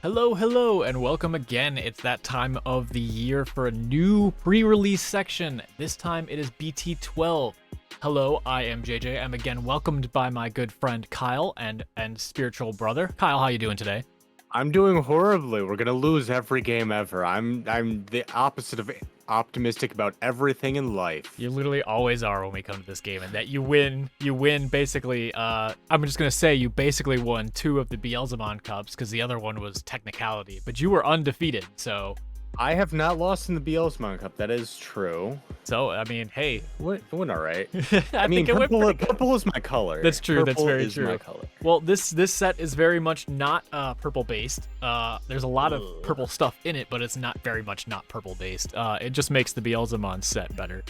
Hello, hello, and welcome again. It's that time of the year for a new pre-release section. This time it is BT-12. Hello, I am JJ. I'm again welcomed by my good friend Kyle and spiritual brother. Kyle, how you doing today? I'm doing horribly. We're gonna lose every game ever. I'm the opposite of optimistic about everything in life. You literally always are when we come to this game, and that you win basically, I'm just gonna say you basically won 2 of the Beelzemon Cups, because the other one was technicality, but you were undefeated, so... I have not lost in the Beelzemon Cup, that is true. So, I mean, hey. It went alright. I mean, purple is my color. That's true, Purple that's very is true. My color. Well, this set is very much not purple-based. There's a lot of purple stuff in it, but it's not very much not purple-based. It just makes the Beelzemon set better.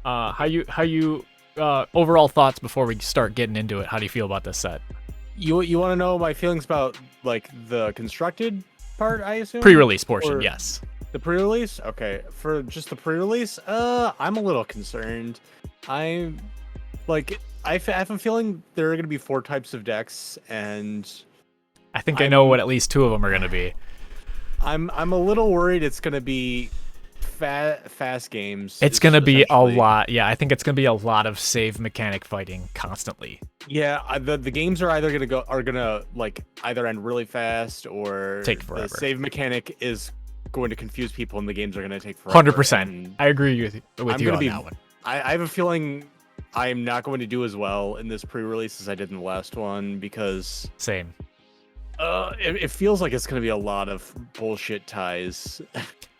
How you overall thoughts before we start getting into it? How do you feel about this set? You want to know my feelings about, like, the constructed part, I assume? Pre-release portion, yes. The pre-release? Okay, for just the pre-release, I'm a little concerned. I have a feeling there are going to be 4 types of decks, and I think I know what at least 2 of them are going to be. I'm a little worried it's going to be fast games. It's going to be a lot. Yeah, I think it's going to be a lot of save mechanic fighting constantly. Yeah, the games are either going to like either end really fast or take forever. The save mechanic is going to confuse people and the games are going to take forever. 100%. I agree with you on that one. I have a feeling I'm not going to do as well in this pre-release as I did in the last one because... Same. It feels like it's going to be a lot of bullshit ties.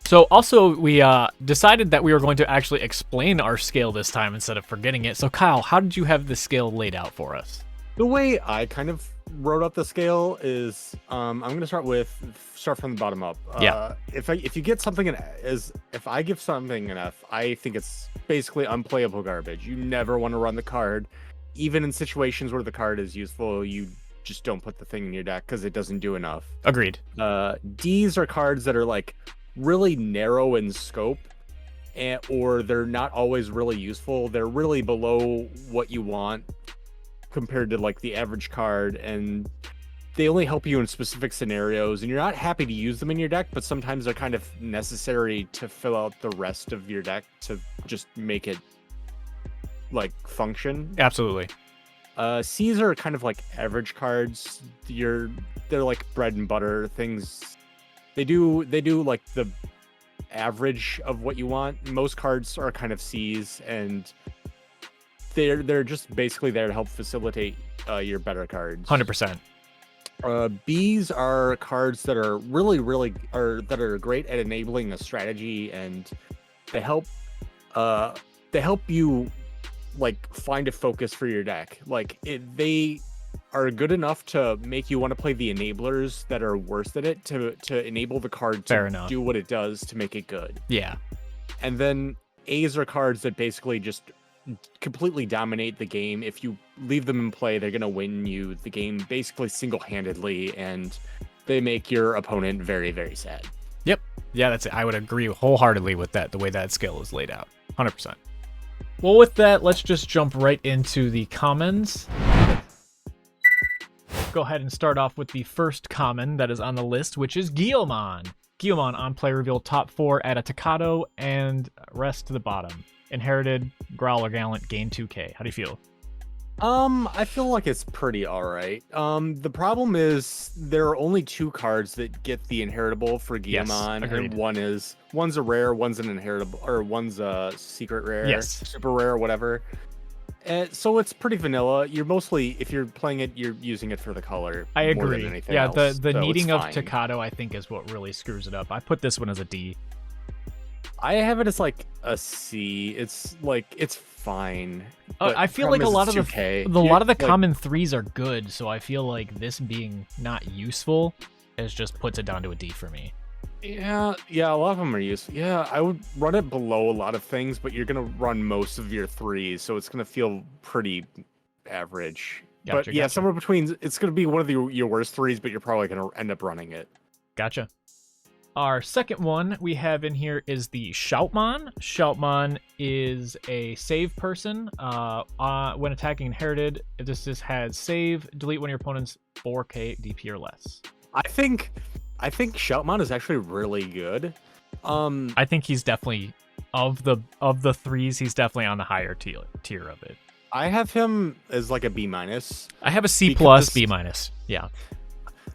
So also we decided that we were going to actually explain our scale this time instead of forgetting it. So Kyle, how did you have the scale laid out for us? The way I kind of wrote up the scale is I'm going to start from the bottom up. Yeah. If you get something if I give something an F, I think it's basically unplayable garbage. You never want to run the card, even in situations where the card is useful. You just don't put the thing in your deck because it doesn't do enough. Agreed. D's are cards that are like really narrow in scope, or they're not always really useful. They're really below what you want compared to like the average card, and they only help you in specific scenarios, and you're not happy to use them in your deck, but sometimes they're kind of necessary to fill out the rest of your deck to just make it like function. Absolutely. C's are kind of like average cards. They're like bread and butter things. They do like the average of what you want. Most cards are kind of C's, and they're just basically there to help facilitate your better cards. 100%. B's are cards that are that are great at enabling a strategy, and they help you like find a focus for your deck. Like they are good enough to make you want to play the enablers that are worse than it to enable the card to do what it does to make it good. Yeah. And then A's are cards that basically just completely dominate the game. If you leave them in play, they're gonna win you the game basically single-handedly, and they make your opponent very, very sad. Yep. Yeah, that's it. I would agree wholeheartedly with that, the way that skill is laid out. 100%. Well, with that, let's just jump right into the commons. Go ahead and start off with the first common that is on the list, which is Guilmon. Guilmon on play reveal top 4, add a Tocado, and rest to the bottom. Inherited, Growler Gallant, gain 2k. How do you feel? I feel like it's pretty alright. The problem is there are only 2 cards that get the inheritable for Guilmon, and one's a rare, one's an inheritable, or one's a secret rare, super rare, whatever. So it's pretty vanilla. You're mostly, if you're playing it, you're using it for the color. I agree. More than anything yeah, else, the so needing of Tocado, I think, is what really screws it up. I put this one as a D. I have it as like a C. It's like it's fine. I feel like a lot of the common 3s are good, so I feel like this being not useful just puts it down to a D for me. Yeah, a lot of them are useful. Yeah, I would run it below a lot of things, but you're gonna run most of your 3s, so it's gonna feel pretty average. Gotcha, but yeah, somewhere between, it's gonna be one of your worst 3s, but you're probably gonna end up running it. Gotcha. Our second one we have in here is the Shoutmon. Shoutmon is a save person. When attacking inherited, this has save, delete one of your opponent's 4k DP or less. I think I think Shoutmon is actually really good. I think he's definitely of the threes, he's definitely on the higher tier of it. I have him as like a B minus. I have a C plus, B minus. Yeah.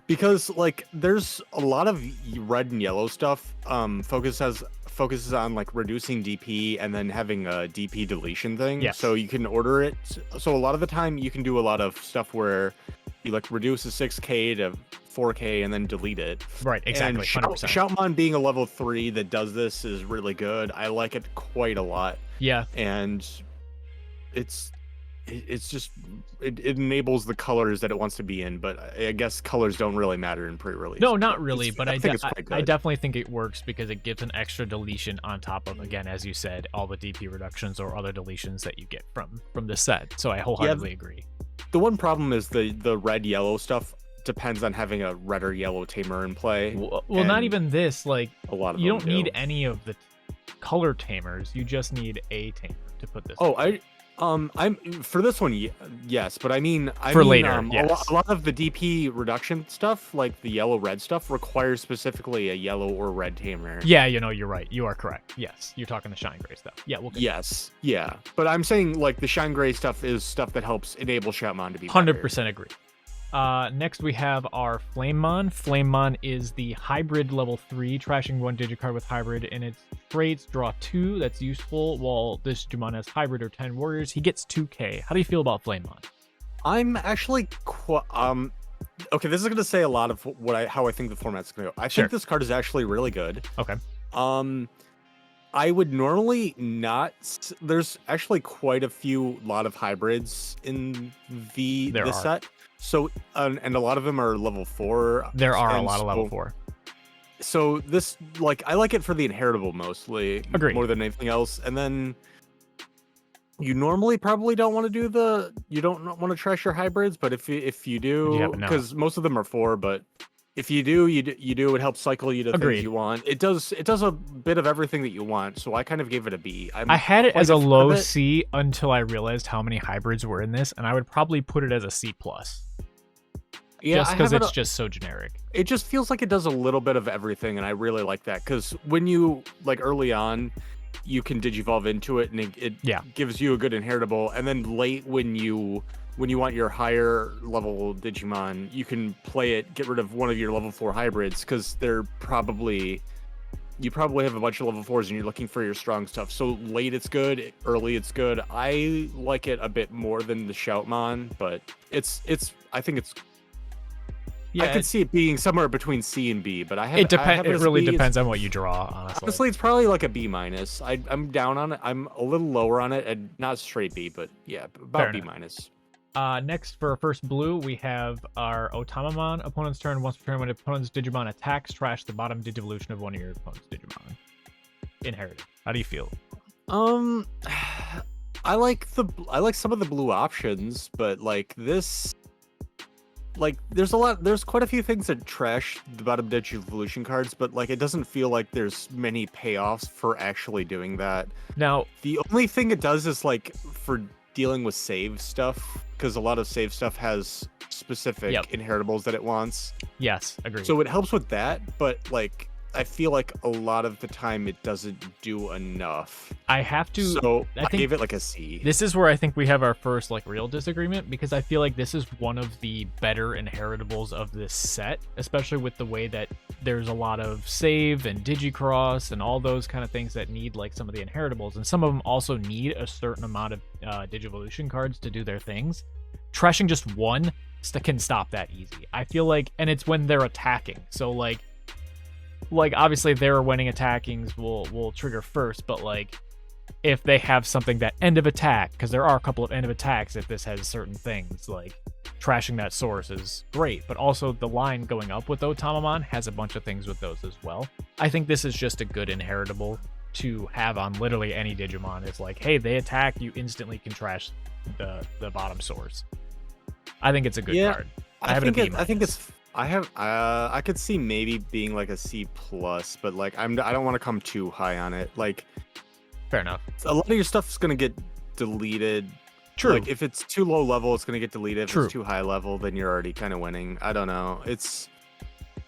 Because like there's a lot of red and yellow stuff focuses on like reducing DP and then having a DP deletion thing. Yes. So you can order it. So a lot of the time you can do a lot of stuff where you like reduce a 6K to 4K and then delete it. Right, exactly. And 100%. Shoutmon being a level 3 that does this is really good. I like it quite a lot. Yeah. And it's just it enables the colors that it wants to be in, but I guess colors don't really matter in pre-release. No, not really, but I I definitely think it works because it gives an extra deletion on top of, again, as you said, all the DP reductions or other deletions that you get from the set. So I wholeheartedly agree. The one problem is the red yellow stuff depends on having a red or yellow tamer in play. Well, not even this. Like, a lot of you them don't need any of the color tamers. You just need a tamer to put this. Oh, I'm for this one, yes, but I mean later, yes. a lot of the DP reduction stuff, like the yellow red stuff, requires specifically a yellow or red tamer. Yeah, you're right. You are correct. Yes, you're talking the shine gray stuff. Yeah, Yes, yeah, but I'm saying like the shine gray stuff is stuff that helps enable Shoutmon to be 100% agree. Next we have our Flamemon. Flamemon is the hybrid level 3, trashing 1 digicard with hybrid, and its traits draw 2. That's useful. While this Digimon has hybrid or 10 warriors, he gets 2k. How do you feel about Flamemon? I'm actually okay. This is gonna say a lot of how I think the format's gonna go. I think this card is actually really good. Okay. I would normally not. There's actually quite a lot of hybrids in this set. So, and a lot of them are level 4. There are a lot of level 4. So this, like, I like it for the inheritable mostly. Agreed. More than anything else. And then you normally probably don't want to you don't want to trash your hybrids, but if you do, because most of them are 4, but if you do, it helps cycle you to things you want. It does a bit of everything that you want. So I kind of gave it a B. I had it as a low C until I realized how many hybrids were in this, and I would probably put it as a C plus. Yeah, just because it's just so generic. It just feels like it does a little bit of everything, and I really like that. Because when you like early on, you can digivolve into it, and it gives you a good inheritable. And then late when you want your higher level Digimon, you can play it, get rid of one of your level 4 hybrids, because you probably have a bunch of level 4s and you're looking for your strong stuff. So late it's good, early it's good. I like it a bit more than the Shoutmon, but I think it's I could see it being somewhere between C and B, but it really depends on what you draw, honestly. Honestly, it's probably like a B minus. I'm down on it. I'm a little lower on it, and not straight B, but yeah, about B minus. Next, for our first blue, we have our Otamamon. Opponent's turn. Once per turn, when opponent's Digimon attacks, trash the bottom Digivolution of one of your opponent's Digimon. Inherited. How do you feel? I like some of the blue options, but like this, like there's quite a few things that trash the bottom Digivolution cards, but like it doesn't feel like there's many payoffs for actually doing that. Now, the only thing it does is like for dealing with save stuff, because a lot of save stuff has specific inheritables that it wants. Yes, agreed. So it helps with that, but like I feel like a lot of the time it doesn't do enough. I gave it like a C. This is where I think we have our first like real disagreement, because I feel like this is one of the better inheritables of this set, especially with the way that there's a lot of save and digicross and all those kind of things that need like some of the inheritables, and some of them also need a certain amount of Digivolution cards to do their things. Trashing just one can stop that easy, I feel like, and it's when they're attacking. So like obviously their winning attackings will trigger first, but like if they have something that end of attack, because there are a couple of end of attacks if this has certain things, like trashing that source is great, but also the line going up with Otamamon has a bunch of things with those as well. I think this is just a good inheritable to have on literally any Digimon. It's like, hey, they attack, you instantly can trash the bottom source. I think it's a good card. I could see maybe being like a C plus, but like I don't want to come too high on it. Like, fair enough. A lot of your stuff is gonna get deleted. True. Like if it's too low level, it's gonna get deleted. If True. it's too high level, then you're already kind of winning. I don't know.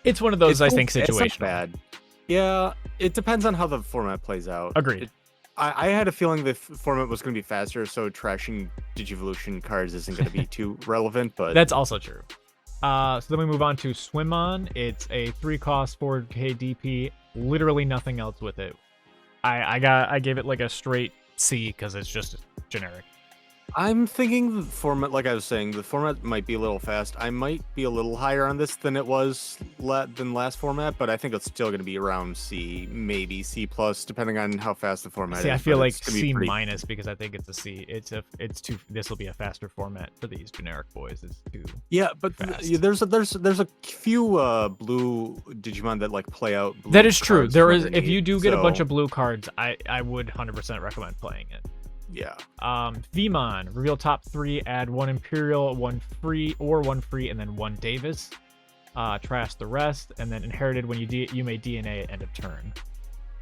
It's one of those, I think, It's not situational. bad. Yeah, it depends on how the format plays out. Agreed. I had a feeling the format was going to be faster, so trashing Digivolution cards isn't going to be too relevant. But That's also true. So then we move on to Swimmon. It's a 3-cost 4K DP. Literally nothing else with it. I gave it like a straight C because it's just generic. I'm thinking the format, like I was saying, the format might be a little fast. I might be a little higher on this than it was than last format, but I think it's still going to be around C, maybe C plus, depending on how fast the format is. See, I feel but like it's gonna be C pretty- minus because I think it's a C. It's too. This will be a faster format for these generic boys. It's too. Yeah, but fast. there's a few blue Digimon that like play out. Blue That is true. cards There from is. If underneath, you do get a bunch so, of blue cards, I would 100% recommend playing it. yeah. Vmon, reveal top 3, add 1 Imperial, 1 free, and then 1 Davis. Trash the rest, and then inherited when you may DNA at end of turn.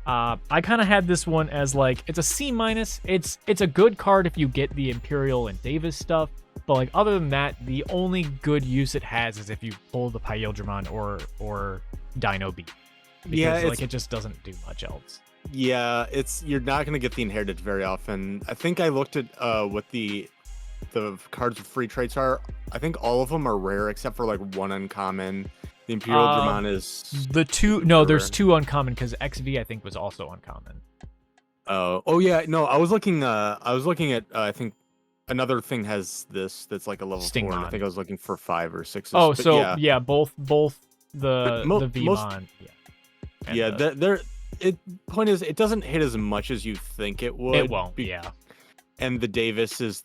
I kind of had this one as like, it's a C minus. It's a good card if you get the Imperial and Davis stuff, but like other than that, the only good use it has is if you pull the Pyildramon or Dino B. Because Yeah, like it just doesn't do much else. Yeah, you're not gonna get the inherited very often. I think I looked at what the cards with free traits are. I think all of them are rare except for like one uncommon. The Imperial Dramon is The two, no, there's 2 uncommon because XV I think was also uncommon. oh yeah, no, I was looking at I think another thing has this that's like a level 4. And I Stingmon. think I was looking for 5 or 6. Oh, but so yeah, both the But the most- Vmon, yeah. And yeah, the- point is it doesn't hit as much as you think it would. it won't. Yeah, And the Davis is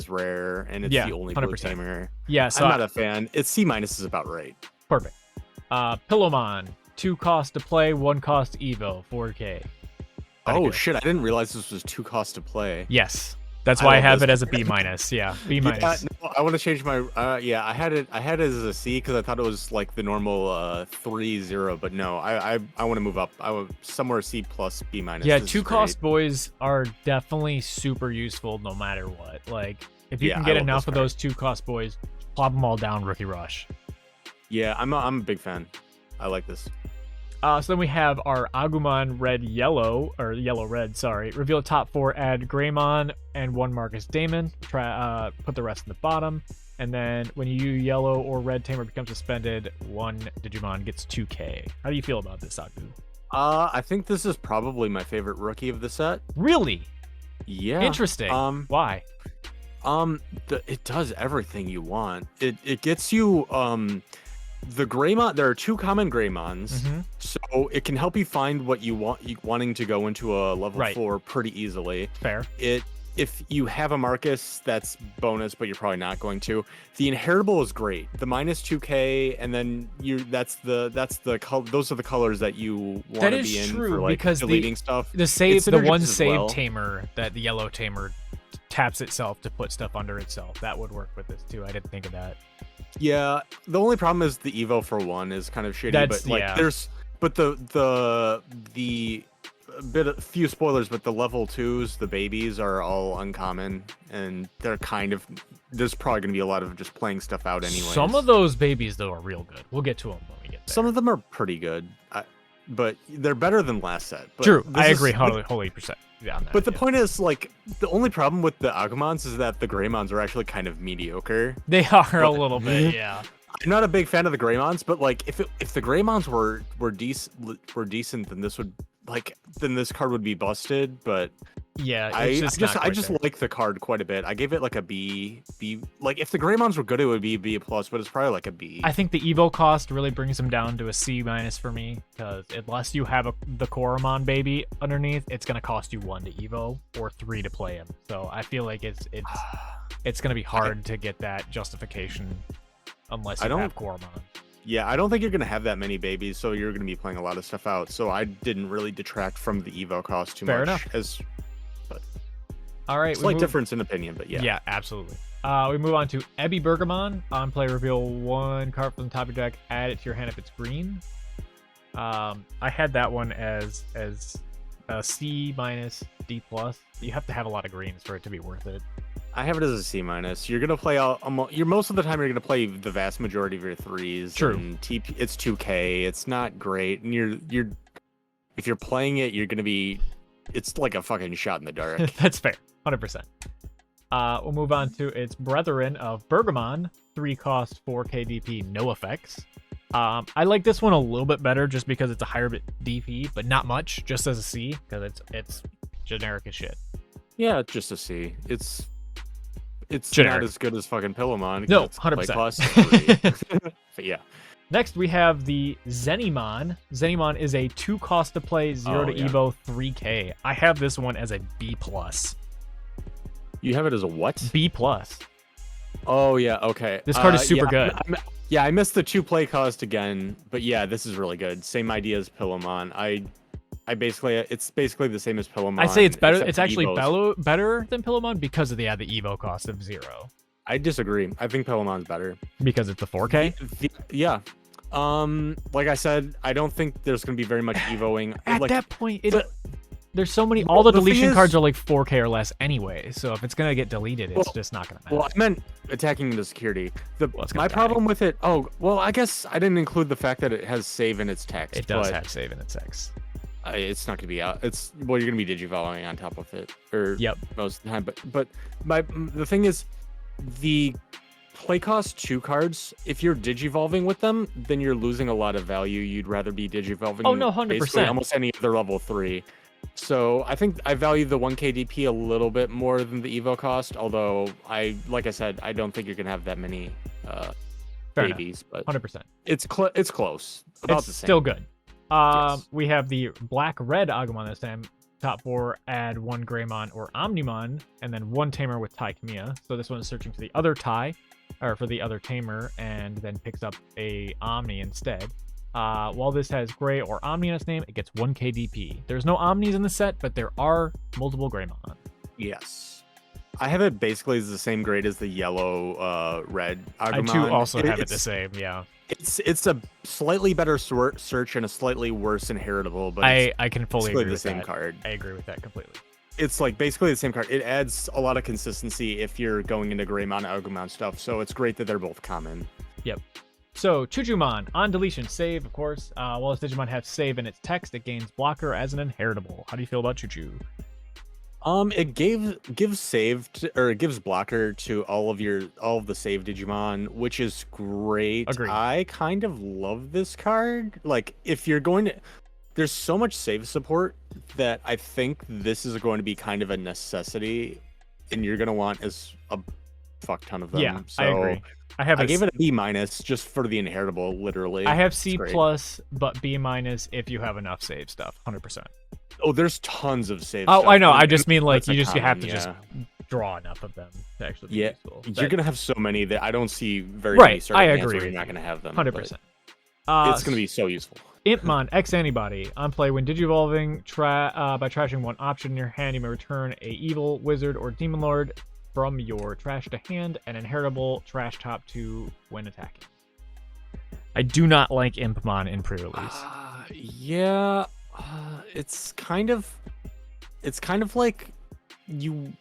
rare, and it's Yeah, the only blue 100%. tamer. yeah. So I'm not a fan. It's C minus is about right. perfect. Pillowmon, 2 cost to play, 1 cost Evo, 4K. Pretty Oh good. shit! I didn't realize this was 2 cost to play. Yes, that's I why I love have this. it as a B minus. Yeah, B Yeah, minus. no, I want to change my. Yeah, I had it as a C because I thought it was like the normal 3-0, but no, I want to move up. I would somewhere C plus B minus. Yeah, This is 2 cost great. boys are definitely super useful no matter what. Like if you Yeah, can I get love enough this of card. those 2 cost boys, plop them all down. Rookie rush. Yeah, I'm a big fan. I like this. So then we have our Agumon red yellow, or yellow red, sorry. Reveal top 4, add Greymon and 1 Marcus Damon. Put the rest in the bottom. And then when you yellow or red tamer becomes suspended, 1 Digimon gets 2K. How do you feel about this, Agu? I think this is probably my favorite rookie of the set. Really? Yeah. Interesting. Why? It does everything you want. It gets you the Greymon. There are 2 common Greymons, Mhm. so it can help you find what you wanting to go into a level Right. 4 pretty easily. Fair. If you have a Marcus, that's bonus, but you're probably not going to. The inheritable is great. The minus 2K, and then those are the colors that you want That to is be in true, for like because deleting stuff. The save, It the one synergizes as save well. tamer that the yellow tamer taps itself to put stuff under itself. That would work with this too. I didn't think of that. Yeah, the only problem is the Evo for 1 is kind of shitty. That's- but like yeah. the few spoilers, but the level 2s, the babies are all uncommon, and they're kind of there's probably gonna be a lot of just playing stuff out anyway. Some of those babies though are real good. We'll get to them when we get there. Some of them are pretty good, but they're better than last set. But True, this I is- agree, but- holy percent. Yeah, on that, But the yeah. point is, like, the only problem with the Agumons is that the Greymons are actually kind of mediocre. They are a But- little bit, yeah. I'm not a big fan of the Greymons, but like, if the Greymons were decent, then this card would be busted. But Yeah, I it's just not quite there. like the card quite a bit. I gave it like a B. Like, if the Greymons were good, it would be B plus, but it's probably like a B. I think the Evo cost really brings them down to a C minus for me, because unless you have the Koromon baby underneath, it's gonna cost you 1 to Evo or 3 to play him. So I feel like it's gonna be hard to get that justification unless I you don't- have Koromon. Yeah, I don't think you're gonna have that many babies, so you're gonna be playing a lot of stuff out. So I didn't really detract from the Evo cost too Fair much. enough. But All right, slight difference in opinion, but yeah. Yeah, absolutely. We move on to Ebby Bergamon. On play, reveal 1 card from the top of your deck, add it to your hand if it's green. I had that one as a C minus, D plus. You have to have a lot of greens for it to be worth it. I have it as a C minus. You're gonna play you're most of the time you're gonna play the vast majority of your threes. True. And TP, it's 2K. It's not great, and you're if you're playing it, you're gonna be. It's like a fucking shot in the dark. That's fair, 100%. We'll move on to its brethren of Bergamon, 3 cost, 4 KDP, no effects. I like this one a little bit better just because it's a higher DP, but not much, just as a C, because it's generic as shit. Yeah, just a C. It's generic. not as good as fucking Pillowmon. No, it's 100%. play cost 3. But yeah. Next, we have the Zenimon. Zenimon is a 2 cost to play, 0 to Evo, 3K. I have this one as a B+. You have it as a what? B+. Oh, yeah, okay. This card is super good. Yeah, I missed the 2 play cost again, but yeah, this is really good. Same idea as Pillowmon. It's basically the same as Pillowmon. I say it's better. It's for actually Evos. better than Pillowmon because of the Evo cost of 0. I disagree. I think Pillowmon's better. Because it's the 4K? Yeah. Like I said, I don't think there's going to be very much Evoing. At like, that point, there's so many. All the deletion cards are like 4K or less anyway. So if it's gonna get deleted, it's just not gonna matter. Well, I meant attacking the security. My die. problem with it. Oh, well, I guess I didn't include the fact that it has save in its text. It does have save in its text. It's not gonna be out. You're gonna be digivolving on top of it, or most of the time. But the thing is, the play cost 2 cards. If you're digivolving with them, then you're losing a lot of value. You'd rather be digivolving. Oh no, 100%. Almost any other level 3. So I think I value the 1K DP a little bit more than the Evo cost. Although like I said, I don't think you're gonna have that many babies. But 100%. It's close. About it's the same. Still good. Yes. We have the black-red Agumon this time. Top 4, add 1 Greymon or Omnimon, and then 1 Tamer with Tai Kamiya. So this one is searching for the other Tai, or for the other Tamer, and then picks up a Omni instead. While this has Gray or Omni in its name, it gets 1 KDP. There's no Omnis in the set, but there are multiple Greymon. Yes. I have it basically as the same grade as the yellow red Agumon. I too also have it the same, yeah. It's a slightly better search and a slightly worse inheritable, but I can fully agree the with same that. card. I agree with that completely. It's like basically the same card. It adds a lot of consistency if you're going into Greymon Agumon stuff, so it's great that they're both common. Yep. So, Chujumon, on deletion, save, of course. While this Digimon has save in its text, it gains blocker as an inheritable. How do you feel about Chuchu? It gives save it gives blocker to all of the save Digimon, which is great. Agreed. I kind of love this card. Like, if you're going to, there's so much save support that I think this is going to be kind of a necessity, and you're gonna want a fuck ton of them. Yeah, so I agree. I gave it a B- just for the inheritable, literally. I have C+, but B- if you have enough save stuff, 100%. Oh, there's tons of save Oh, stuff. I know. I just mean like you common, have to just draw enough of them to actually be useful. You're gonna have so many that I don't see very Right, many certain I hands agree where with you're not you. gonna have them. 100%. It's gonna be so useful. Impmon, X-antibody. On play, when digivolving by trashing 1 option in your hand, you may return a evil, wizard, or demon lord from your trash to hand, and inheritable trash top 2 when attacking. I do not like Impmon in pre-release. Yeah, it's kind of like you.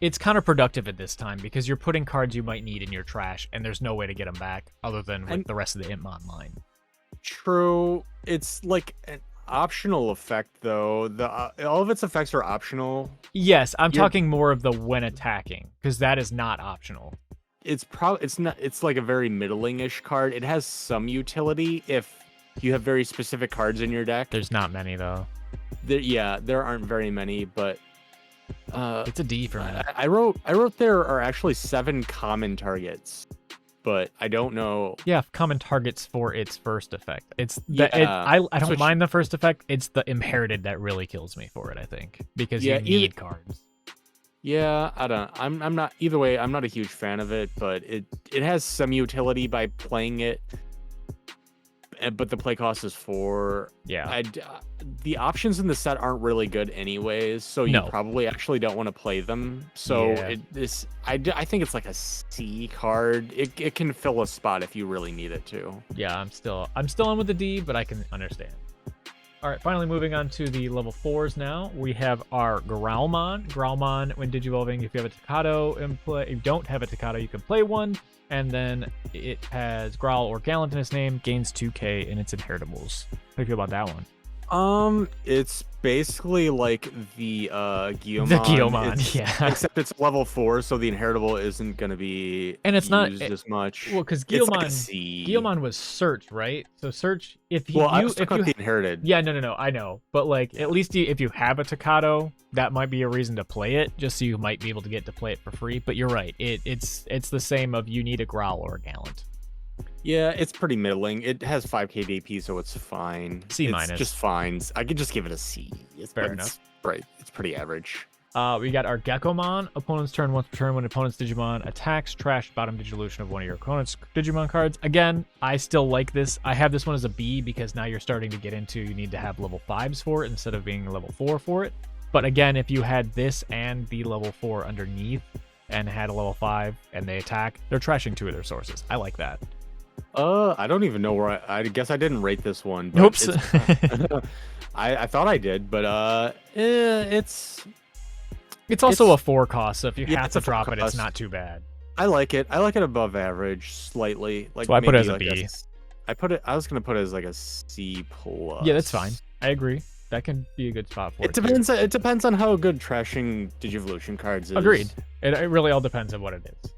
It's counterproductive at this time because you're putting cards you might need in your trash, and there's no way to get them back other than with the rest of the Impmon line. True, it's like an optional effect though. All of its effects are optional. Yes, I'm talking more of the when attacking because that is not optional. It's not. It's like a very middling-ish card. It has some utility if you have very specific cards in your deck. There's not many though. There aren't very many, but it's a D for me. I wrote there are actually 7 common targets, but I don't know. Yeah, common targets for its first effect. I don't mind the first effect. It's the inherited that really kills me for it, I think, because you need cards. Yeah, I'm not either way. I'm not a huge fan of it, but it has some utility by playing it. But the play cost is 4. Yeah. The options in the set aren't really good anyways, so you probably actually don't want to play them. So I think it's like a C card. It can fill a spot if you really need it to. Yeah, I'm still on with the D, but I can understand. All right, finally moving on to the level 4s now. We have our Growlmon. Growlmon, when digivolving, if you have a Takato in play, if you don't have a Takato, you can play one. And then it has Growl or Gallant in its name, gains 2k in its inheritables. How do you feel about that one? It's basically like the Guillemon. The Guillemon, yeah. Except it's level 4, so the inheritable isn't gonna be and it's used as much. Well, because It's Guillemon, like a C. Guillemon was search, right? So search if you. Well, I you, was if talking you about the inherited. Yeah, no, I know, but like at least if you have a Takato, that might be a reason to play it, just so you might be able to get to play it for free. But you're right, it's the same of you need a Growl or a Gallant. Yeah, it's pretty middling. It has 5k DP, so it's fine. C minus. It's just fine. I could just give it a C. Fair enough. Right, it's pretty average. We got our Geckomon. Opponent's turn once per turn. When opponent's Digimon attacks, trash bottom Digivolution of one of your opponent's Digimon cards. Again, I still like this. I have this one as a B because now you're starting to get into you need to have level 5s for it instead of being level 4 for it. But again, if you had this and the level 4 underneath and had a level 5 and they attack, they're trashing 2 of their sources. I like that. I don't even know where I guess I didn't rate this one. But Oops. I thought I did, but it's also a 4 cost, so if you have it's to a 4 drop it, it's cost. not too bad. I like it. I like it above average slightly. Like So I put it as a like B. I was gonna put it as like a C plus. Yeah, that's fine. I agree. That can be a good spot for it. It depends on how good trashing Digivolution cards is. Agreed. It really all depends on what it is.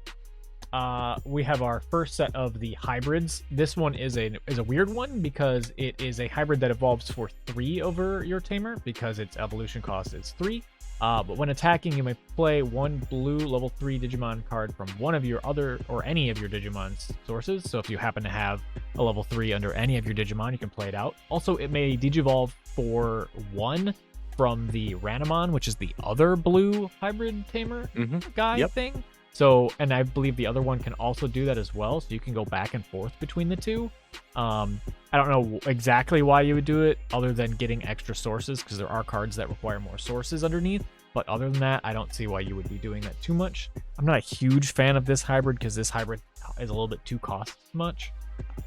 We have our first set of the hybrids. This one is a weird one because it is a hybrid that evolves for 3 over your tamer because its evolution cost is 3. But when attacking, you may play one blue level 3 Digimon card from one of your other or any of your Digimon's sources. So if you happen to have a level 3 under any of your Digimon, you can play it out. Also, it may Digivolve for 1 from the Ranamon, which is the other blue hybrid tamer guy thing. So, and I believe the other one can also do that as well. So you can go back and forth between the two. I don't know exactly why you would do it other than getting extra sources because there are cards that require more sources underneath. But other than that, I don't see why you would be doing that too much. I'm not a huge fan of this hybrid because this hybrid is a little bit too cost much.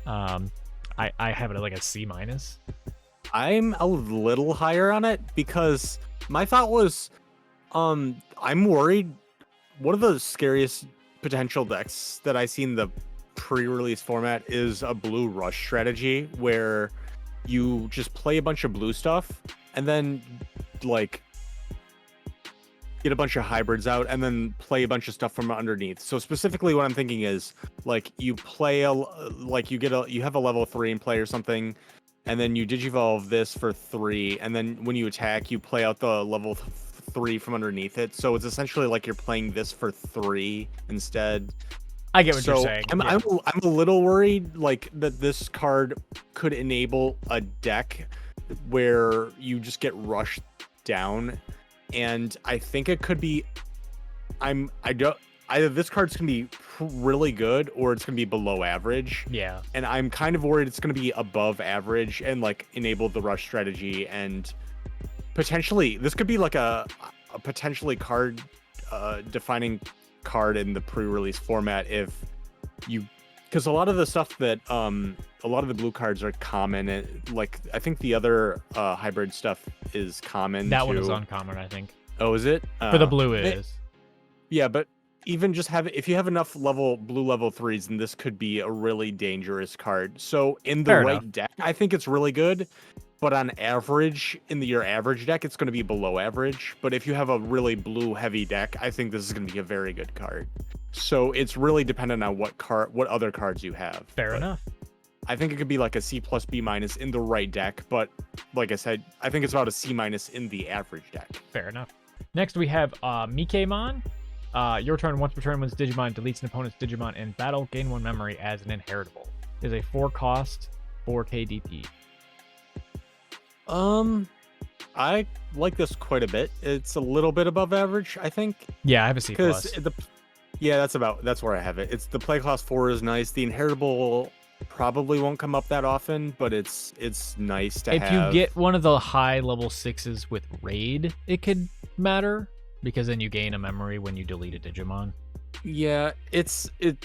I have it at like a C minus. I'm a little higher on it because my thought was, I'm worried. One of the scariest potential decks that I see in the pre-release format is a blue rush strategy where you just play a bunch of blue stuff and then like get a bunch of hybrids out and then play a bunch of stuff from underneath. So specifically what I'm thinking is like you play you have a level 3 in play or something and then you digivolve this for 3 and then when you attack you play out the level 3 from underneath it, so it's essentially like you're playing this for 3 instead. I get what you're saying. I'm a little worried like that this card could enable a deck where you just get rushed down, and I think it could be. Either this card's gonna be really good or it's gonna be below average. Yeah, and I'm kind of worried it's gonna be above average and like enable the rush strategy and. Potentially, this could be like a potentially card defining card in the pre-release format if you, because a lot of the stuff that a lot of the blue cards are common and like I think the other hybrid stuff is common. That too. one is uncommon, I think. Oh, is it? For the blue it is. Yeah, but even just if you have enough blue level 3s, then this could be a really dangerous card. So in the right deck, I think it's really good. But on average, in your average deck, it's going to be below average. But if you have a really blue heavy deck, I think this is going to be a very good card. So it's really dependent on what other cards you have. Fair enough. I think it could be like a C plus B minus in the right deck. But like I said, I think it's about a C minus in the average deck. Fair enough. Next, we have Mikemon. Your turn, once per turn, when Digimon deletes an opponent's Digimon in battle, gain 1 memory as an inheritable. It is a 4 cost, 4k DP. I like this quite a bit. It's a little bit above average, I think. Yeah, I have a C plus. That's where I have it. It's the play class 4 is nice. The inheritable probably won't come up that often, but it's nice to have. If you get one of the high level 6s with raid, it could matter because then you gain a memory when you delete a Digimon. Yeah,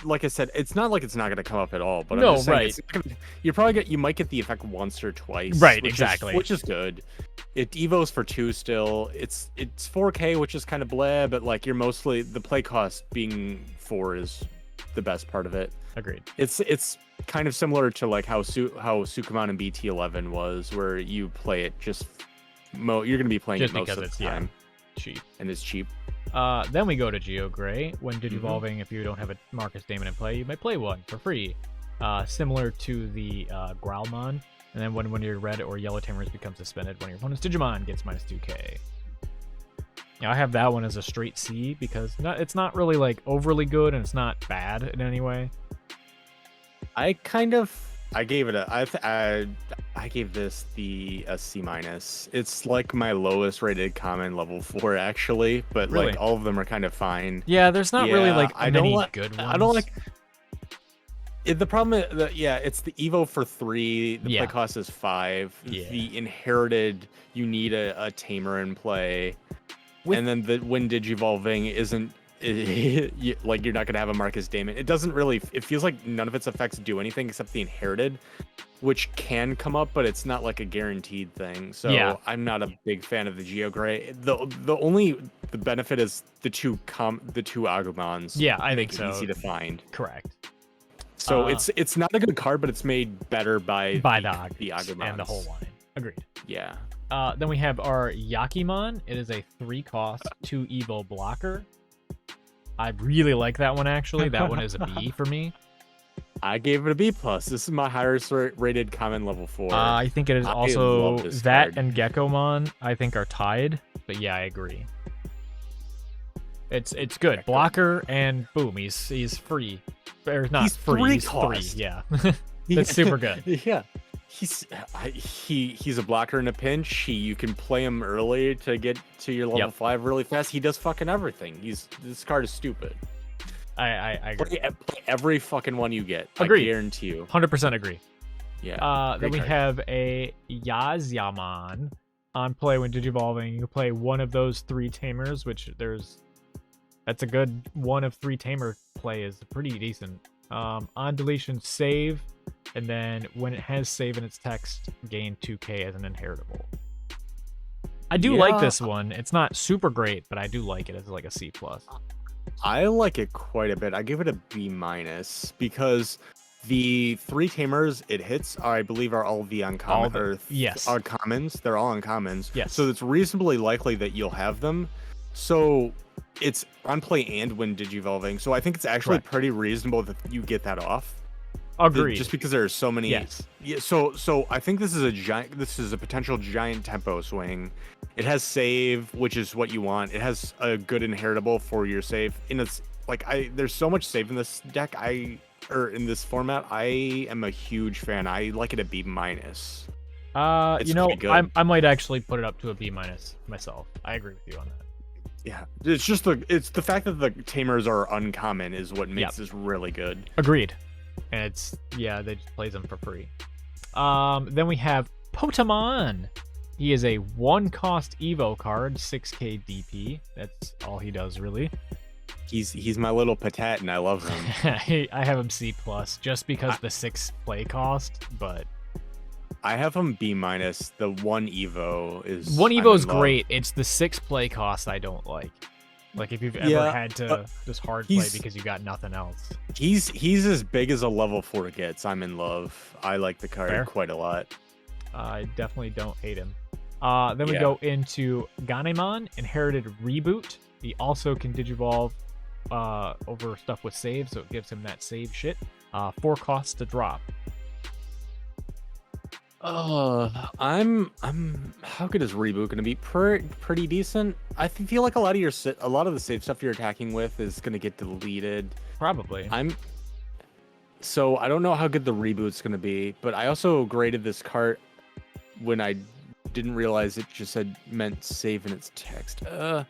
like I said, it's not like it's not gonna come up at all. But No, I'm just saying right. you might get the effect once or twice. Right, exactly. Which is good. It evos for 2 still. It's 4K, which is kind of blah, but like you're mostly the play cost being 4 is the best part of it. Agreed. It's kind of similar to like how Sukumon and BT-11 was, where you play it just you're gonna be playing Just it most because of it's the time, cheap. and it's cheap. Then we go to Geo Gray. When Digivolving, if you don't have a Marcus Damon in play, you may play one for free. Similar to the Growlmon. And then when your red or yellow Tamers become suspended, when your opponent's Digimon gets -2k. Yeah, I have that one as a straight C because it's not really like overly good and it's not bad in any way. I gave it I gave this a C-. It's like my lowest rated common level 4 actually, but Really? like all of them are kind of fine. Yeah, there's not really like many good ones. I don't like the problem is that, it's the Evo for 3, the play cost is 5. Yeah. The inherited, you need a tamer in play. And then when Digivolving isn't like you're not gonna have a Marcus Damon. It doesn't really. It feels like none of its effects do anything except the inherited, which can come up, but it's not like a guaranteed thing. So I'm not a big fan of the Geo Gray. The benefit is the two Agumons. Yeah, I think so. Easy to find. Correct. So it's not a good card, but it's made better by the Agumons and the whole line. Agreed. Yeah. Then we have our Yakimon. It is a 3-cost 2 Evo blocker. I really like that one actually. That one is a B for me. I gave it a B+. This is my highest rated common level 4. I think it is also that and Geckomon I think are tied, but yeah, I agree. It's good. Blocker and boom, he's free. Or not he's free, he's 3, yeah. That's super good. Yeah. He's a blocker in a pinch. You can play him early to get to your level 5 really fast. He does fucking everything. This card is stupid. I agree. Play every fucking one you get. Agree. I guarantee you. 100% agree. Yeah. Then we have a Yazyamon. On play when Digivolving, you can play one of those 3 Tamers, which that's a good 1 of 3 Tamer play is pretty decent. On deletion, save. And then when it has save in its text, gain 2k as an inheritable. I do like this one. It's not super great, but I do like it as like a C+. I like it quite a bit. I give it a B- because the 3 Tamers it hits, I believe, are all the uncommon. Uncommons. They're all uncommons. Yes. So it's reasonably likely that you'll have them. So it's on play and when Digivolving. So I think it's actually pretty reasonable that you get that off. Agreed. Just because there are so many. Yes. Yeah. So I think this is a potential giant tempo swing. It has save, which is what you want. It has a good inheritable for your save. And it's like there's so much save in this deck. In this format, I am a huge fan. I like it a B-. It's I might actually put it up to a B- myself. I agree with you on that. Yeah, it's the fact that the Tamers are uncommon is what makes this really good. Agreed. And they just plays them for free. Then we have Potamon. He is a 1-cost Evo card, 6k DP. That's all he does, really. He's my little patat, and I love him. I have him C+, just because the 6 play cost, but... I have him B-. The 1 Evo is... 1 Evo is great. It's the 6 play cost I don't like. Like if you've ever had to just hard play because you got nothing else. He's as big as a level 4 gets. I'm in love. I like the card quite a lot. I definitely don't hate him. Then we go into Ganemon, Inherited Reboot. He also can Digivolve over stuff with save, so it gives him that save shit. 4 costs to drop. I'm how good is Reboot gonna be? Pretty decent. I feel like a lot of the save stuff you're attacking with is gonna get deleted. Probably. So I don't know how good the Reboot's gonna be, but I also graded this card when I didn't realize it just meant save in its text. It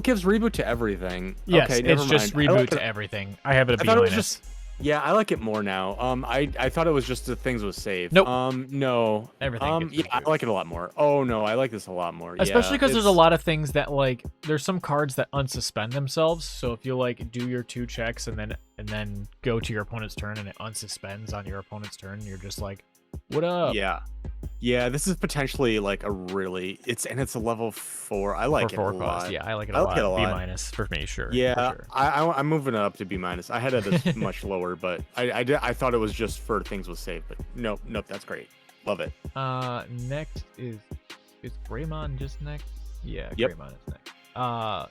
gives Reboot to everything. Yes, okay, never it's just mind. Reboot to everything. I have it a B-. Yeah, I like it more now. I thought it was just the things was saved. Nope. No. Everything gets Yeah, I removed. like it a lot more. Oh no, I like this a lot more. Especially Yeah, because there's a it's- lot of things that like there's some cards that unsuspend themselves. So if you like do your 2 checks and then go to your opponent's turn and it unsuspends on your opponent's turn, you're just like, what up? Yeah. Yeah, this is potentially like a really it's a level 4. I like For it 4 a cost. lot. Yeah, I like it I a like it a lot. B lot. minus for me, sure. Yeah, for sure. I'm moving it up to B minus. I had it as much lower, but I thought it was just for things was saved, but nope, that's great. Love it. Next is Greymon just next? Yeah, Yep. Greymon is next.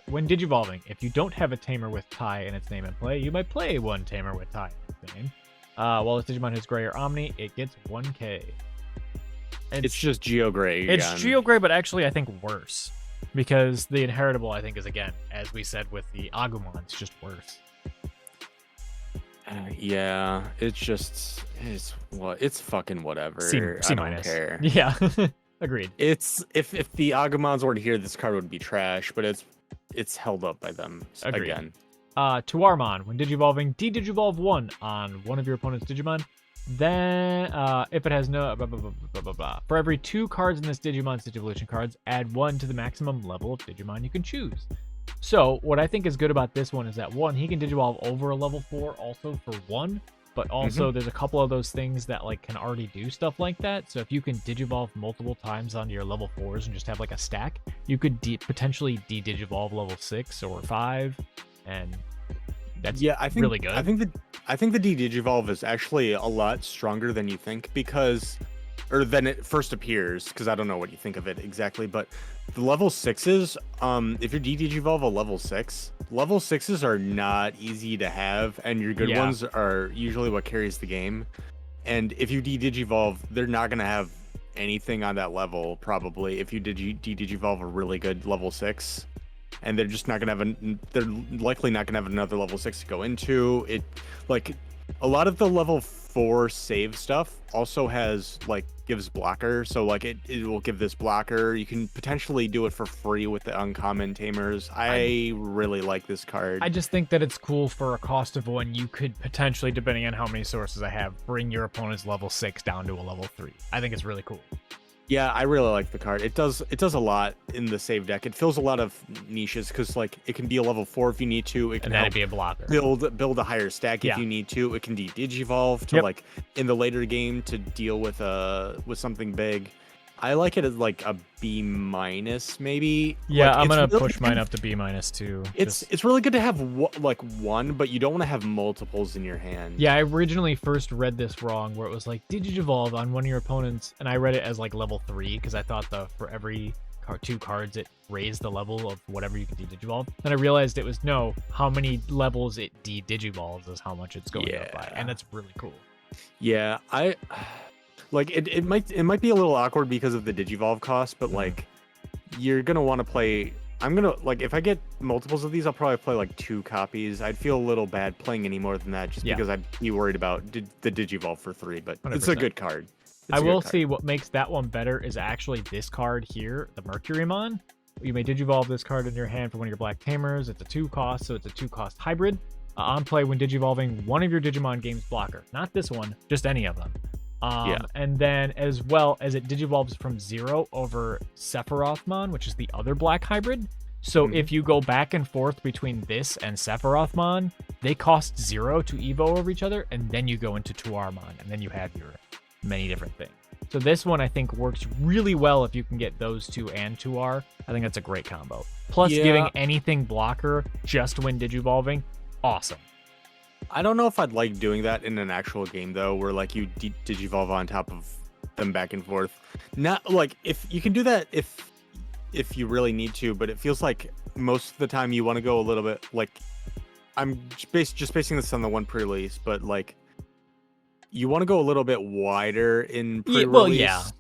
When digivolving, if you don't have a tamer with tie in its name in play, you might play one tamer with tie in its name. While this Digimon has Gray or Omni, it gets 1k. And It's just Geo Gray. it's again. Geo Gray, but actually I think worse. Because the inheritable, I think, is again, as we said with the Agumon, it's just worse. Yeah, it's fucking whatever. C I don't minus. care. Yeah. Agreed. It's if the Agumons weren't here, this card would be trash, but it's held up by them Agreed. again. Tuarmon, when digivolving, de-digivolve 1 on one of your opponent's Digimon. Then, if it has no... Blah, blah, blah, blah, blah, blah. For every 2 cards in this Digimon's Digivolution cards, add 1 to the maximum level of Digimon you can choose. So, what I think is good about this one is that, 1, he can Digivolve over a level 4 also for 1, but also there's a couple of those things that like can already do stuff like that. So if you can Digivolve multiple times onto your level 4s and just have like a stack, you could potentially de-Digivolve level 6 or 5, and that's I think really good. I think the D-Digivolve is actually a lot stronger than you think or than it first appears, because I don't know what you think of it exactly, but the level 6s, if you D-Digivolve a level 6, level 6s are not easy to have, and your good ones are usually what carries the game. And if you D-Digivolve, they're not going to have anything on that level, probably, if you D-Digivolve a really good level 6. And they're just not gonna have they're likely not gonna have another level 6 to go into it. Like a lot of the level 4 save stuff also has like gives blocker, so like it will give this blocker. You can potentially do it for free with the uncommon Tamers. I really like this card. I just think that it's cool for a cost of 1. You could potentially, depending on how many sources I have, bring your opponent's level 6 down to a level 3. I think it's really cool. Yeah, I really like the card. It does a lot in the save deck. It fills a lot of niches because like it can be a level 4 if you need to. It can And that'd be a blocker. build a higher stack if you need to. It can digivolve to like in the later game to deal with something big. I like it as like a B minus maybe. Yeah, like, I'm gonna really push mine up to B minus too. It's really good to have like one, but you don't want to have multiples in your hand. Yeah, I originally first read this wrong, where it was like Digivolve on one of your opponents, and I read it as like level 3 because I thought for every 2 cards it raised the level of whatever you could de-digivolve. Then I realized it was no, how many levels it de-digivolves is how much it's going up by, and that's really cool. Yeah, like it might be a little awkward because of the digivolve cost, but like you're gonna want to play. I'm gonna like if I get multiples of these, I'll probably play like 2 copies. I'd feel a little bad playing any more than that, just because I'd be worried about the digivolve for 3. But 100%. It's a good card. I will say what makes that one better is actually this card here, the Mercurymon. You may digivolve this card in your hand for one of your black tamers. It's a 2 cost, so it's a 2 cost hybrid. On play when digivolving one of your Digimon game's blocker. Not this one, just any of them. And then as well as it digivolves from 0 over Sephirothmon, which is the other black hybrid. So if you go back and forth between this and Sephirothmon, they cost 0 to evo over each other, and then you go into Tuarmon, and then you have your many different things. So this one I think works really well if you can get those 2 and Tuar. I think that's a great combo. Plus giving anything blocker just when digivolving, awesome. I don't know if I'd like doing that in an actual game though, where like you digivolve on top of them back and forth. Not like if you can do that if you really need to, but it feels like most of the time you want to go a little bit like I'm just basing this on the one pre-release, but like you want to go a little bit wider in pre-release.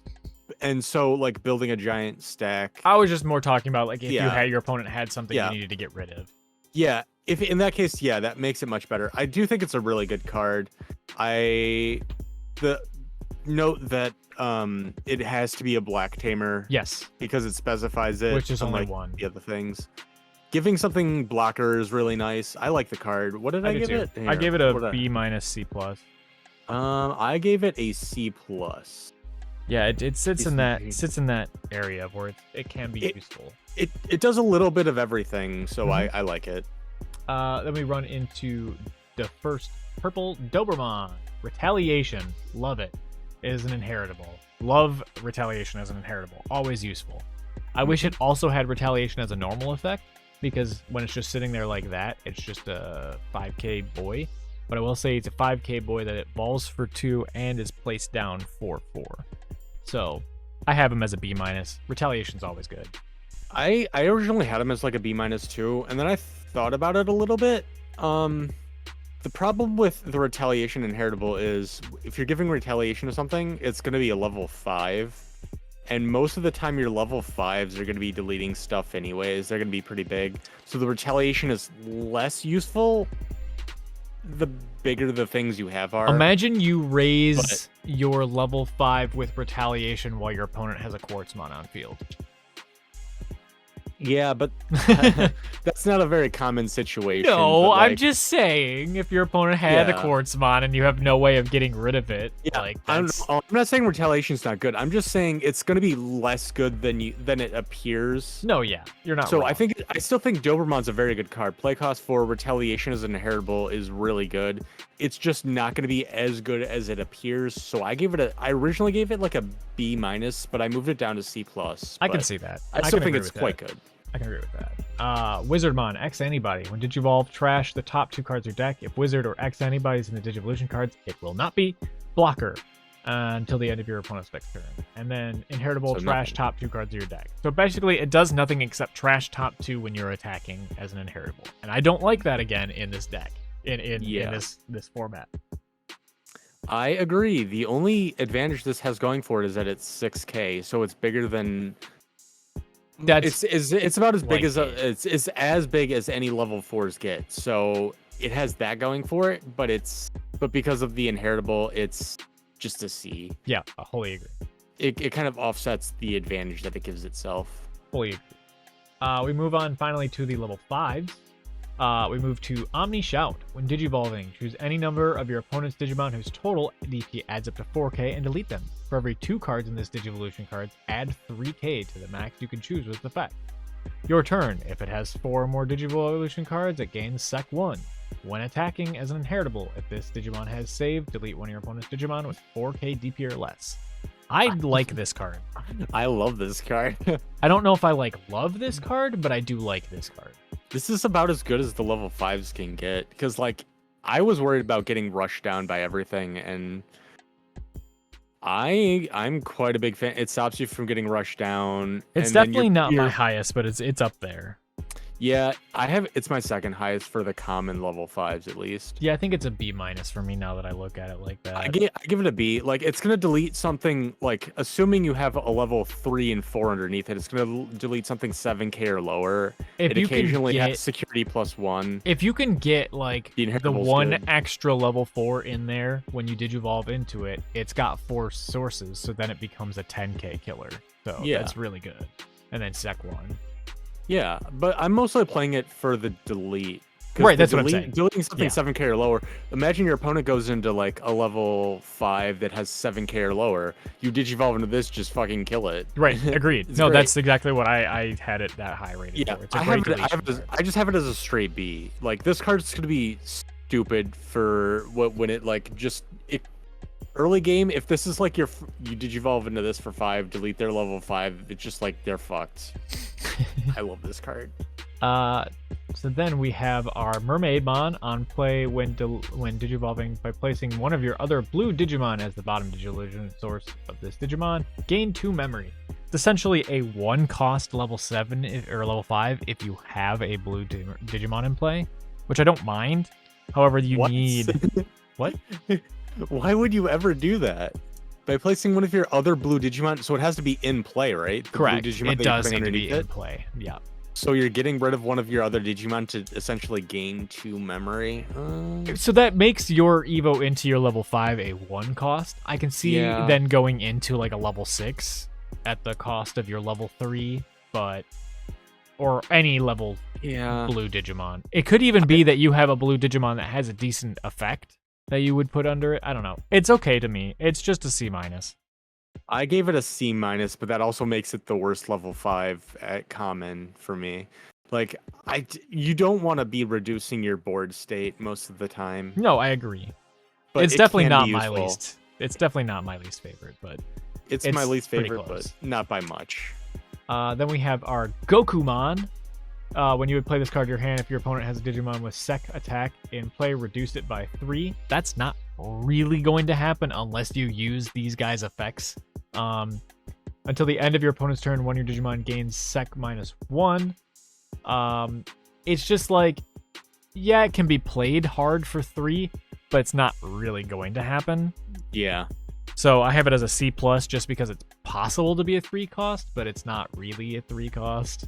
And so like building a giant stack. I was just more talking about like if you had your opponent had something you needed to get rid of. Yeah, if in that case, that makes it much better. I do think it's a really good card. Note that it has to be a black tamer. Yes, because it specifies it, which is only unlike one. the other things. giving something blocker is really nice. I like the card. What did I give it? I gave it a B minus C plus. I gave it a C plus. Yeah, it sits in that area where it can be useful. It does a little bit of everything, so I like it. Then we run into the first purple Doberman. Retaliation. Love it. Is an inheritable. Love Retaliation as an inheritable. Always useful. I wish it also had Retaliation as a normal effect, because when it's just sitting there like that, it's just a 5k boy. But I will say it's a 5k boy that it falls for 2 and is placed down for 4. So I have him as a B minus. Retaliation's always good. I originally had him as like a B minus too, and then I thought about it a little bit. The problem with the Retaliation inheritable is if you're giving Retaliation to something, it's going to be a level 5. And most of the time your level 5s are going to be deleting stuff anyways. They're going to be pretty big. So the Retaliation is less useful the bigger the things you have are. Imagine you raise your level 5 with Retaliation while your opponent has a Quartzmon on field. Yeah, but that's not a very common situation. No, like, I'm just saying, if your opponent had a Quartzmon and you have no way of getting rid of it, I'm not saying Retaliation's not good. I'm just saying it's going to be less good than it appears. No, yeah, you're not. So wrong. I still think Doberman's a very good card. Play cost for Retaliation as an inheritable is really good. It's just not going to be as good as it appears. So I originally gave it like a B minus, but I moved it down to C plus. I can see that. I still think it's quite good. I can agree with that. Wizardmon, X-antibody. When Digivolve, trash the top 2 cards of your deck. If Wizard or X-antibody is in the Digivolution cards, it will not be. Blocker until the end of your opponent's next turn. And then inheritable, so trash top 2 cards of your deck. So basically, it does nothing except trash top 2 when you're attacking as an inheritable. And I don't like that again in this deck, in this format. I agree. The only advantage this has going for it is that it's 6k, so it's bigger than... It's about as big as it's as big as any level 4s get. So it has that going for it, but because of the inheritable, it's just a C. Yeah, I wholly agree. It kind of offsets the advantage that it gives itself. Fully agree. We move on finally to the level 5s. We move to Omni Shout. When Digivolving, choose any number of your opponent's Digimon whose total DP adds up to 4k and delete them. For every 2 cards in this Digivolution cards, add 3k to the max you can choose with the effect. Your turn. If it has 4 or more Digivolution cards, it gains Sec 1. When attacking as an inheritable, if this Digimon has saved, delete one of your opponent's Digimon with 4k DP or less. I like this card. I love this card. I don't know if I love this card, but I do like this card. This is about as good as the level 5s can get, because I was worried about getting rushed down by everything, and I'm quite a big fan. It stops you from getting rushed down. It's definitely not my highest, but it's up there. Yeah, it's my second highest for the common level 5s at least. Yeah, I think it's a B minus for me now that I look at it like that. I give it a B. It's gonna delete something assuming you have a level 3 and 4 underneath it, it's gonna delete something 7k or lower. It occasionally has security +1. If you can get the one extra level 4 in there when you Digivolve into it, it's got 4 sources, so then it becomes a 10k killer. So yeah, that's really good. And then Sec 1. Yeah, but I'm mostly playing it for the delete. Right, that's what I'm saying. Deleting something 7k or lower. Imagine your opponent goes into a level 5 that has 7k or lower. You Digivolve into this, just fucking kill it. Right, agreed. No, great. That's exactly what I had it that high rated for. It's a great deletion. I just have it as a straight B. This card's gonna be stupid for when it early game. If this is you Digivolve into this for 5, delete their level 5, it's just they're fucked. I love this card. So then we have our Mermaidmon on play when Digivolving by placing one of your other blue Digimon as the bottom Digivolution source of this Digimon. Gain 2 memory. It's essentially a 1-cost level 7 or level 5 if you have a blue Digimon in play, which I don't mind. However, you need... What? Why would you ever do that? By placing one of your other blue Digimon, so it has to be in play, right? Correct. It does need to be in play. Yeah. So you're getting rid of one of your other Digimon to essentially gain 2 memory. So that makes your Evo into your level 5 a 1 cost. I can see then going into a level 6 at the cost of your level 3, but or any level Yeah. blue Digimon. It could even be that you have a blue Digimon that has a decent effect that you would put under it. I don't know. It's okay to me. It's just a C-. I gave it a C-, but that also makes it the worst level 5 at common for me. Like, you don't want to be reducing your board state most of the time. No, I agree. But it's definitely can not be my useful. least. It's definitely not my least favorite, but It's my least pretty favorite, close. but not by much. Then we have our Gokumon. When you would play this card to your hand, if your opponent has a Digimon with Sec attack in play, reduce it by 3. That's not really going to happen unless you use these guys' effects. Until the end of your opponent's turn, one of your Digimon gains Sec -1. It's just like, yeah, it can be played hard for 3, but it's not really going to happen. Yeah. So I have it as a C+ just because it's possible to be a 3 cost, but it's not really a 3 cost.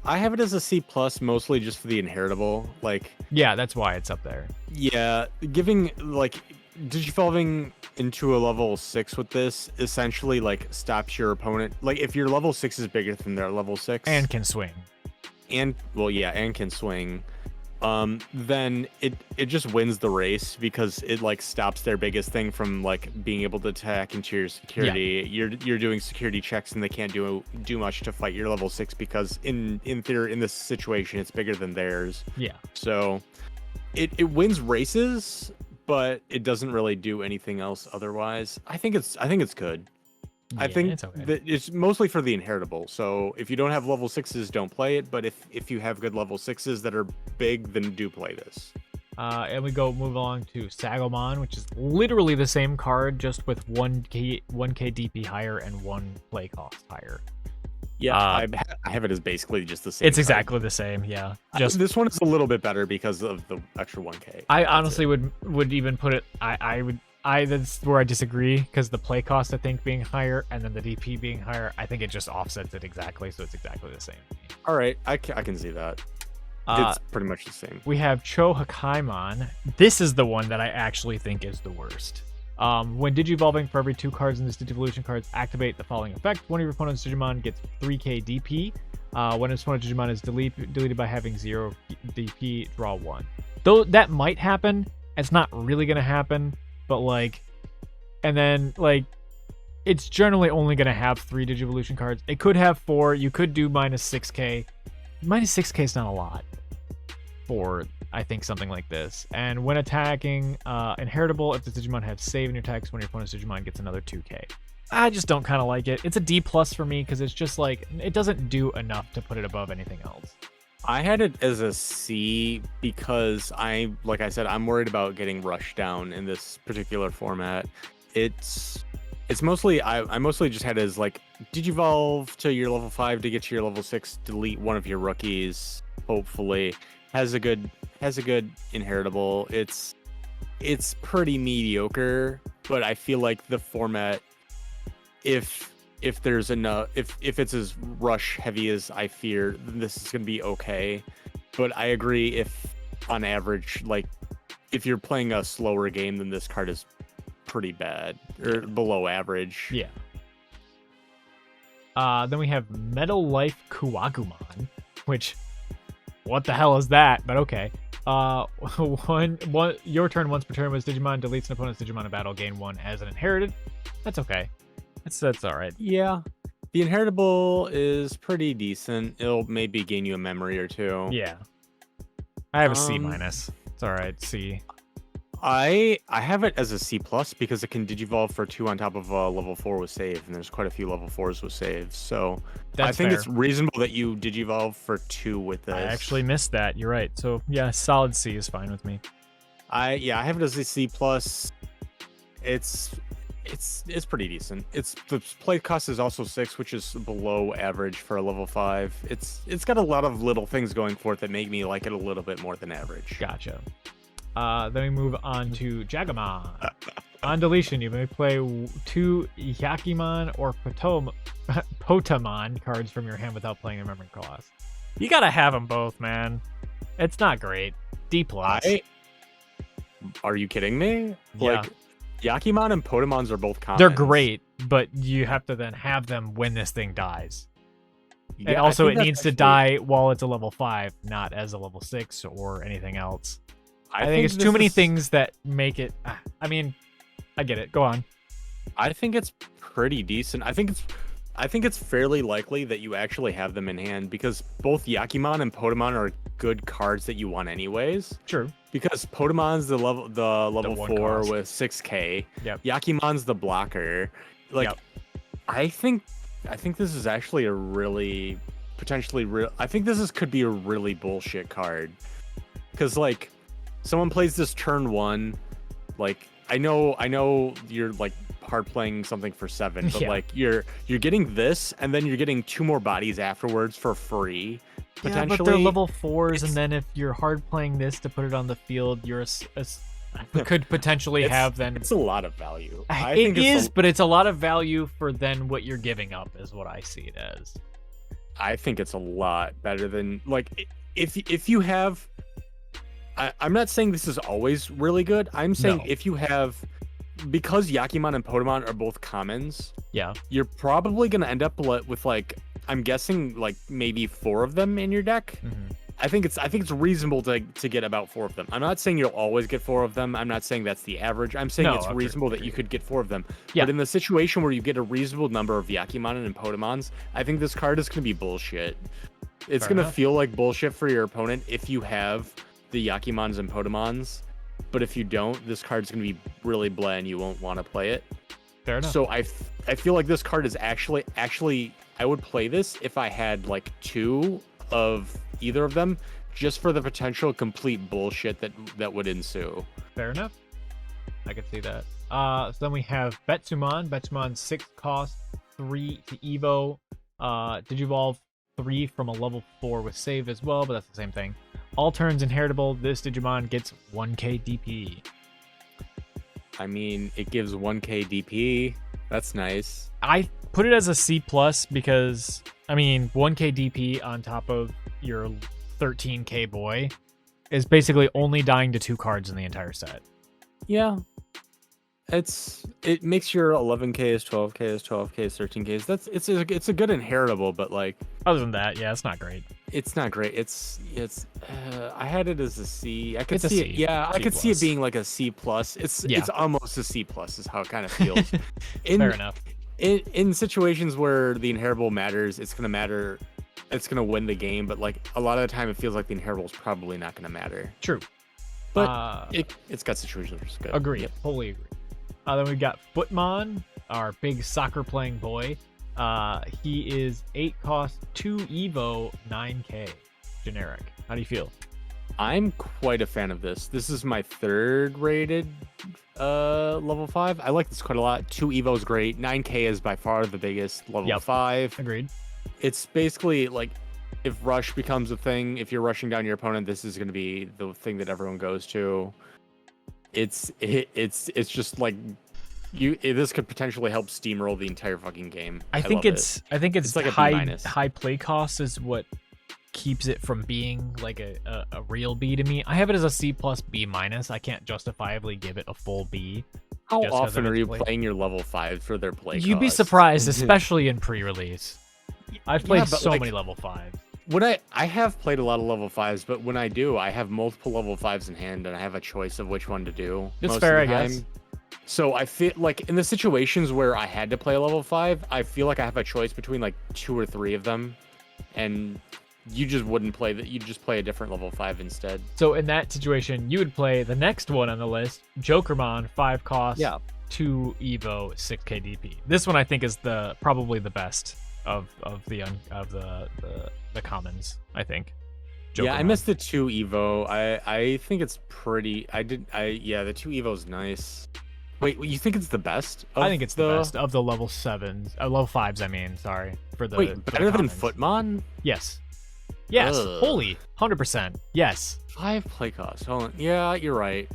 I have it as a C+ mostly just for the inheritable. Like, yeah, that's why it's up there. Yeah, giving like digivolving into a level 6 with this essentially like stops your opponent. Like if your level 6 is bigger than their level 6 And can swing. and can swing, then it just wins the race because it like stops their biggest thing from like being able to attack into your security. You're doing security checks and they can't do much to fight your level 6 because in theory in this situation it's bigger than theirs. Yeah. So it wins races, but it doesn't really do anything else otherwise. I think it's good. I think it's okay. that it's mostly for the inheritable. So if you don't have level 6s, don't play it. But if you have good level 6s that are big, then do play this. And we move along to Sagomon, which is literally the same card, just with 1k DP higher and 1 play cost higher. Yeah, I have it as basically just the same. It's exactly the same, yeah. Just this one is a little bit better because of the extra 1k. I honestly would even put it. That's where I disagree because the play cost I think being higher and then the DP being higher, I think it just offsets it exactly, so it's exactly the same. All right, I can see that. It's pretty much the same. We have Cho Hakaimon. This is the one that I actually think is the worst. When Digivolving, for every 2 cards in this Digivolution cards activate the following effect. One of your opponent's Digimon gets 3k DP. When its opponent's Digimon is deleted by having 0 DP, draw 1. Though that might happen, it's not really going to happen, but like, and then like, it's generally only going to have 3 Digivolution cards. It could have 4. You could do -6k. -6k is not a lot for, I think, something like this. And when attacking, inheritable, if the Digimon has save in your attacks, when your opponent's Digimon gets another 2k. I just don't kind of like it. It's a D+ for me because it's just like, it doesn't do enough to put it above anything else. I had it as a C because like I said, I'm worried about getting rushed down in this particular format. It's mostly, I mostly just had it as like, Digivolve to your level 5 to get to your level 6, delete one of your rookies, hopefully. Has a good inheritable. It's pretty mediocre, but I feel like the format, if there's enough, if it's as rush heavy as I fear, then this is gonna be okay. But I agree, if on average, like if you're playing a slower game, then this card is pretty bad or below average. Yeah. Then we have Metal Life Kuwagumon, which, what the hell is that? But okay. Your turn once per turn was Digimon deletes an opponent's Digimon in battle, gain 1 as an inherited. That's okay. That's all right. Yeah. The inheritable is pretty decent. It'll maybe gain you a memory or 2. Yeah. I have a C-. It's all right. C. I have it as a C+ because it can digivolve for 2 on top of level 4 with save, and there's quite a few level 4s with saves. So That's I think fair. it's reasonable that you digivolve for 2 with this. I actually missed that. You're right. So yeah, solid C is fine with me. I have it as a C+. It's pretty decent. The play cost is also 6, which is below average for a level 5. It's got a lot of little things going for it that make me like it a little bit more than average. Gotcha. Then we move on to Jagamon. On deletion, you may play 2 Yakimon or Potamon cards from your hand without playing a memory cost. You gotta have them both, man. It's not great. D+. Are you kidding me? Yeah. Like, Yakimon and Potamons are both common. They're great, but you have to then have them when this thing dies. And Yeah, I also, think it that's needs to actually- die while it's a level 5, not as a level 6 or anything else. I think it's this too many is- things that make it. I mean, I get it. Go on. I think it's pretty decent. I think it's fairly likely that you actually have them in hand because both Yakimon and Potamon are good cards that you want anyways. True. Because Potamon's the level one 4 cost. with 6k. Yep. Yakimon's the blocker. Like Yep. I think this is actually a really potentially real. I think could be a really bullshit card. Cuz like someone plays this turn 1, like I know you're like hard playing something for 7, but Yeah. like you're getting this and then you're getting 2 more bodies afterwards for free. Yeah, Potentially. but they're level 4s, and then if you're hard playing this to put it on the field, you're could potentially have then. It's a lot of value. It is, but it's a lot of value for then what you're giving up, is what I see it as. I think it's a lot better than like if you have. I'm not saying this is always really good. I'm saying No. if you have, because Yakimon and Potamon are both commons, Yeah. you're probably gonna end up with like, I'm guessing like maybe 4 of them in your deck. Mhm. I think it's reasonable to get about 4 of them. I'm not saying you'll always get 4 of them. I'm not saying that's the average. I'm saying No, it's agreed, reasonable that you could get 4 of them. Yeah. But in the situation where you get a reasonable number of Yakimon and Potamons, I think this card is going to be bullshit. It's Fair going to enough. feel like bullshit for your opponent if you have the Yakimons and Potamons. But if you don't, this card's going to be really bleh and you won't want to play it. Fair enough. So I feel like this card is actually I would play this if I had like 2 of either of them, just for the potential complete bullshit that would ensue. Fair enough. I could see that. So then we have Betsumon. Betsumon 6 cost, 3 to Evo. Digivolve 3 from a level 4 with save as well, but that's the same thing. All turns inheritable. This Digimon gets 1k DP. I mean, it gives 1k DP. That's nice. I put it as a C plus because, I mean, 1k DP on top of your 13k boy is basically only dying to 2 cards in the entire set. Yeah. It makes your 11Ks, 12Ks, 12Ks, 13Ks. It's a good inheritable, but like Other than that, yeah, it's not great. it's not great. I had it as a C. I could It's a see it. C. Yeah, I C could see it plus. being like a C plus. It's Yeah. almost a C plus is how it kind of feels. Fair enough. In situations where the inheritable matters, it's gonna matter. It's gonna win the game, but like a lot of the time, it feels like the inheritable is probably not gonna matter. True. But it's got situations where it's good. Agreed. Yep. Totally agree. Then we've got Footmon, our big soccer playing boy. He is 8 cost, 2 Evo, 9k. Generic. How do you feel? I'm quite a fan of this. This is my 3rd rated level 5. I like this quite a lot. 2 Evo is great. 9k is by far the biggest level Yep. 5. Agreed. It's basically like if rush becomes a thing, if you're rushing down your opponent, this is going to be the thing that everyone goes to. It's just like this could potentially help steamroll the entire fucking game. I think love it's like a B high minus. high play cost is what keeps it from being like a real B to me. I have it as a C plus B minus. I can't justifiably give it a full B. How just 'cause often of are its you play. playing your level 5 for their play? You'd be cost? surprised, especially in pre-release. I've played but, so like, many level 5s. When I have played a lot of level 5s, but when I do, I have multiple level 5s in hand, and I have a choice of which one to do. It's most fair, of the I time. guess. So I feel like in the situations where I had to play a level 5, I feel like I have a choice between like 2 or 3 of them, and you just wouldn't play that. You'd just play a different level 5 instead. So in that situation, you would play the next one on the list, Jokermon, 5 cost, Yeah. 2 Evo, 6k DP. This one I think is probably the best of the commons, I think. Yeah, I Jokermon. missed the 2 Evo. I think it's pretty. Yeah, the 2 Evo's nice. Wait, you think it's the best? I think it's the best of the level 7s, level 5s. I mean, sorry for the. Wait, for the better than commons. Footmon? Yes. Yes. Ugh. Holy, 100%. Yes. 5 play cost. Hold on. Yeah, you're right.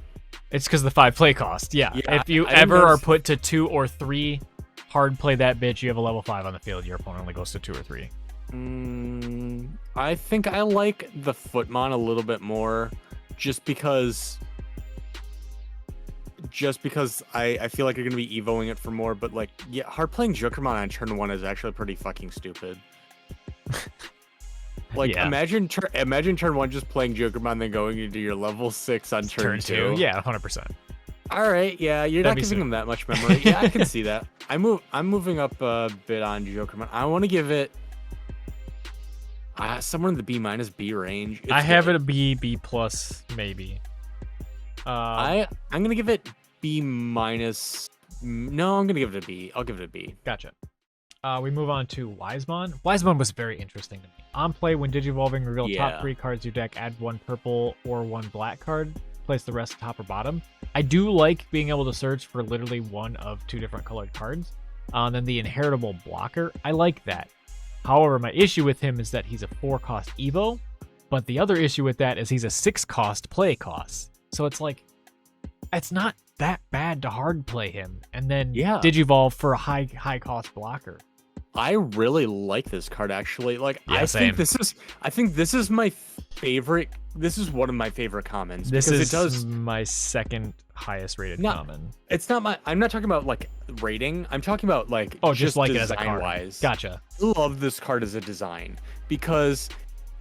It's because the 5 play cost. Yeah. Yeah, If you I didn't ever are notice- put to 2 or 3, hard play that bitch. You have a level 5 on the field. Your opponent only goes to 2 or 3. I think I like the Footmon a little bit more, just because I feel like you're gonna be evoing it for more. But like, yeah, hard playing Jokermon on turn 1 is actually pretty fucking stupid. Like, Yeah. imagine turn 1 just playing Jokermon, then going into your level 6 on turn 2. Yeah, 100%. All right, yeah, you're That'd not be giving sick. him that much memory. Yeah, I can see that. I'm moving up a bit on Jokermon. I want to give it somewhere in the B- B range. I have good. it a B, B plus, maybe. I'm gonna give it B-. No, I'm gonna give it a B. I'll give it a B. Gotcha. We move on to Quartzmon. Quartzmon was very interesting to me. On play, when Digivolving, reveal top 3 cards of your deck, add 1 purple or 1 black card, place the rest top or bottom. I do like being able to search for literally one of 2 different colored cards. Then the inheritable blocker, I like that. However, my issue with him is that he's a 4-cost Evo, but the other issue with that is he's a 6-cost play cost. So it's like, it's not that bad to hard play him, and then Digivolve for a high cost blocker. I really like this card actually. Like, Yeah, I same. think this is my favorite. This is one of my favorite commons. This because is it does my second highest rated common. It's not my. I'm not talking about like rating. I'm talking about like just like it as a card. wise. Gotcha. I love this card as a design because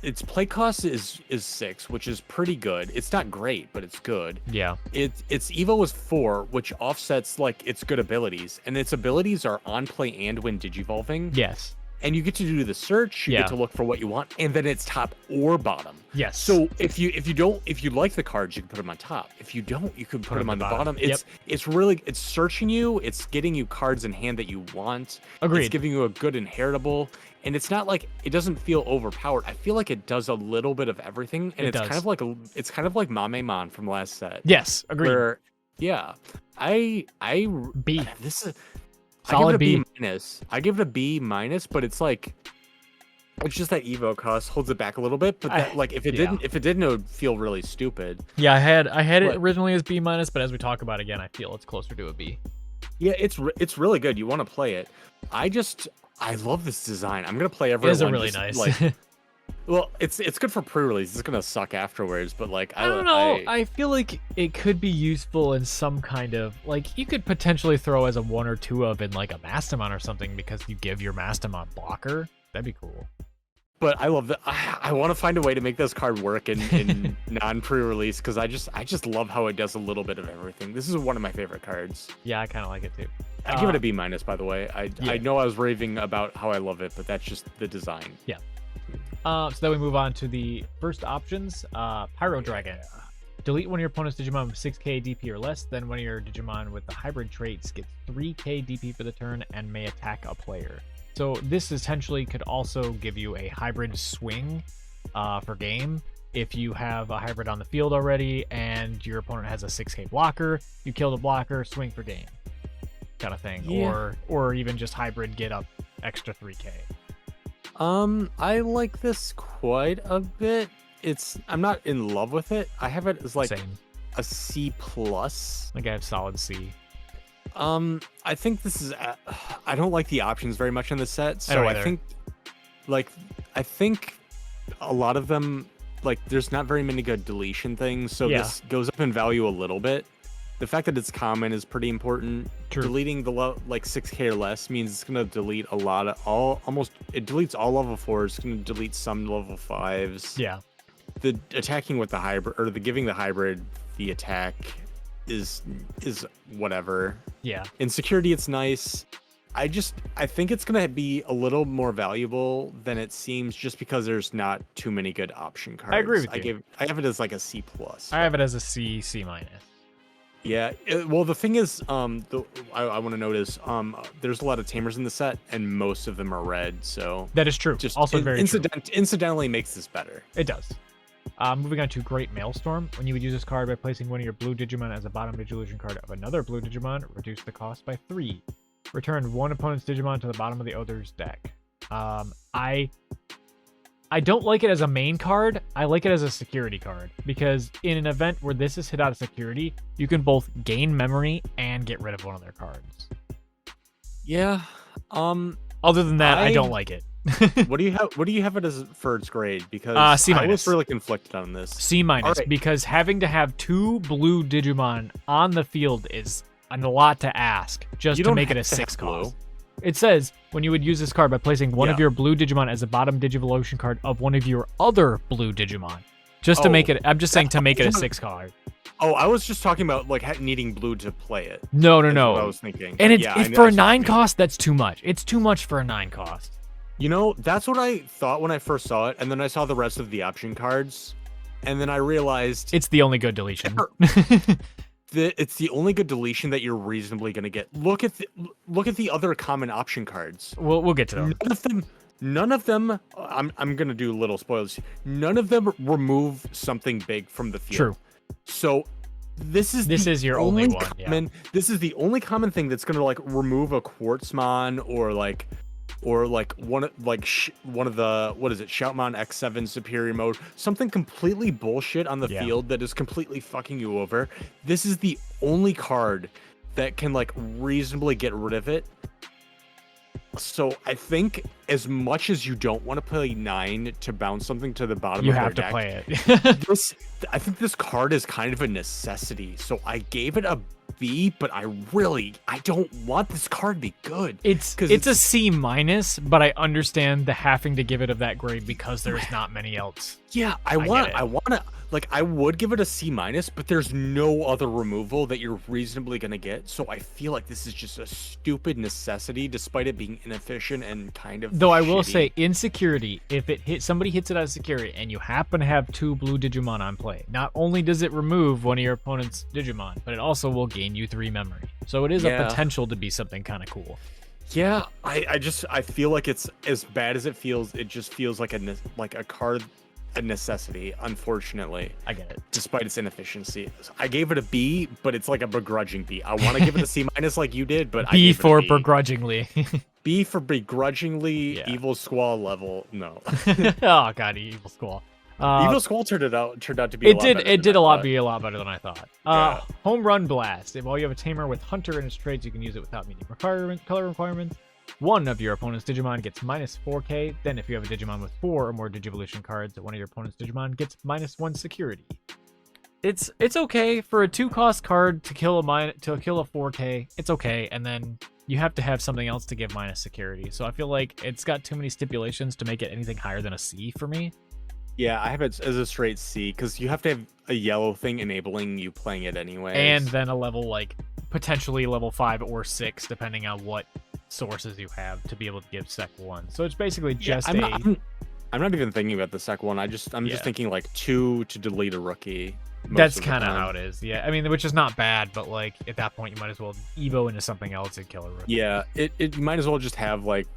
its play cost is 6, which is pretty good. It's not great, but it's good. Yeah. Its Evo is 4, which offsets like its good abilities, and its abilities are on play and when digivolving. Yes. And you get to do the search, you get to look for what you want, and then it's top or bottom. Yes. So if you like the cards, you can put them on top. If you don't, you can put them on the bottom. It's really searching you. It's getting you cards in hand that you want. Agreed. It's giving you a good inheritable, and it's not like it doesn't feel overpowered. I feel like it does a little bit of everything, and it's kind of like Mamemon from last set. Yes, agreed. Where, yeah, B. This is. Solid I give it a B. B-. I give it a B-, but it's like it's just that Evo cost holds it back a little bit. But that, like if it didn't, it would feel really stupid. Yeah, I had it originally as B-, but as we talk about again, I feel it's closer to a B. Yeah, it's really good. You want to play it. I love this design. I'm gonna play everyone. It is a really nice. Like, well, it's good for pre-release. It's gonna suck afterwards, but like I don't know. I feel like it could be useful in some kind of like you could potentially throw as a 1 or 2 of in like a Mastamon or something because you give your Mastamon blocker. That'd be cool. But I love that. I want to find a way to make this card work in non-pre-release because I just love how it does a little bit of everything. This is one of my favorite cards. Yeah, I kind of like it too. I give it a B-, by the way. I know I was raving about how I love it, but that's just the design. Yeah. So then we move on to the first options. Pyro Dragon. Delete one of your opponent's Digimon with 6k DP or less, then one of your Digimon with the hybrid traits gets 3k DP for the turn and may attack a player. So this essentially could also give you a hybrid swing for game. If you have a hybrid on the field already and your opponent has a 6k blocker, you kill the blocker, swing for game kind of thing. Yeah. Or even just hybrid get up extra 3k. I like this quite a bit. I'm not in love with it. I have it as like a C+. Like I have solid C. I think this is. I don't like the options very much in this set, so I think a lot of them, like, there's not very many good deletion things, so this goes up in value a little bit. The fact that it's common is pretty important. True. Deleting the 6k or less means it's gonna delete a lot of it deletes all level 4s. It's gonna delete some level 5s. Yeah. The attacking with the hybrid or the giving the hybrid the attack is whatever. Yeah. In security, it's nice. I think it's gonna be a little more valuable than it seems, just because there's not too many good option cards. I agree with you. I have it as like a C+. I have it as a C, C-. Yeah. Well, the thing is, I want to notice, there's a lot of Tamers in the set, and most of them are red. So that is true. Just also very true. Incidentally makes this better. It does. Moving on to Great Maelstrom. When you would use this card by placing one of your blue Digimon as a bottom Digivolution card of another blue Digimon, reduce the cost by 3. Return one opponent's Digimon to the bottom of the other's deck. I don't like it as a main card. I like it as a security card because in an event where this is hit out of security, you can both gain memory and get rid of one of their cards. Yeah. Other than that, I don't like it. What do you have it as for its grade? Because C-. I was really conflicted on this. C-, right. Because having to have 2 blue Digimon on the field is a lot to ask just to make it a 6 cost. It says when you would use this card by placing one of Yeah. your blue Digimon as a bottom Digivolution card of one of your other blue Digimon. Just to make it, I'm just saying to make it a 6 card. Oh, I was just talking about like needing blue to play it. No. That's what I was thinking. And it's, Yeah, it's for a 9 cost, that's too much. It's too much for a 9 cost. You know, that's what I thought when I first saw it, and then I saw the rest of the option cards, and then I realized It's the only good deletion. it's the only good deletion that you're reasonably gonna get. Look at the other common option cards. We'll get to them. None of them. I'm gonna do little spoilers. None of them remove something big from the field. True. So this is your only one. Common, This is the only common thing that's gonna like remove a Quartzmon or one of the, what is it, Shoutmon X7 superior mode, something completely bullshit on the field that is completely fucking you over. This is the only card that can like reasonably get rid of it. So I think as much as you don't want to play 9 to bounce something to the bottom You of have to their play deck, it. I think this card is kind of a necessity. So I gave it a B, but I don't want this card to be good. It's a C minus, but I understand the having to give it of that grade because there's not many else. Yeah, I want to, like, I would give it a C minus, but there's no other removal that you're reasonably gonna get. So I feel like this is just a stupid necessity, despite it being inefficient and kind of. Though I will shitty. say, in security, if somebody hits it as security, and you happen to have 2 blue Digimon on play, not only does it remove one of your opponent's Digimon, but it also will gain you 3 memory. So it is a potential to be something kind of cool. Yeah, I feel like it's as bad as it feels. It just feels like a card. A necessity, unfortunately. I get it. Despite its inefficiency, I gave it a B, but it's like a begrudging B. I want to give it a C minus like you did, but B I for gave it a B. begrudgingly. B for begrudgingly. Evil Squall level. No. Oh god, Evil Squall. Evil Squall turned out to be. It did a lot better than I thought. Home Run Blast. While you have a Tamer with Hunter in its trades, you can use it without meeting color requirements. One of your opponent's Digimon gets minus 4k. Then if you have a Digimon with 4 or more Digivolution cards, one of your opponent's Digimon gets minus 1 security. It's okay for a 2-cost card to kill a 4k. It's okay, and then you have to have something else to give minus security. So I feel like it's got too many stipulations to make it anything higher than a C for me. Yeah, I have it as a straight C because you have to have a yellow thing enabling you playing it anyway. And then a level, like, potentially level 5 or 6, depending on what sources you have to be able to give Sec 1. So it's basically just I'm not even thinking about the Sec 1. I'm just thinking like 2 to delete a rookie. That's kind of how it is. Yeah, I mean, which is not bad, but like at that point you might as well Evo into something else and kill a rookie. Yeah, it might as well just have like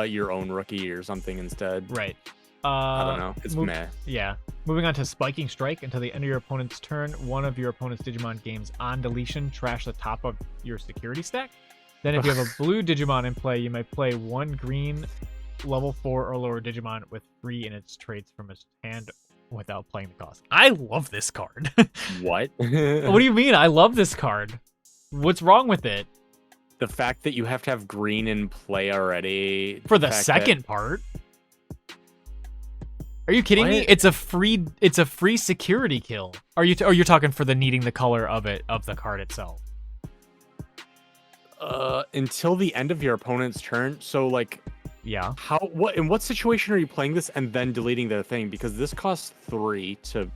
your own rookie or something instead. Right. I don't know. It's meh. Yeah. Moving on to Spiking Strike. Until the end of your opponent's turn, one of your opponent's Digimon gains on deletion trash the top of your security stack. Then if you have a blue Digimon in play, you may play 1 green level 4 or lower Digimon with 3 in its traits from its hand without playing the cost. I love this card. What? What do you mean? I love this card. What's wrong with it? The fact that you have to have green in play already. For the second part? Are you kidding me? It's a free security kill. You're talking for the needing the color of the card itself. Until the end of your opponent's turn. So like, yeah. In what situation are you playing this and then deleting their thing? Because this costs 3 to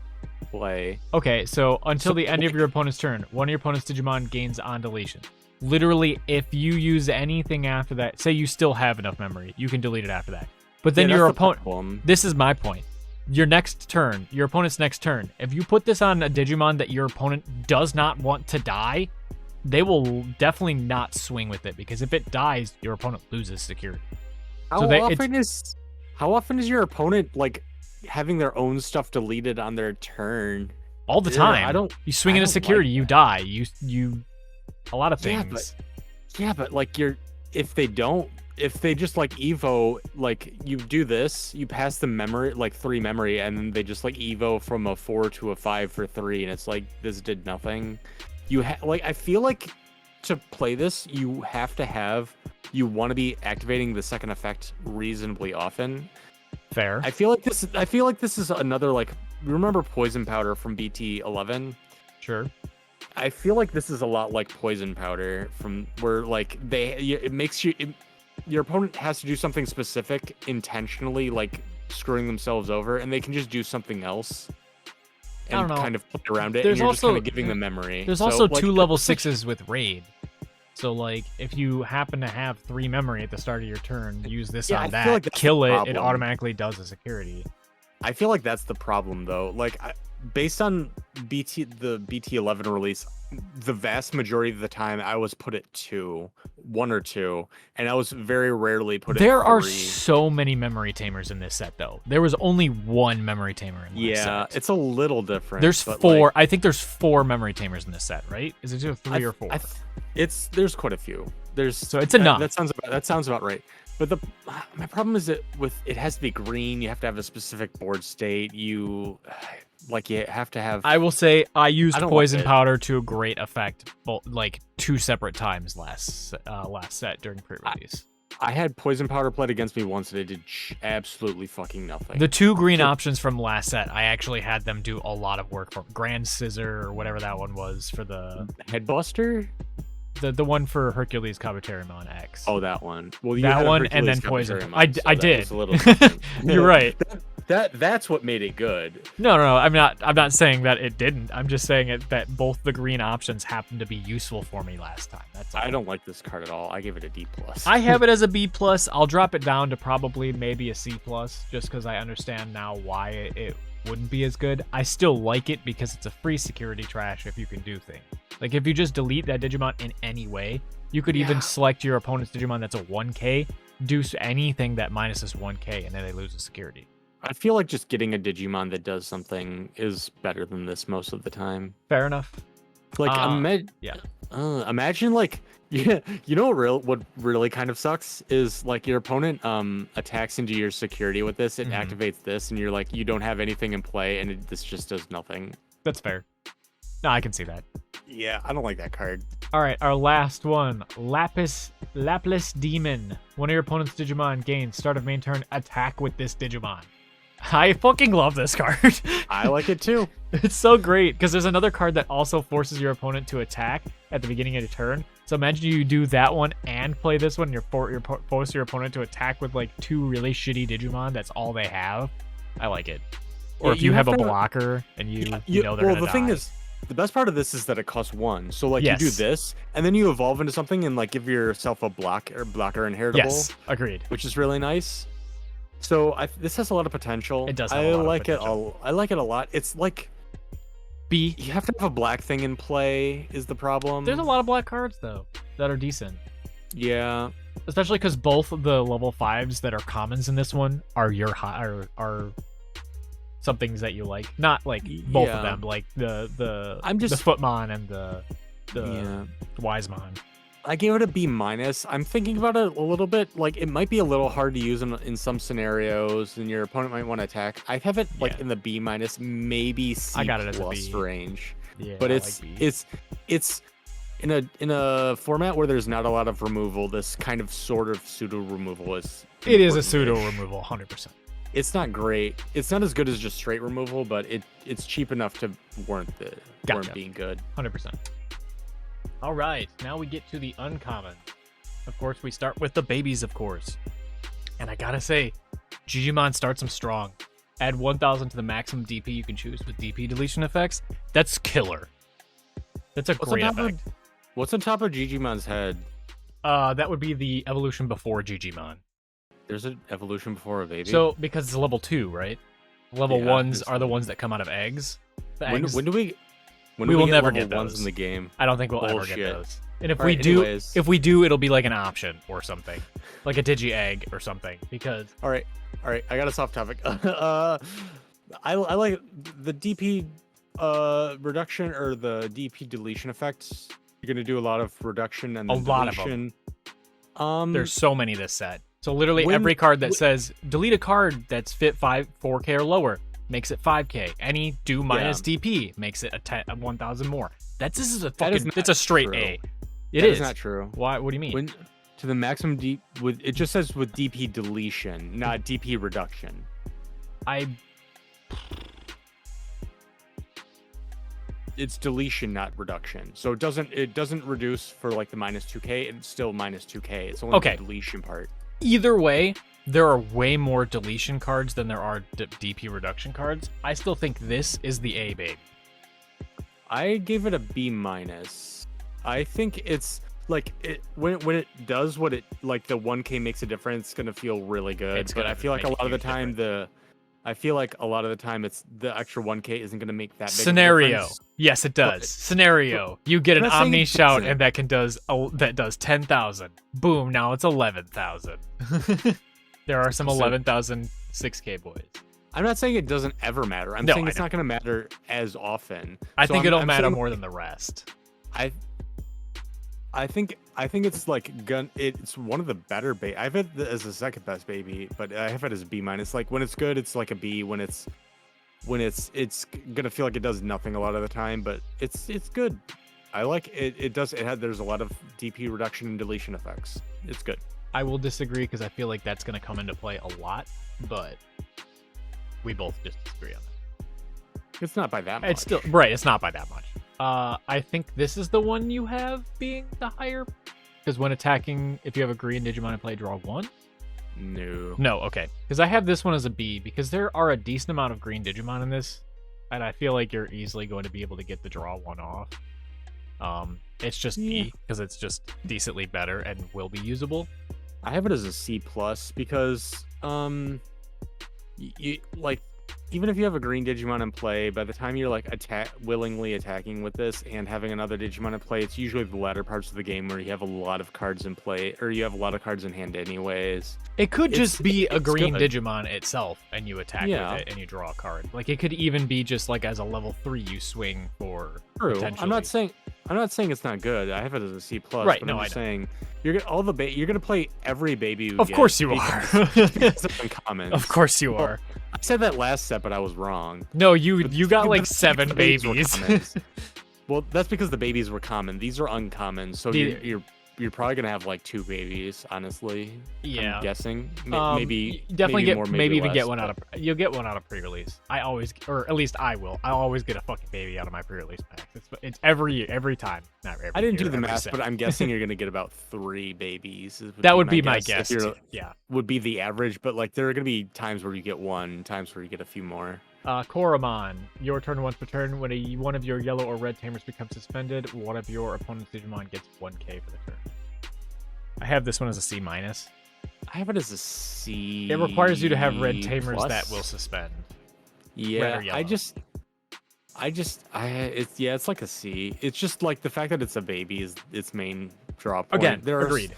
play. Okay, so until the end of your opponent's turn, one of your opponent's Digimon gains on deletion. Literally, if you use anything after that, say you still have enough memory, you can delete it after that. But then your opponent. This is my point. Your opponent's next turn, if you put this on a Digimon that your opponent does not want to die, they will definitely not swing with it, because if it dies, your opponent loses security. How often is your opponent like having their own stuff deleted on their turn? All the time. You swing into security, you die. You a lot of things. But like if they just like Evo, like you do this, you pass the memory, like 3 memory, and then they just like Evo from a 4 to a 5 for 3, and it's like this did nothing. I feel like to play this, you want to be activating the second effect reasonably often. Fair. I feel like this is another, like, remember Poison Powder from BT-11? Sure. I feel like this is a lot like poison powder, from where like it makes you your opponent has to do something specific intentionally, like screwing themselves over, and they can just do something else I don't and know. kind of play around it. There's and you're just also- kind of giving them memory. There's So, also like, 2 level it's such- 6s with raid. So like if you happen to have 3 memory at the start of your turn, use this Yeah, I on feel that, like that's the kill it, it problem. automatically does a security. I feel like that's the problem though. Like based on the BT-11 release, the vast majority of the time I was put at 1 or 2, and I was very rarely put at 3. There are so many memory tamers in this set though. There was only 1 memory tamer in this Yeah, set. it's a little different. There's but, 4. like, I think there's 4 memory tamers in this set, right? Is it 3 or 4? There's quite a few. So it's enough. That sounds about right. But my problem is that it has to be green. You have to have a specific board state. You have to have. I will say I used I don't poison like it. powder to a great effect, like 2 separate times last set during pre-release. I had poison powder played against me once, and it did absolutely fucking nothing. The 2 green options from last set, I actually had them do a lot of work for Grand Scissor or whatever that one was for the Headbuster. the one for Hercules Kabuterimon X. Oh, that one. Well, you that had a one and Hercules then poison. Kabuterimon, I so that did. was a little different. You're right. That's what made it good. No. I'm not saying that it didn't. I'm just saying that both the green options happened to be useful for me last time. That's all. I don't like this card at all. I give it a D+. I have it as a B+. I'll drop it down to probably maybe a C+, just because I understand now why it wouldn't be as good. I still like it because it's a free security trash if you can do things. Like if you just delete that Digimon in any way, you could even select your opponent's Digimon that's a 1k, do anything that minuses 1k, and then they lose a security. I feel like just getting a Digimon that does something is better than this most of the time. Fair enough. Like, Yeah. Imagine like, you know what really kind of sucks is like your opponent attacks into your security with this, it activates this, and you're like, you don't have anything in play, and this just does nothing. That's fair. No, I can see that. Yeah, I don't like that card. All right, our last one, Laplace Demon. One of your opponent's Digimon gains start of main turn attack with this Digimon. I fucking love this card. I like it too. It's so great because there's another card that also forces your opponent to attack at the beginning of your turn. So imagine you do that one and play this one. You're force your opponent to attack with like 2 really shitty Digimon. That's all they have. I like it. Or Yeah, if you have a to- blocker and you know they're well, gonna the thing die. is, the best part of this is that it costs 1. So like Yes. you do this, and then you evolve into something and like give yourself a blocker inheritable. Yes, agreed. Which is really nice. So this has a lot of potential. It does have a lot of like potential. I like it a lot. It's like B. you have to have a black thing in play is the problem. There's a lot of black cards though that are decent. Yeah. Especially because both of the level 5s that are commons in this one are are some things that you like. Not like both of Yeah. them, like the I'm just- the Footmon and the Yeah. Wisemon. I gave it a B-. I'm thinking about it a little bit. Like it might be a little hard to use in some scenarios, and your opponent might want to attack. I have it like in the B-, maybe C+ I got it as a B. range. Yeah, But I it's like B. it's in a format where there's not a lot of removal. This kind of sort of pseudo removal is. It is a pseudo important-ish. removal, 100%. It's not great. It's not as good as just straight removal, but it's cheap enough to warrant Gotcha. being good. 100%. All right, now we get to the uncommon. Of course, we start with the babies, of course. And I gotta say, Digimon starts them strong. Add 1,000 to the maximum DP you can choose with DP deletion effects. That's killer. That's a great effect. What's on top of Gigimon's head? That would be the evolution before Digimon. There's an evolution before a baby. So, because it's level 2, right? Level Yeah, 1s it's are the ones that come out of eggs. The when eggs, do we? When We do will get never level get ones those. in the game? I don't think we'll ever get Bullshit. those. And if All we right, do, anyways. it'll be like an option or something, like a Digi Egg or something. Because All right. I got a soft topic. I like the DP reduction or the DP deletion effects. You're gonna do a lot of reduction and A then lot of deletion. there's so many this set. So literally When- every card that says delete a card that's fit 4K or lower makes it 5K. Any do minus DP makes it a 1,000 more. This is a That fucking. is not It's a straight true. A. That is not true. Why? What do you mean? When to the maximum with it just says with DP deletion, not DP reduction. it's deletion, not reduction. So it doesn't reduce for like the -2K. It's still -2K. It's only Okay. the deletion part. Either way, there are way more deletion cards than there are DP reduction cards. I still think this is the A baby. I gave it a B-. I think it's like when it does what it like the 1K makes a difference, it's gonna feel really good. But I feel like a lot of the time it's the extra 1K isn't gonna make that big Scenario. of a difference. Yes, it does. But, Scenario. You get an I'm not saying Omni it Shout doesn't. and that does 10,000. Boom, now it's 11,000. There are some So- 11,000 6K boys. I'm not saying it doesn't ever matter. I'm No, saying I it's know. not gonna matter as often. I So think I'm it'll matter saying- more than the rest. I think it's like it's one of the better I have it as the second best baby, but I have it as a B-. Like when it's good, it's like a B. When it's gonna feel like it does nothing a lot of the time, but it's good. I like it. There's a lot of DP reduction and deletion effects. It's good. I will disagree because I feel like that's going to come into play a lot, but we both just disagree on that. It's not by that much. It's still right. It's not by that much. I think this is the one you have being the higher, because when attacking, if you have a green Digimon and play, draw 1. No. Okay. Because I have this one as a B because there are a decent amount of green Digimon in this, and I feel like you're easily going to be able to get the draw 1 off. It's just B because it's just decently better and will be usable. I have it as a C+ because you like, even if you have a green Digimon in play, by the time you're like willingly attacking with this and having another Digimon in play, it's usually the latter parts of the game where you have a lot of cards in play, or you have a lot of cards in hand anyways. It could just be a it's green good. Digimon itself, and you attack with it, and you draw a card. Like it could even be just like as a level 3 you swing for. True. Potentially. I'm not saying it's not good. I have it as a C+. Right, But no, I'm I just know. saying you're gonna play every baby. You Of get course you because- are. because of uncommons. Of course you Well, are. I said that last set, but I was wrong. No, you got But like that's 7 because the babies were babies. commons. Well, that's because the babies were common. These are uncommon, so you're probably gonna have like 2 babies, honestly. Yeah. I'm guessing. Maybe you definitely maybe get more, maybe even less, get one but- out of you'll get one out of pre-release. I always, or at least I will. I'll always get a fucking baby out of my pre-release packs. It's every time. Not every. I didn't do year, the every math, set. but I'm guessing you're gonna get about 3 babies. That would be my If guess. you're- Yeah. Would be the average, but like there are gonna be times where you get 1, times where you get a few more. Koromon, your turn once per turn. When one of your yellow or red tamers becomes suspended, one of your opponent's Digimon gets 1K for the turn. I have this one as a C-. I have it as a C. It requires you to have red tamers plus. that will suspend. Yeah, red or yellow. It's like a C. It's just like the fact that it's a baby is its main draw point. Again, agreed.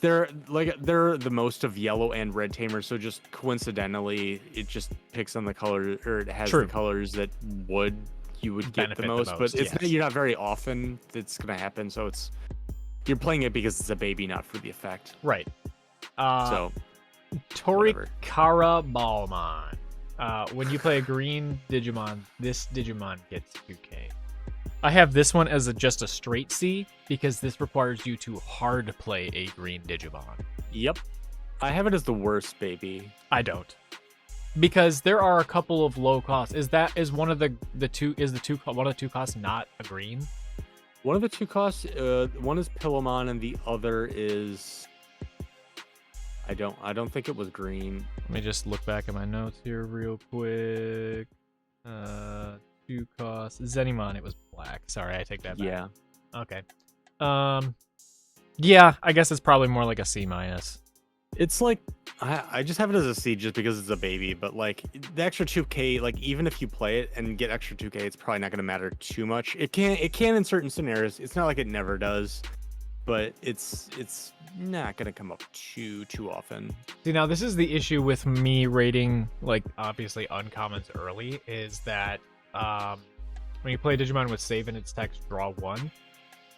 They're the most of yellow and red tamers, so just coincidentally, it just picks on the color, or it has True. the colors that you would get Benefit the most. But it's yes. you're not very often that's gonna happen, so you're playing it because it's a baby, not for the effect. Right. So whatever. Torikara Balmon. When you play a green Digimon, this Digimon gets 2K. I have this one as just a straight C because this requires you to hard play a green Digimon. Yep, I have it as the worst baby. I don't, because there are a couple of low costs. Is one of the two costs not a green? One of the 2 costs, one is Pillowmon and the other is I don't think it was green. Let me just look back at my notes here real quick. 2 costs. Zenimon, it was black. Sorry, I take that back. Yeah. Okay. Yeah, I guess it's probably more like a C-. It's like I just have it as a C just because it's a baby, but like the extra 2K, like even if you play it and get extra 2K, it's probably not going to matter too much. It can in certain scenarios. It's not like it never does, but it's not going to come up too often. See, now this is the issue with me rating, like, obviously uncommons early, is that when you play Digimon with save in its text, draw 1.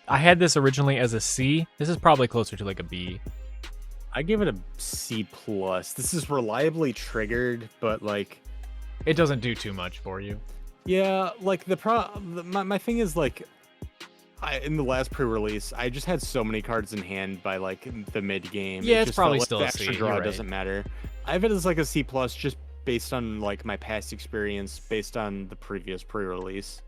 I had this originally as a C. This is probably closer to like a B. I give it a C+. This is reliably triggered, but like It doesn't do too much for you. yeah, like my thing is like in the last pre-release, I just had so many cards in hand by like the mid game. Yeah, It it's just probably felt like still the a extra C, draw you're right. doesn't matter. I have it as like a C+ just based on like my past experience, based on the previous pre-release.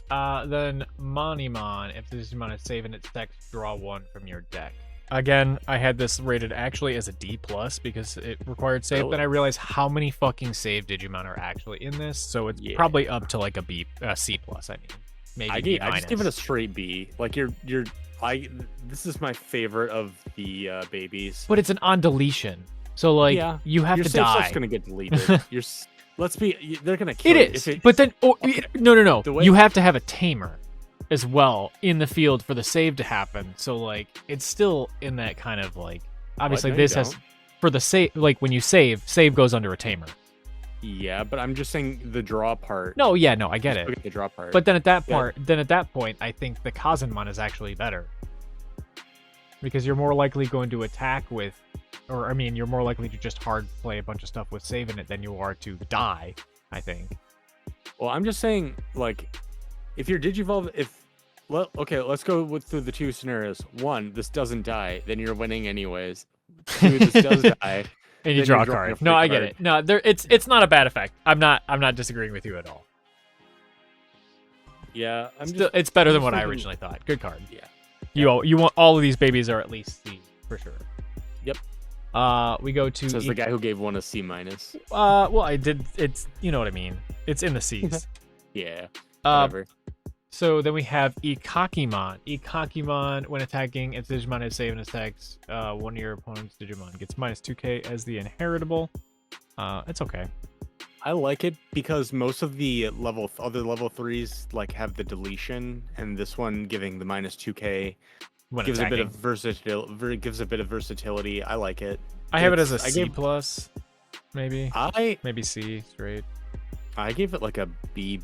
Then Monimon, if this Digimon is saving its text, draw 1 from your deck. Again, I had this rated actually as a D+ because it required save. Really? Then I realized how many fucking save Digimon are actually in this, so it's probably up to like a C+. I mean, maybe I just give it a straight B. Like this is my favorite of the babies. But it's an on deletion, so like you have to die. Your gonna get deleted. They're gonna kill it. Is, but then no. You have to have a tamer as well in the field for the save to happen. So like it's still in that kind of like obviously this has for the save, like when you save goes under a tamer. Yeah, but I'm just saying the draw part. No, I get it. The draw part. But then at that point, I think the Kazanmon is actually better because you're more likely going to attack with, or I mean, you're more likely to just hard play a bunch of stuff with saving it than you are to die. I think. Well, I'm just saying like. If you're Digivolve, let's go through the two scenarios. 1, this doesn't die, then you're winning anyways. 2, this does die, and you draw a card. No, I get it. No, it's not a bad effect. I'm not disagreeing with you at all. Yeah, it's better than what I originally thought. Good card. Yeah. You want all of these babies are at least C for sure. Yep. We go to says the guy who gave one a C-. Well, I did. It's you know what I mean. It's in the C's. Yeah. Whatever. So then we have Ikakimon. Ikakimon, when attacking, if Digimon is saving its text, one of your opponent's Digimon gets -2k as the inheritable. It's okay. I like it because most of the other level 3s like have the deletion, and this one giving the -2k gives a bit of versatility. I like it. I have it as a C+, maybe. Maybe C straight. I gave it like a B-.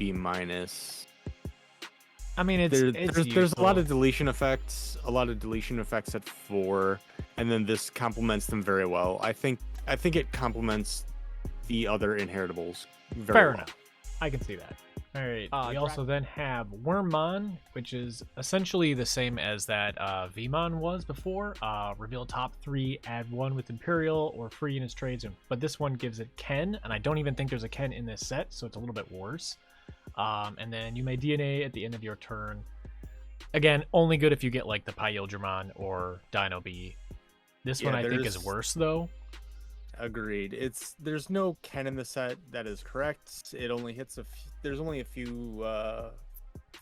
I mean, there's a lot of deletion effects, at 4, and then this complements them very well. I think it complements the other inheritables very well. Enough. I can see that. All right. We also then have Wormmon, which is essentially the same as that Vmon was before. Reveal top 3, add 1 with Imperial or free in its trades, but this one gives it Ken, and I don't even think there's a Ken in this set, so it's a little bit worse. And then you may DNA at the end of your turn. Again, only good if you get like the Pyildramon or Dino B. This one I think is worse though. Agreed. There's no Ken in the set. That is correct. It only hits there's only a few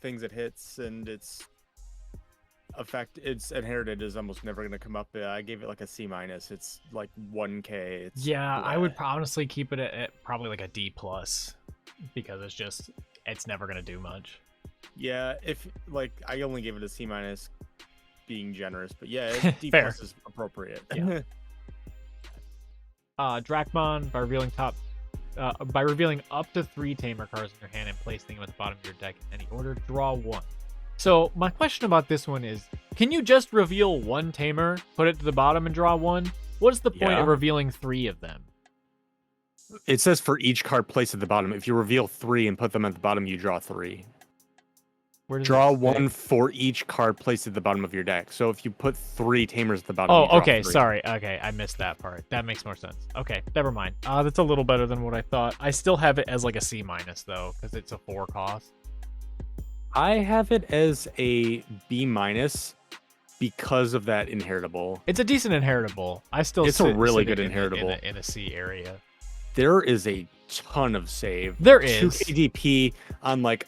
things it hits, and its inherited is almost never going to come up. I gave it like a C-. It's like 1k. I would honestly keep it at probably like a D+, because it's never going to do much. Yeah, if like I only gave it a C-, being generous, but yeah, D+ is appropriate. Yeah. Dracmon, by revealing up to 3 Tamer cards in your hand and placing them at the bottom of your deck in any order, draw 1. So my question about this one is, can you just reveal 1 Tamer, put it to the bottom, and draw 1? What's the point of revealing 3 of them? It says for each card placed at the bottom. If you reveal 3 and put them at the bottom, you draw 3. Draw 1 for each card placed at the bottom of your deck. So if you put 3 Tamers at the bottom, you draw 3. Sorry. Okay, I missed that part. That makes more sense. Okay, never mind. That's a little better than what I thought. I still have it as like a C- though, because it's a 4 cost. I have it as a B- because of that inheritable. It's a decent inheritable. It's a really good inheritable in a C area. There is a ton of save. There is 2k DP on like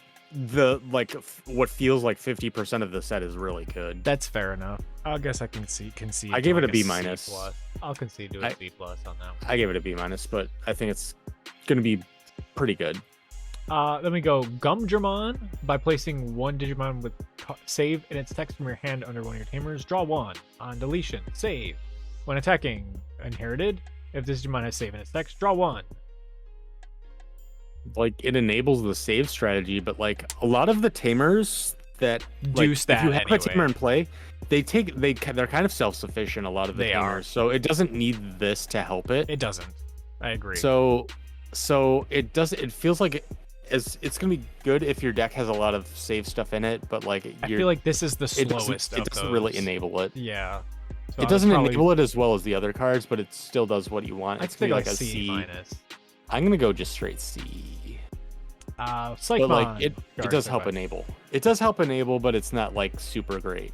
what feels like 50% of the set is really good. That's fair enough. I guess I can concede. I gave it a B-. I'll concede to a C+ on that one. I gave it a B-, but I think it's gonna be pretty good. Then we go Gumdramon. By placing 1 Digimon with save in its text from your hand under one of your Tamers, draw 1. On deletion, save. When attacking, inherited. If this Digimon has save in its text, draw 1. Like, it enables the save strategy, but like a lot of the Tamers that do stat if you have anyway. a Tamer in play, they're kind of self-sufficient. A lot of the Tamers, so it doesn't need this to help it. It doesn't. I agree. So it does. It feels like it's gonna be good if your deck has a lot of save stuff in it, but like I feel like this is the slowest. It doesn't really enable it. Yeah. So it doesn't enable it as well as the other cards, but it still does what you want. It's gonna be like a C-. I'm gonna go just straight C. But Psychmon. like it does help Psychmon. enable. It does help enable, but it's not like super great.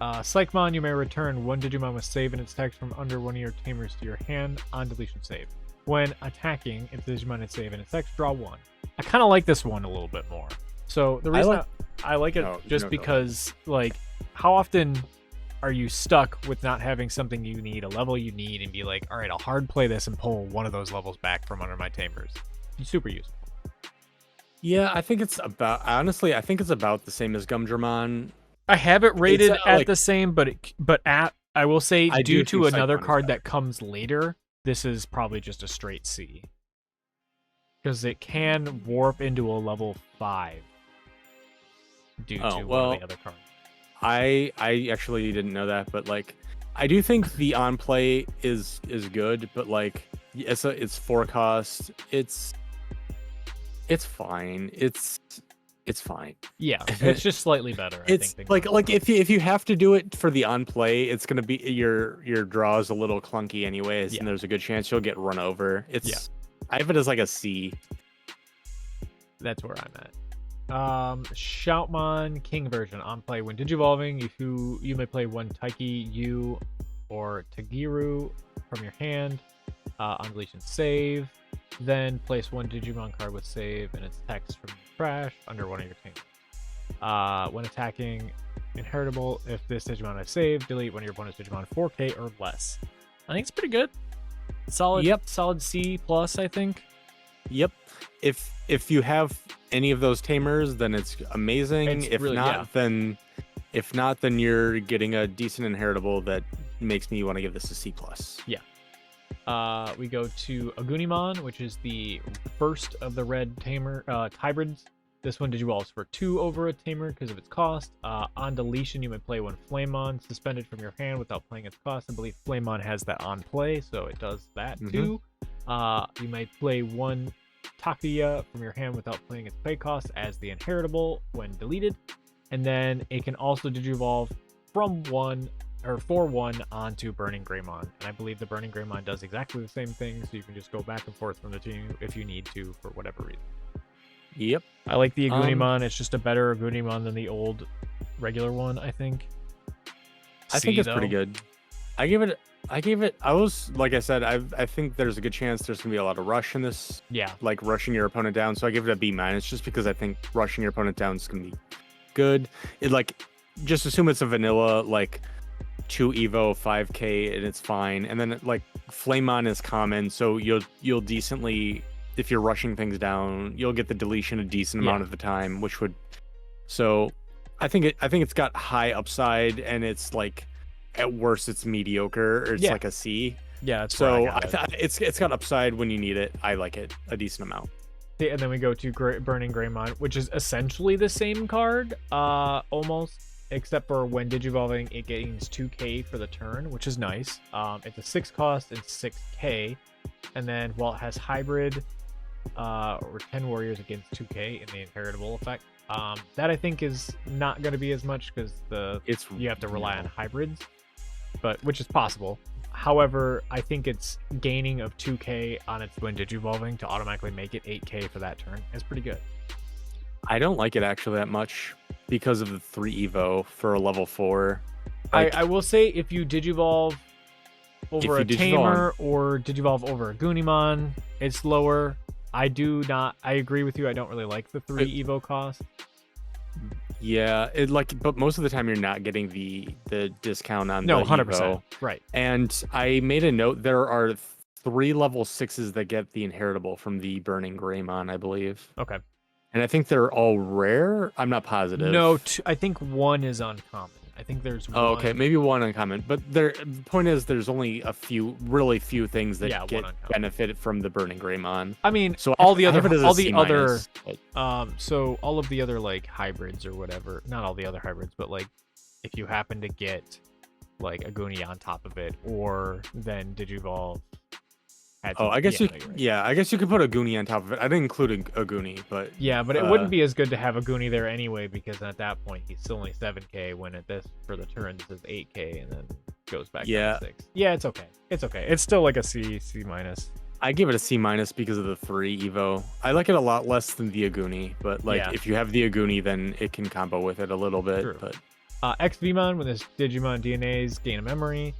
Psychmon, you may return one Digimon with save and its text from under one of your Tamers to your hand on deletion save. When attacking, if the Digimon is save and its text, draw one. I kind of like this one a little bit more. So the reason I like it because like how often are you stuck with not having something you need, a level you need, and be like, all right, I'll hard play this and pull one of those levels back from under my Tamers. It's super useful. Yeah, I think it's about the same as Gumdramon. I have it rated at like, the same, but I will say due to another card that comes later, this is probably just a straight C. Because it can warp into a level 5 due to one of the other cards. I actually didn't know that, but like I do think the on play is good, but like it's 4 cost. It's fine. It's fine. Yeah, it's just slightly better. I think, like if you have to do it for the on play, it's gonna be your draw is a little clunky anyways, and there's a good chance you'll get run over. I have it as like a C. That's where I'm at. Shoutmon King version on play. When digivolving, you may play one Taiki, you, or Tagiru from your hand on deletion save. Then place one Digimon card with save and its text from your trash under one of your teams. When attacking, inheritable. If this Digimon is saved, delete one of your opponent's Digimon 4K or less. I think it's pretty good. Solid. Yep. Solid C plus, I think. Yep. If you have any of those Tamers, then it's amazing. If not, then you're getting a decent inheritable that makes me want to give this a C plus. Yeah. We go to Agunimon, which is the first of the red Tamer hybrids. This one digivolves for 2 over a Tamer because of its cost. On deletion, you may play one Flamemon suspended from your hand without playing its cost. I believe Flamemon has that on play, so it does that too. You may play one Takuya from your hand without playing its play cost as the inheritable when deleted. And then it can also digivolve from 1 or 4-1 onto Burning Greymon. And I believe the Burning Greymon does exactly the same thing, so you can just go back and forth from the team if you need to for whatever reason. Yep. I like the Agunimon. It's just a better Agunimon than the old regular one, I think. I think it's pretty good. I was like I said, I think there's a good chance there's gonna be a lot of rush in this. Yeah. Like rushing your opponent down. So I give it a B- just because I think rushing your opponent down is gonna be good. It like just assume it's a vanilla like 2 Evo 5K and it's fine. And then like Flamemon is common, so you'll decently, if you're rushing things down, you'll get the deletion a decent amount of the time, which would. So I think it's got high upside, and it's like at worst it's mediocre, or it's like a C. Yeah, that's so it's got upside when you need it. I like it a decent amount. And then we go to Burning Greymon, which is essentially the same card, almost, except for when digivolving, it gains 2K for the turn, which is nice. It's a 6 cost and 6K, and then while it has hybrid, or 10 warriors against 2K in the inheritable effect. That I think is not going to be as much because you have to rely on hybrids, but which is possible. However, I think its gaining of 2K on its when digivolving to automatically make it 8K for that turn is pretty good. I don't like it actually that much because of the 3 Evo for a level 4. I will say if you digivolve over a Tamer or digivolve over a Agunimon, it's lower. I agree with you. I don't really like the 3 Evo cost. Yeah, but most of the time you're not getting the discount on the 100%. Evo. Right. And I made a note, there are 3 level 6s that get the inheritable from the Burning Greymon, I believe. Okay. And I think they're all rare. I'm not positive. No, I think 1 is uncommon. I think there's 1. Oh, okay, maybe 1 uncommon. But the point is, there's only really few things that get benefit from the Burning Greymon. I mean, so all of the other like hybrids or whatever. Not all the other hybrids, but like if you happen to get like a Goonie on top of it, or then Digivolve. I guess you could put a Goonie on top of it. I didn't include a Goonie, but it wouldn't be as good to have a Goonie there anyway, because at that point he's still only 7K when at this for the turns is 8K and then goes back down to 6. Yeah, it's okay. It's okay. It's still like a C minus. I give it a C- because of the 3 Evo. I like it a lot less than the Aguni, but like Yeah. if you have the Aguni, then it can combo with it a little bit. True. But XVmon, when this Digimon DNAs gain a memory.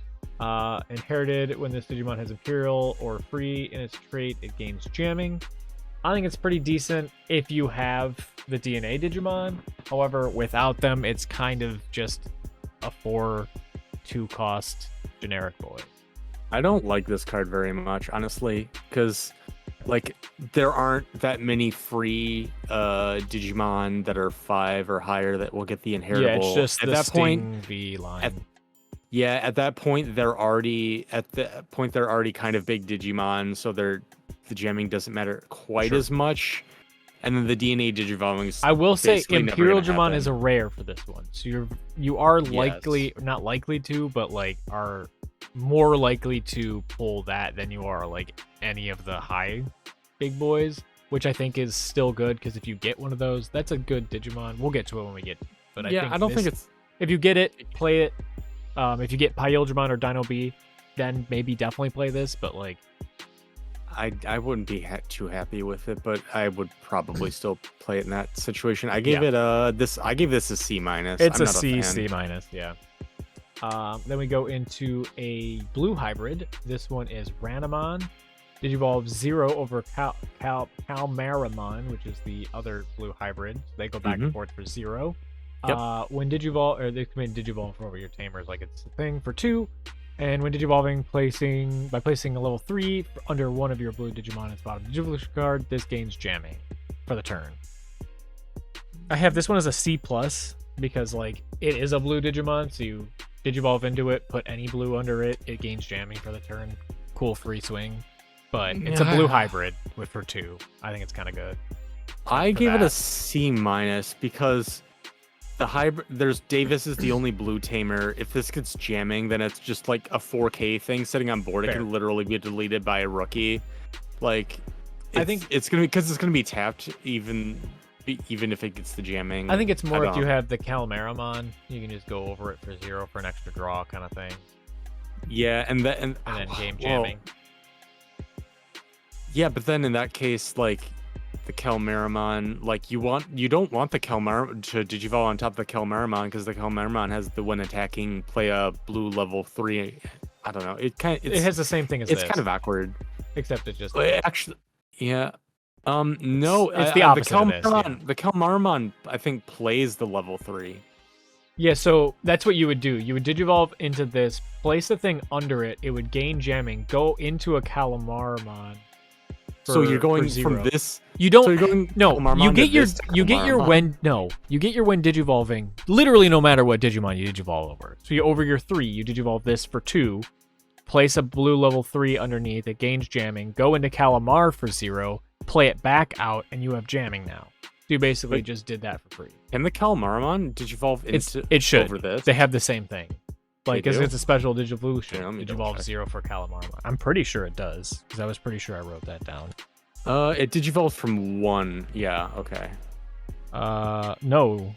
Inherited, when this Digimon has Imperial or free in its trait, it gains jamming. I think it's pretty decent if you have the DNA Digimon. However, without them, it's kind of just a 4/2 cost generic boy. I don't like this card very much, honestly, because like there aren't that many free Digimon that are 5 or higher that will get the inheritable. Yeah, it's just at the that point. V line. At that point they're already kind of big Digimon, so the jamming doesn't matter quite as much. And then the DNA Digivolving. I will say Imperial Digimon happen. is a rare for this one, so you are likely not likely to, but like are more likely to pull that than you are like any of the high big boys, which I think is still good because if you get one of those, that's a good Digimon. We'll get to it when we get. But I don't think it's. If you get it, play it. If you get Pyldramon or Dino B, then maybe definitely play this. But like, I wouldn't be too happy with it, but I would probably still play it in that situation. I gave it I gave this a C-. It's a C, C-, yeah. Then we go into a blue hybrid. This one is Ranamon. Digivolve 0 over Calmaramon, which is the other blue hybrid. They go back and forth for 0. Yep. When Digivolve, or they can Digivolve over your Tamers like it's a thing for 2. And when Digivolving, by placing a level 3 under one of your blue Digimon at the bottom of the Digivolution card, this gains jamming for the turn. I have this one as a C+, because like it is a blue Digimon, so you Digivolve into it, put any blue under it, it gains jamming for the turn. Cool free swing. But it's a blue hybrid for 2. I think it's kind of good. I gave it a C- because the hybrid, Davis is the only blue tamer. If this gets jamming, then it's just like a 4K thing sitting on board. It can literally be deleted by a rookie. Like, I think it's gonna be because it's gonna be tapped even if it gets the jamming. I think it's more if you have the Calmaramon, you can just go over it for 0 for an extra draw kind of thing. Yeah, and then game jamming. Yeah, but then in that case, like the Calmaramon, like you don't want the Calmaramon to Digivolve on top of the Calmaramon because the Calmaramon has the when attacking play a blue level 3. I don't know. It has the same thing as it's kind of awkward, except it just actually no, it's the opposite of this. The Calmaramon I think plays the level 3. Yeah, so that's what you would do. You would Digivolve into this, place the thing under it. It would gain jamming, go into a Calmaramon. So you're going from this. You don't. So you're going you get your when Digivolving. Literally, no matter what Digimon you Digivolve over. So you over your 3, you Digivolve this for 2. Place a blue level 3 underneath. It gains jamming. Go into Calamar for 0. Play it back out, and you have jamming now. So you basically just did that for free. Can the Calmaramon Digivolve into it should. over this? They have the same thing. Like, because it's a special Digivolution. Yeah, Digivolve 0 for Calamaramon. I'm pretty sure it does, because I was pretty sure I wrote that down. It Digivolves from 1. Yeah, okay. No.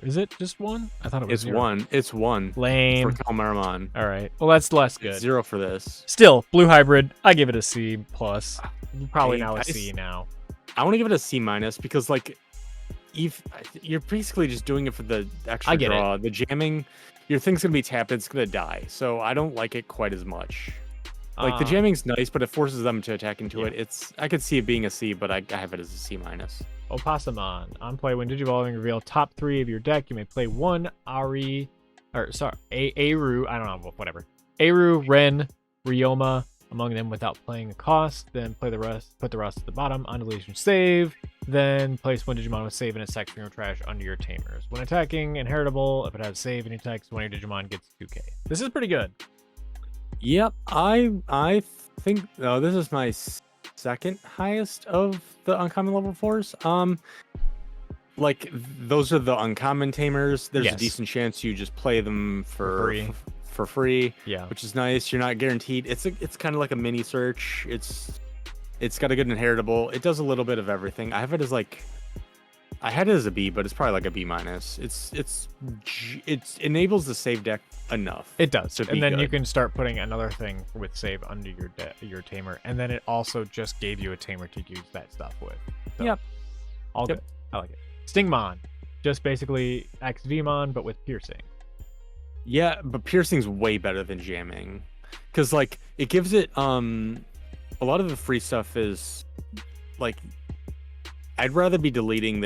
Is it just 1? I thought it was 0. 1. It's 1. Lame. For Calmaramon. All right. Well, that's less good. It's 0 for this. Still, blue hybrid. I give it a C+. Probably now a C now. I want to give it a C- because, like, you're basically just doing it for the extra draw. The jamming, your thing's going to be tapped. It's going to die. So I don't like it quite as much. Like, the jamming's nice, but it forces them to attack into it. I could see it being a C, but I have it as a C-. Opasamon. On play, when Digivolving, reveal top 3 of your deck. You may play 1 Aru, I don't know, whatever. Aru, Ren, Ryoma, among them without playing a cost. Then put the rest at the bottom on deletion save. Then place one Digimon with save in its section or trash under your Tamers. When attacking, inheritable. If it has save any text, one of your Digimon gets 2k. This is pretty good. Yep, I think this is my second highest of the uncommon level 4s. Like those are the uncommon Tamers. There's a decent chance you just play them for free. Yeah, which is nice. You're not guaranteed. It's kind of like a mini search. It's got a good inheritable. It does a little bit of everything. I have it as like I had it as a B, but it's probably like a B minus. It enables the save deck enough. It does, to and be then you good. can start putting another thing with save under your tamer, and then it also just gave you a tamer to use that stuff with. So, Yep. all Yep. good. I like it. Stingmon, just basically XVmon but with piercing. Yeah, but piercing's way better than jamming, because like it gives it a lot of the free stuff is like I'd rather be deleting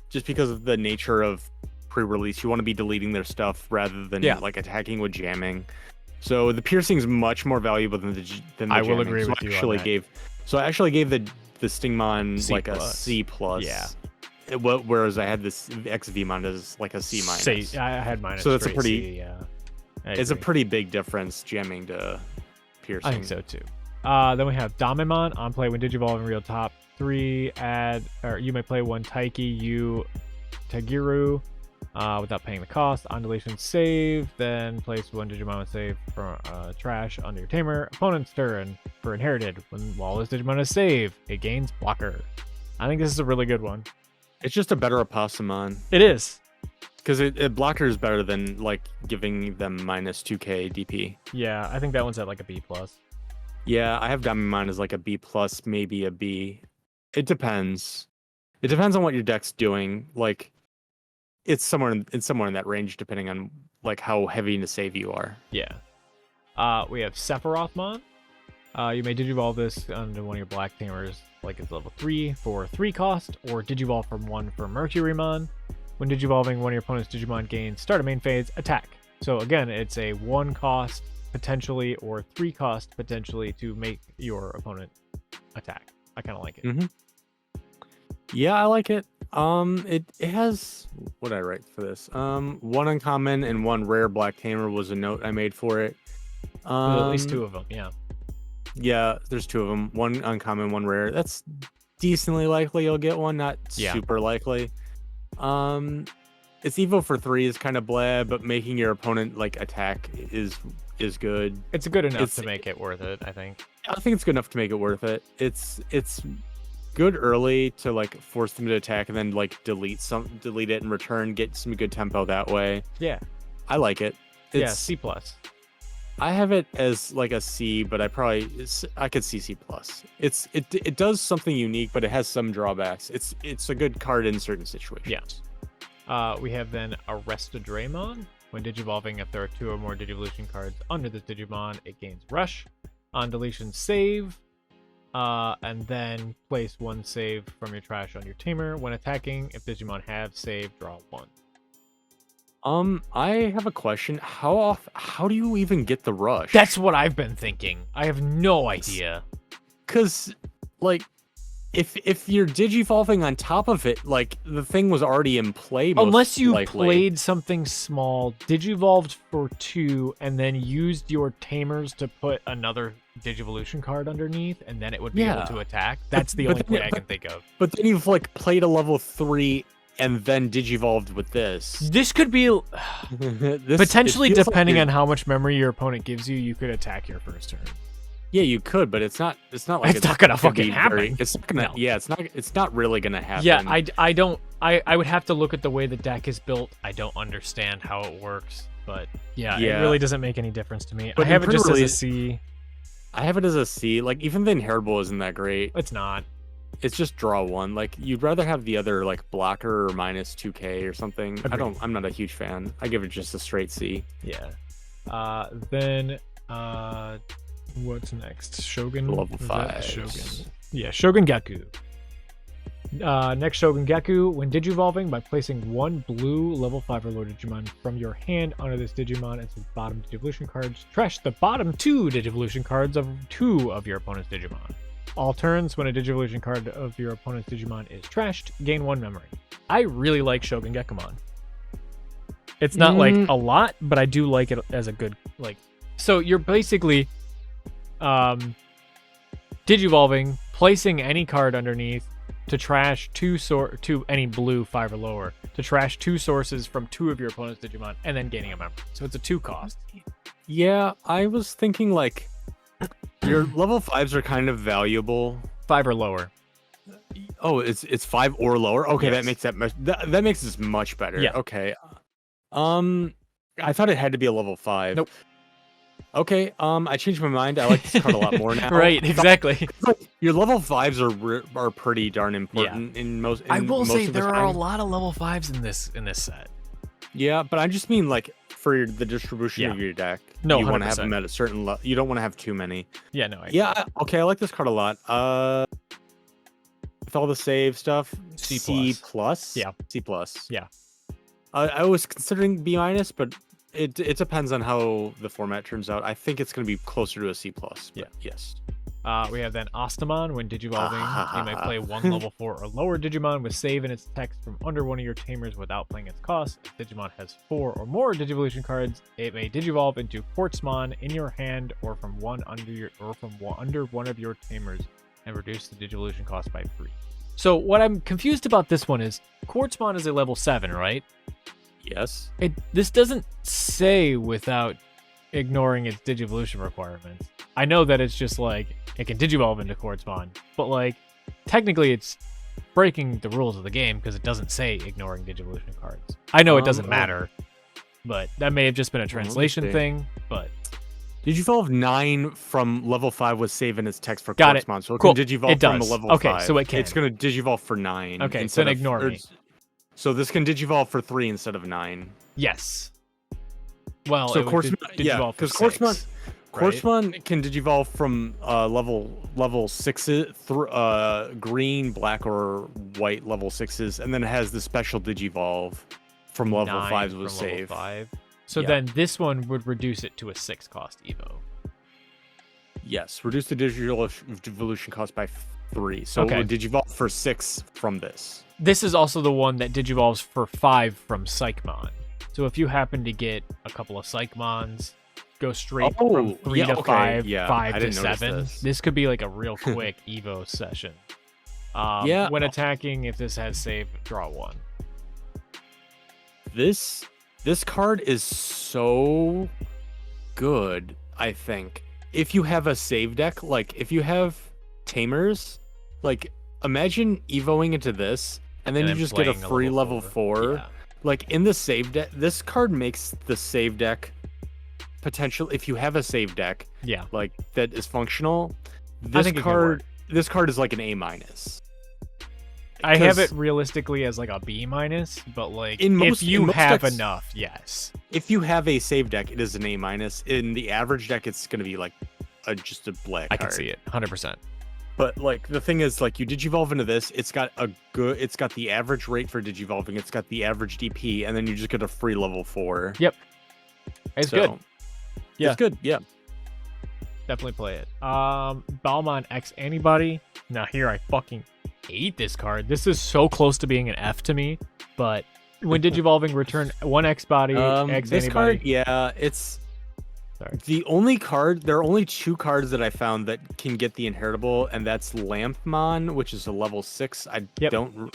just because of the nature of pre-release. You want to be deleting their stuff rather than like attacking with jamming. So the piercing's much more valuable than the jamming. I will agree with you on that. I actually gave the Stingmon C+. like a C plus. Yeah. Whereas I had this XVmon as like a C minus. I had mine. So that's a pretty. C, yeah. It's a pretty big difference jamming to piercing. I think so too. Then we have Damimon. On play when Digivolve in real top 3, you may play one Taiki U Tagiru without paying the cost. On deletion, save. Then place one Digimon with save from trash under your tamer. Opponent's turn for inherited. While this Digimon is saved, it gains blocker. I think this is a really good one. It's just a better Opossumon. It is. Because it blocker is better than like giving them minus 2k DP. Yeah, I think that one's at like a B plus. Yeah, I have Damimon as like a B plus, maybe a B. It depends. It depends on what your deck's doing. Like, it's somewhere in that range, depending on like how heavy to save you are. Yeah. We have Sephirothmon. You may Digivolve this onto one of your black tamers, like it's level 3 for 3 cost, or Digivolve from 1 for Mercurymon. When Digivolving, one of your opponent's Digimon gains start a main phase attack. So again, it's a 1 cost potentially or 3 cost potentially to make your opponent attack. I kind of like it. Mm-hmm. Yeah, I like it. It has, what did I write for this? 1 uncommon and 1 rare black tamer was a note I made for it. Well, at least 2 of them, yeah. Yeah, there's 2 of them. 1 uncommon, 1 rare. That's decently likely you'll get one, not super likely. Its evo for 3 is kind of blah, but making your opponent like attack is good. It's good enough to make it worth it, I think. I think it's good enough to make it worth it. It's good early to like force them to attack and then like delete it and return, get some good tempo that way. Yeah, I like it. It's, C plus. I have it as like a C, but I could see C plus. It does something unique, but it has some drawbacks. It's a good card in certain situations. Yeah. We have then Arrestadramon. When Digivolving, if there are 2 or more Digivolution cards under this Digimon, it gains Rush. On deletion, save. And then place 1 save from your trash on your tamer. When attacking, if Digimon have save, draw 1. I have a question. How do you even get the rush? That's what I've been thinking. I have no idea. Cause like if you're digivolving on top of it, like the thing was already in play. Unless you likely. played something small, digivolved for 2, and then used your tamers to put another Digivolution card underneath, and then it would be able to attack. That's the only play I can think of. But then you've like played a level 3 and then digivolved with this. This could be potentially, depending on how much memory your opponent gives you, you could attack your first turn. Yeah, you could, but it's not like it's not gonna fucking happen. It's not gonna. No. Yeah, it's not really gonna happen. Yeah, I would have to look at the way the deck is built. I don't understand how it works, but yeah. It really doesn't make any difference to me. But I have it just as a C. I have it as a C. Like even the inheritable isn't that great. It's not. It's just draw 1. Like you'd rather have the other like blocker or minus 2k or something. Agreed. I'm not a huge fan. I give it just a straight C. Yeah. Then what's next? Shogun level 5. Shogun. Yeah, Shogun Geku. Next Shogun Geku, when Digivolving, by placing 1 blue level 5 or lower Digimon from your hand onto this Digimon and some bottom Digivolution cards, trash the bottom 2 Digivolution cards of 2 of your opponent's Digimon. All turns, when a Digivolution card of your opponent's Digimon is trashed, gain 1 memory. I really like Shogun Gekumon. It's not like a lot, but I do like it as a good like. So you're basically Digivolving, placing any card underneath to trash 2 any blue 5 or lower, to trash 2 sources from 2 of your opponent's Digimon, and then gaining a memory. So it's a 2 cost. Yeah, I was thinking like your level 5s are kind of valuable. 5 or lower. Oh, it's 5 or lower. Okay, Yes. that makes that makes this much better. Yeah. Okay. I thought it had to be a level 5. Nope. Okay. I changed my mind. I like this card a lot more now. Right, exactly. Your level 5s are pretty darn important in most. I will most say of the there are a time. lot of level 5s in this set. Yeah, but I just mean like for the distribution of Yeah. your deck. No, you want to have 100%. them at a certain level. You don't want to have too many. Yeah, no. Okay, I like this card a lot. With all the save stuff, C+. plus. Yeah. C plus. Yeah. I was considering B minus, but it depends on how the format turns out. I think it's going to be closer to a C plus. Yeah. Yes. We have then Ostamon. When Digivolving, you may play one level 4 or lower Digimon with save in its text from under one of your Tamers without playing its cost. If Digimon has 4 or more Digivolution cards, it may Digivolve into Quartzmon in your hand or from under one of your Tamers and reduce the Digivolution cost by 3. So what I'm confused about this one is Quartzmon is a level 7, right? Yes. This doesn't say without ignoring its Digivolution requirements. I know that it's just like it can Digivolve into Quartzmon, but like technically it's breaking the rules of the game because it doesn't say ignoring Digivolution cards. I know it doesn't matter, but that may have just been a translation thing. But Digivolve 9 from level 5 was save in its text for got it. Quartzmon, so it Cool. can Digivolve It from a does. level Okay, 5. so it can. It's going to Digivolve for 9. Okay, so then ignore me. So this can Digivolve for 3 instead of 9. Yes. Well, So it would Quartzmon, yeah, Digivolve for because 6, right? Quartzmon can Digivolve from level 6 through green, black, or white level 6s, and then it has the special Digivolve from level 5s with from save. Level 5. So Yeah. then this one would reduce it to a 6 cost Evo. Yes, reduce the Digivolution cost by 3. So Okay. it would Digivolve for 6 from this. This is also the one that Digivolves for 5 from Psychmon. So if you happen to get a couple of Psychmons, go straight from 3 to 5, 5 to 7. This could be like a real quick Evo session. When attacking, if this has save, draw 1. This card is so good, I think. If you have a save deck, like if you have Tamers, like imagine evoing into this, and then you just get a free level 4. Yeah. Like in the save deck, this card makes the save deck potential. If you have a save deck, Yeah. like that is functional, I think this card is like an A minus. I have it realistically as like a B minus, but like if you have decks, enough, yes. If you have a save deck, it is an A minus. In the average deck, it's gonna be like just a black I card. can see it, 100%. But like the thing is, like you Digivolve into this, it's got the average rate for Digivolving, it's got the average DP, and then you just get a free level 4. Yep. It's good. Yeah. It's good. Yeah. Definitely play it. Balmon X-Antibody. Now here I fucking hate this card. This is so close to being an F to me, but when Digivolving, return 1 X-Body, X-Antibody. This card, yeah, it's the only card. There are only 2 cards that I found that can get the inheritable, and that's Lampmon, which is a level 6. And the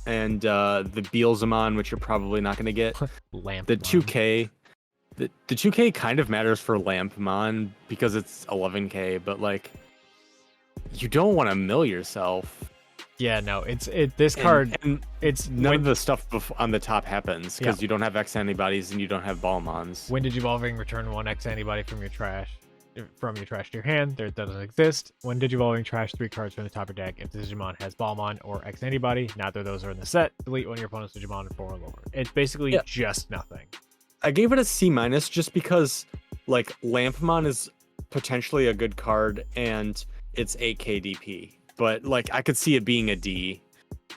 Beelzemon, which you're probably not going to get. Lampmon. The 2K. The 2K kind of matters for Lampmon because it's 11K, but like you don't want to mill yourself. Yeah, no, this card. It's none of the stuff on the top happens because Yeah. you don't have X-antibodies and you don't have Balmons. When Digivolving, return 1 X-Antibody from your trash to your hand. There doesn't exist. When Digivolving, trash 3 cards from the top of your deck. If the Digimon has Balmon or X-Antibody, neither of those are in the set. Delete one of your opponent's Digimon 4 or lower. It's basically just nothing. I gave it a C- just because like Lampmon is potentially a good card and it's 8K DP. But like I could see it being a D,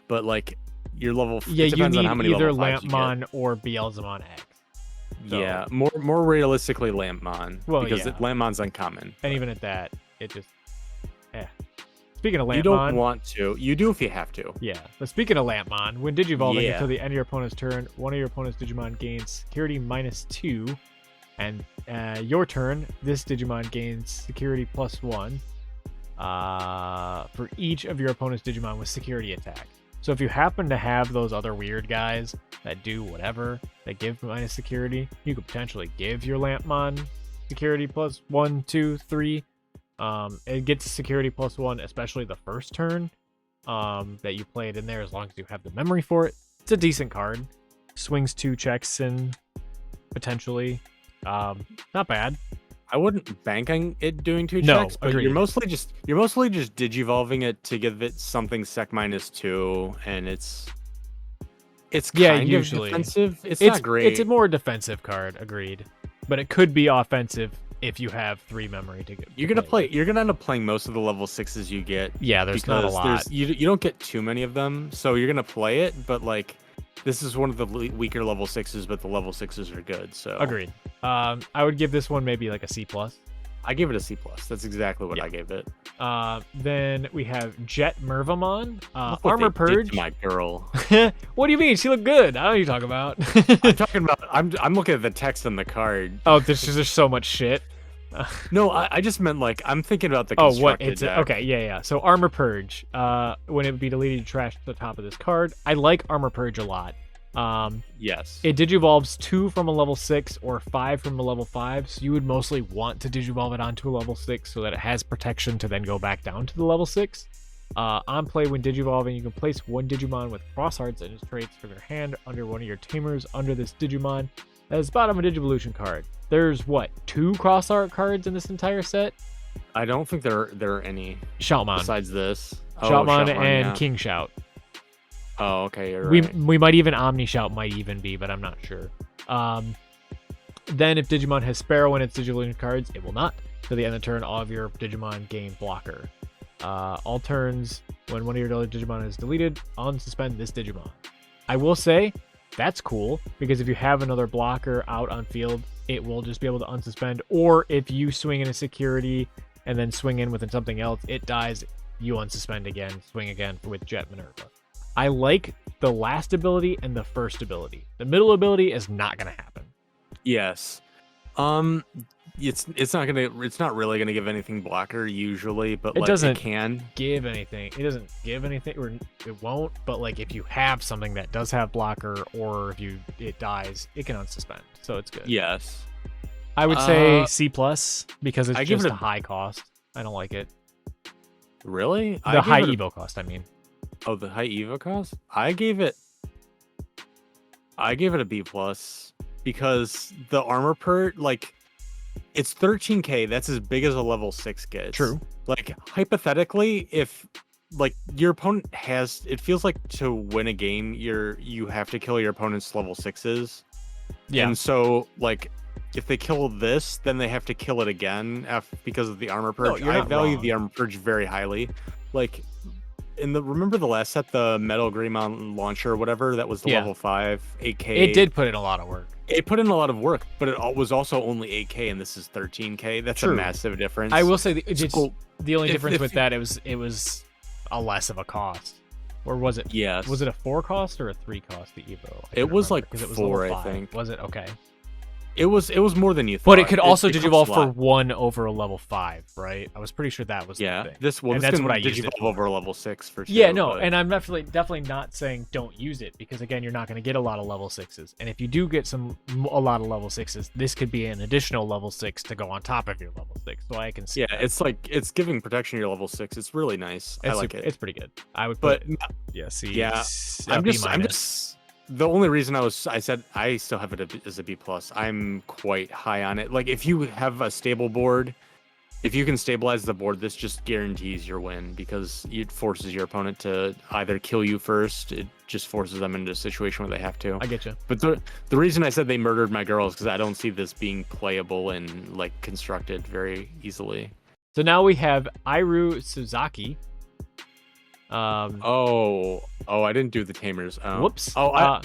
but like your level Yeah, it you depends need on how many either level 5s you get. Lampmon or Beelzemon X. So, Yeah, more realistically Lampmon because Lampmon's uncommon. And even at that, it just Speaking of Lampmon, You don't want to. You do if you have to. Yeah, but speaking of Lampmon, when Digivolving until the end of your opponent's turn, one of your opponent's Digimon gains security -2, and your turn, this Digimon gains security +1. For each of your opponent's Digimon with security attack. So if you happen to have those other weird guys that do whatever, that give minus security, you could potentially give your Lampmon security +1, 2, 3. It gets security +1, especially the first turn. that you play it in there as long as you have the memory for it. It's a decent card. Swings 2 checks and potentially. Not bad. I wouldn't bank on it doing 2 No, checks, but agreed. you're mostly just digivolving it to give it something sec -2, and it's kind usually. of defensive. It's not great. It's a more defensive card, agreed. But it could be offensive if you have 3 memory to get. You're gonna end up playing most of the level 6s you get. Yeah, there's not a lot. You don't get too many of them, so you're gonna play it, but like this is one of the weaker level 6s, but the level 6s are good. So agreed. I would give this one maybe like a C+. I give it a C+. That's exactly what I gave it. Then we have Jet Mervamon, Look what Armor they did Purge. to my girl. What do you mean? She looked good. I don't know what you're talking about. I'm talking about. I'm looking at the text on the card. Oh, there's so much shit. No, I just meant like I'm thinking about the Oh, constructed what? It's deck. okay. Yeah. So Armor Purge. When it would be deleted, you trash the top of this card. I like Armor Purge a lot. Yes. It digivolves 2 from a level 6 or 5 from a level 5, so you would mostly want to digivolve it onto a level 6 so that it has protection to then go back down to the level 6. On play, when digivolving, you can place 1 Digimon with cross hearts and its traits from your hand under one of your Tamers under this Digimon as bottom of a Digivolution card. There's what, 2 cross art cards in this entire set? I don't think there are any Shoutmon. besides this. Shoutmon and yeah. King Shout. Oh, okay, you're right. We might even Omni Shout might even be, but I'm not sure. Then if Digimon has Sparrow in its Digivolution cards, it will not. To the end of the turn, all of your Digimon gain blocker. All turns, when one of your other Digimon is deleted, unsuspend this Digimon. I will say, that's cool, because if you have another blocker out on field, it will just be able to unsuspend, or if you swing in a security and then swing in with something else, it dies, you unsuspend again, swing again with Jet Minerva. I like the last ability and the first ability. The middle ability is not going to happen. Yes. It's not really gonna give anything blocker usually, but It like doesn't it can give anything. It doesn't give anything, or it won't. But like if you have something that does have blocker, or if it dies, it can unsuspend. So it's good. Yes. I would say C+ because it's I give just it a high cost. I don't like it. Really? The high Evo cost, I mean. Oh, the high Evo cost? I gave it a B+ because the armor per like it's 13k. That's as big as a level 6 gets. True. Like hypothetically, if like your opponent has, it feels like to win a game, you have to kill your opponent's level 6s. Yeah. And so like if they kill this, then they have to kill it again because of the armor purge. you're I not value wrong. the armor purge very highly. Like remember the last set, the Metal Greymon launcher or whatever, that was the Yeah. level 5 8k. It did put in a lot of work. It put in a lot of work, but it was also only 8k, and this is 13k. That's True. a massive difference. I will say the only if- difference if- with that it was a less of a cost. Or was it? Yes. Was it a 4 cost or a 3 cost? The Evo. I It can't was remember, like 'cause it was 4, level I 5. think. Was it? Okay. It was more than you thought. But it could also it costs digivolve a for lot. 1 over a level 5, right? I was pretty sure that was the Yeah, thing. this And that's what I used it digivolve for. over a level 6 for sure. Yeah, no, but- and I'm definitely not saying don't use it, because again, you're not going to get a lot of level 6s. And if you do get a lot of level 6s, this could be an additional level 6 to go on top of your level 6. So I can see. yeah, that. it's giving protection to your level 6. It's really nice. I like it. It's pretty good. I would But put C. yeah, C, I'm B just minus. the only reason I said I still have it as a B+. I'm quite high on it. Like if you have a stable board, if you can stabilize the board, this just guarantees your win because it forces your opponent to either kill you first. It just forces them into a situation where they have to. I get you. But the reason I said they murdered my girl is because I don't see this being playable and like constructed very easily. So now we have Iru Suzaki. I didn't do the Tamers. Whoops. I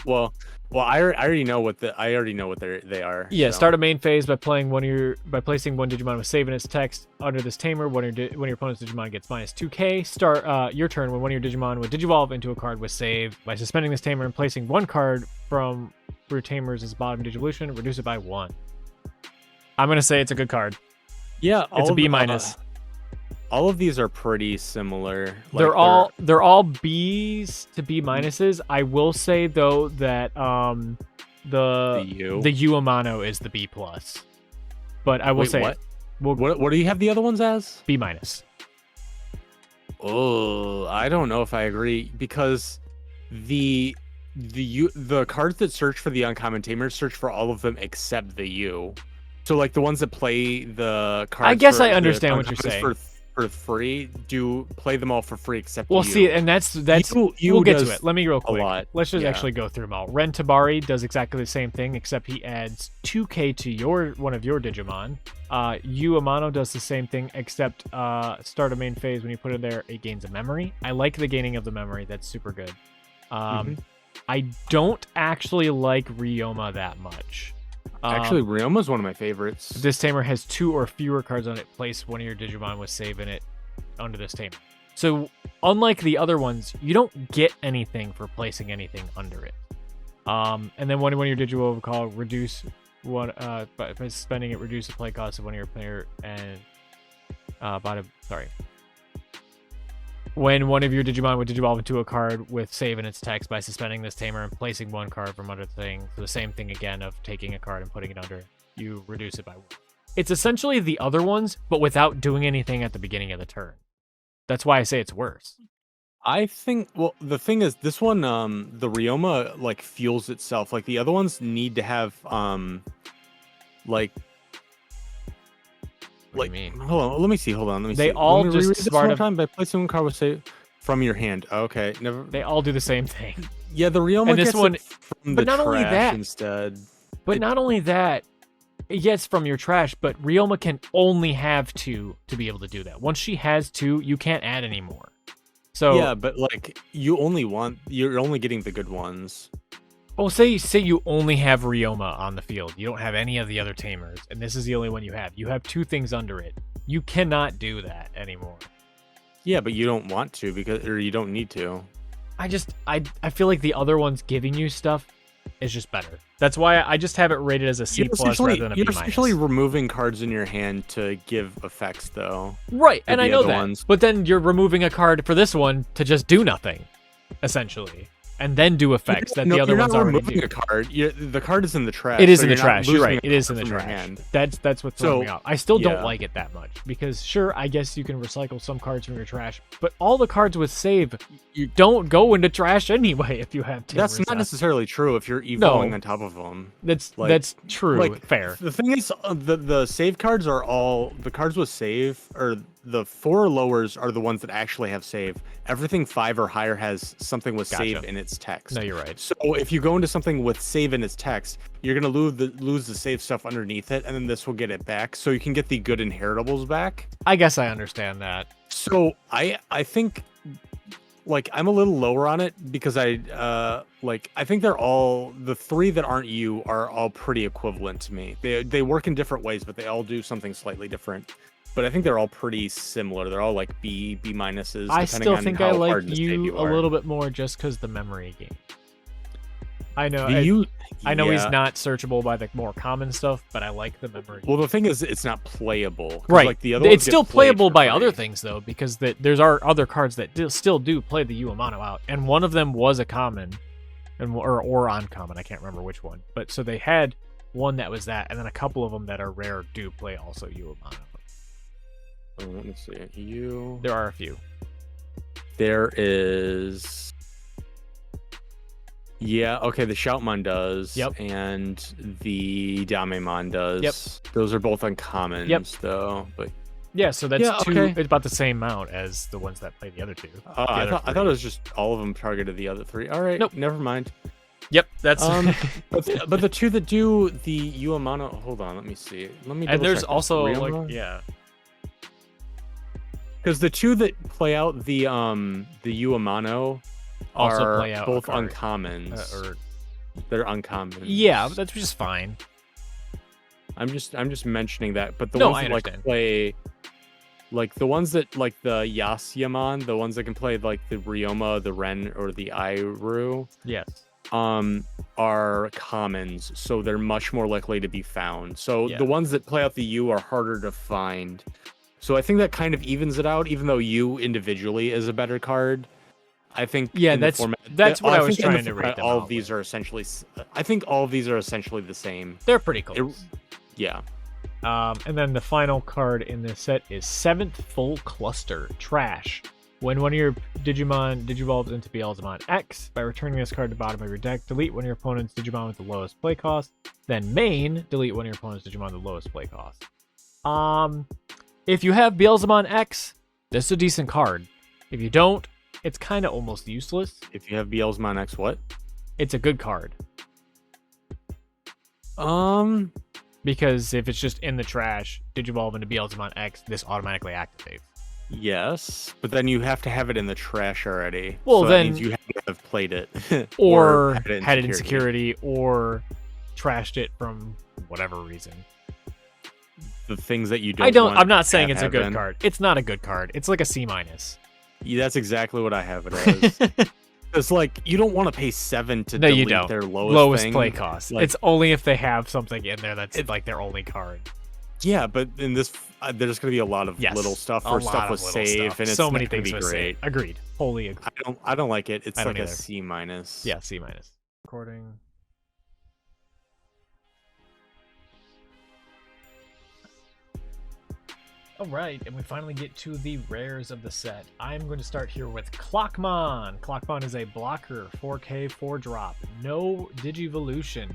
already know what they are. Yeah, so. start a main phase by placing one Digimon with save in its text under this Tamer. When your opponent's Digimon gets minus 2k. Start your turn when one of your Digimon would digivolve into a card with save by suspending this Tamer and placing one card from your Tamers as bottom Digivolution. Reduce it by 1. I'm gonna say it's a good card. Yeah, It's a B minus. All of these are pretty similar. They're all B's to B minuses. I will say though that the U Amano is the B plus. But I will say what? What do you have the other ones as? B minus. Oh, I don't know if I agree because the cards that search for the uncommon tamers search for all of them except the U. So like the ones that play the cards. I guess for I the understand what you're uncommons saying. For free, do play them all for free except Well, you. see, and that's You we'll get to does it. Let me real quick. lot, Let's just yeah. actually go through them all. Ren Tabari does exactly the same thing, except he adds 2k to one of your Digimon. Yu Amano does the same thing, except start a main phase when you put it there, it gains a memory. I like the gaining of the memory. That's super good. I don't actually like Ryoma that much. Actually, Ryoma's one of my favorites. This tamer has 2 or fewer cards on it. Place one of your Digimon with save in it under this tamer. So, unlike the other ones, you don't get anything for placing anything under it. And then one of your Digimon will call reduce one by spending it, reduce the play cost of one of your player and when one of your Digimon would digivolve into a card with save in its text by suspending this tamer and placing one card from under the thing, the same thing again of taking a card and putting it under, you reduce it by 1. It's essentially the other ones, but without doing anything at the beginning of the turn. That's why I say it's worse. I think, well, the thing is, this one, the Ryoma, like, fuels itself. Like, the other ones need to have, like... What do you mean? Hold on, let me see. Let me see. They all Let me just reread this start one time by placing one card with save from your hand. Okay, never. They all do the same thing. Yeah, the Ryoma And this gets one- it from but the not only trash that- instead. But not only that, yes, from your trash, but Ryoma can only have 2 to be able to do that. Once she has 2, you can't add any more. So Yeah, but like you're only getting the good ones. well, say you only have Ryoma on the field. You don't have any of the other tamers, and this is the only one you have. You have 2 things under it. You cannot do that anymore. Yeah, but you don't want to or you don't need to. I feel like the other ones giving you stuff is just better. That's why I just have it rated as a C plus rather than a B You're minus. essentially removing cards in your hand to give effects, though. Right, for and I the know other that. ones. But then you're removing a card for this one to just do nothing, essentially, and then do effects that the other you're ones not already removing do. a card. The card is in the trash. It is so in the you're not trash. You're losing right. a It is card in the from your trash. hand. That's what's throwing me So, out. I still don't yeah. like it that much because sure, I guess you can recycle some cards from your trash, but all the cards with save you don't go into trash anyway if you have That's tamers not out. necessarily true if you're evolving No. on top of them. That's true. Like, Fair. The thing is, the save cards are all the cards with save, or the 4 lowers are the ones that actually have save. Everything 5 or higher has something with save Gotcha. in its text. No, you're right. So if you go into something with save in its text, you're gonna lose the save stuff underneath it, and then this will get it back. So you can get the good inheritables back. I guess I understand that. So I think, like, I'm a little lower on it because I think they're all, the 3 that aren't you are all pretty equivalent to me. They work in different ways, but they all do something slightly different. But I think they're all pretty similar. They're all like B minuses. I depending still on think how I like hard to save you a are. little bit more just because the memory game. I know. I know he's Yeah. not searchable by the more common stuff, but I like the memory. Well, the thing is, it's not playable. 'Cause, Right. Like, the other ones It's get still played playable for by free. other things though, because there's other cards that still do play the Uamano out, and one of them was a common, or uncommon. I can't remember which one, but so they had one that was that, and then a couple of them that are rare do play also Uamano. Let me see. There are a few. There is. Yeah, okay, the Shoutmon does. Yep. And the Damemon does. Yep. Those are both uncommons, Yep. though. But Yeah, so that's Yeah, 2. okay. It's about the same amount as the ones that play the other 2. I other thought 3. it was just all of them targeted the other 3. All right, Nope. never mind. Yep, that's. But the 2 that do the Uamano, hold on, let me see. Let me. And there's double-check this. also Ryoma? like, yeah. Because the 2 that play out the Uamano Also are play out a both card. uncommons. They're uncommons. Yeah, that's just fine. I'm just mentioning that. But the No, ones I that like understand. play, like the ones that like the Yasyamon, the ones that can play like the Ryoma, the Ren, or the Iru, Yes. are commons, so they're much more likely to be found. So Yeah. the ones that play out the U are harder to find. So I think that kind of evens it out, even though U individually is a better card. I think Yeah, in the that's- format, that's what I was think in the trying to rate format, them all out of these with. are essentially. I think all of these are essentially the same. They're pretty close. Yeah. And then the final card in this set is 7th Full Cluster Trash. When one of your Digimon digivolves into Beelzemon X, by returning this card to the bottom of your deck, delete one of your opponent's Digimon with the lowest play cost. Then main, delete one of your opponent's Digimon with the lowest play cost. If you have Beelzemon X, this is a decent card. If you don't, it's kind of almost useless. If you have Beelzemon X, what? It's a good card. Because if it's just in the trash, Digivolve into Beelzemon X, this automatically activates. Yes, but then you have to have it in the trash already. Well, so then that means you have to have played it, or had it in security, or trashed it from whatever reason. The things that you don't. I'm not saying it's a good card. It's not a good card. It's like a C-. Yeah, that's exactly what I have it as. It's like you don't want to pay 7 to delete their lowest play cost. Like, it's only if they have something in there that's like their only card. Yeah, but in this, there's going to be a lot of little stuff or stuff with save, and it's so many things be great. Save. Agreed. Wholly agree. I don't like it. It's like either. a C-. Yeah, C-. Recording. Alright, and we finally get to the rares of the set. I'm going to start here with Clockmon. Clockmon is a blocker, 4K, 4-drop. No Digivolution.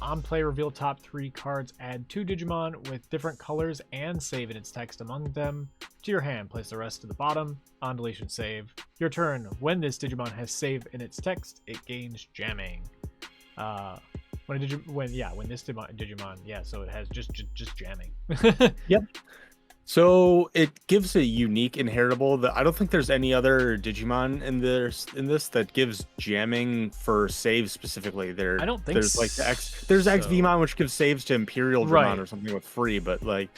On play, reveal top 3 cards, add 2 Digimon with different colors and save in its text among them. To your hand, place the rest to the bottom. On deletion, save. Your turn. When this Digimon has save in its text, it gains jamming. When this Digimon, yeah, so it has just jamming. Yep. So it gives a unique inheritable that I don't think there's any other Digimon in this that gives jamming for saves specifically. I don't think there's like there's XVmon which gives saves to Imperial Dramon or something with free, but like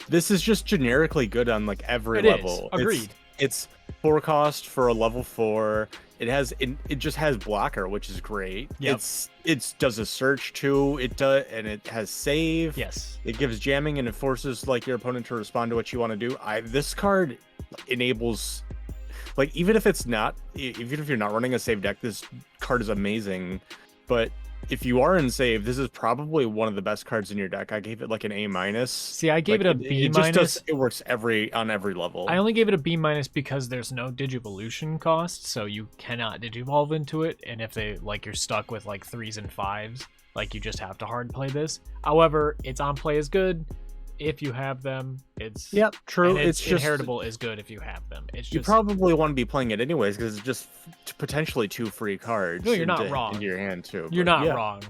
this is just generically good on like every level. Agreed. It's 4 cost for a level 4. It just has blocker, which is great. Yep. It does a search too. It does, and it has save. Yes. It gives jamming and it forces like your opponent to respond to what you want to do. This card enables, like even if you're not running a save deck, this card is amazing. But if you are in save, this is probably one of the best cards in your deck. I gave it like an A-. See, I gave it a B-. It works on every level. I only gave it a B- because there's no Digivolution cost, so you cannot Digivolve into it. And if you're stuck with like 3s and 5s, like you just have to hard play this. However, its on play is good if you have them. It's true. It's just inheritable is good if you have them. It's just, you probably want to be playing it anyways because it's just potentially 2 free cards. No, you're not wrong. Into your hand too. You're not wrong.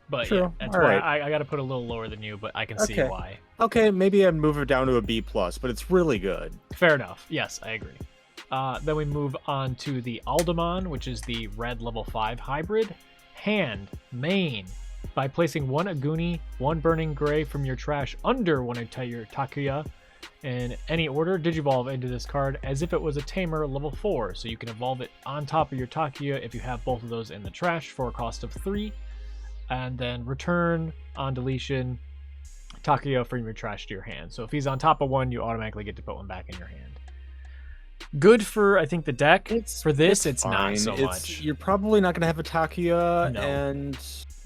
But true. Yeah, that's why I got to put a little lower than you, but I can see why. Okay, maybe I'd move it down to a B+, but it's really good. Fair enough. Yes, I agree. Then we move on to the Aldemon, which is the red level 5 hybrid. Hand, main. By placing 1 Aguni, 1 Burning Gray from your trash under one of your Takuya in any order, Digivolve into this card as if it was a Tamer level 4. So you can evolve it on top of your Takuya if you have both of those in the trash for a cost of 3. And then return on deletion Takuya from your trash to your hand. So if he's on top of one, you automatically get to put one back in your hand. Good for, I think, the deck. It's not so much. You're probably not going to have a Takuya, No. And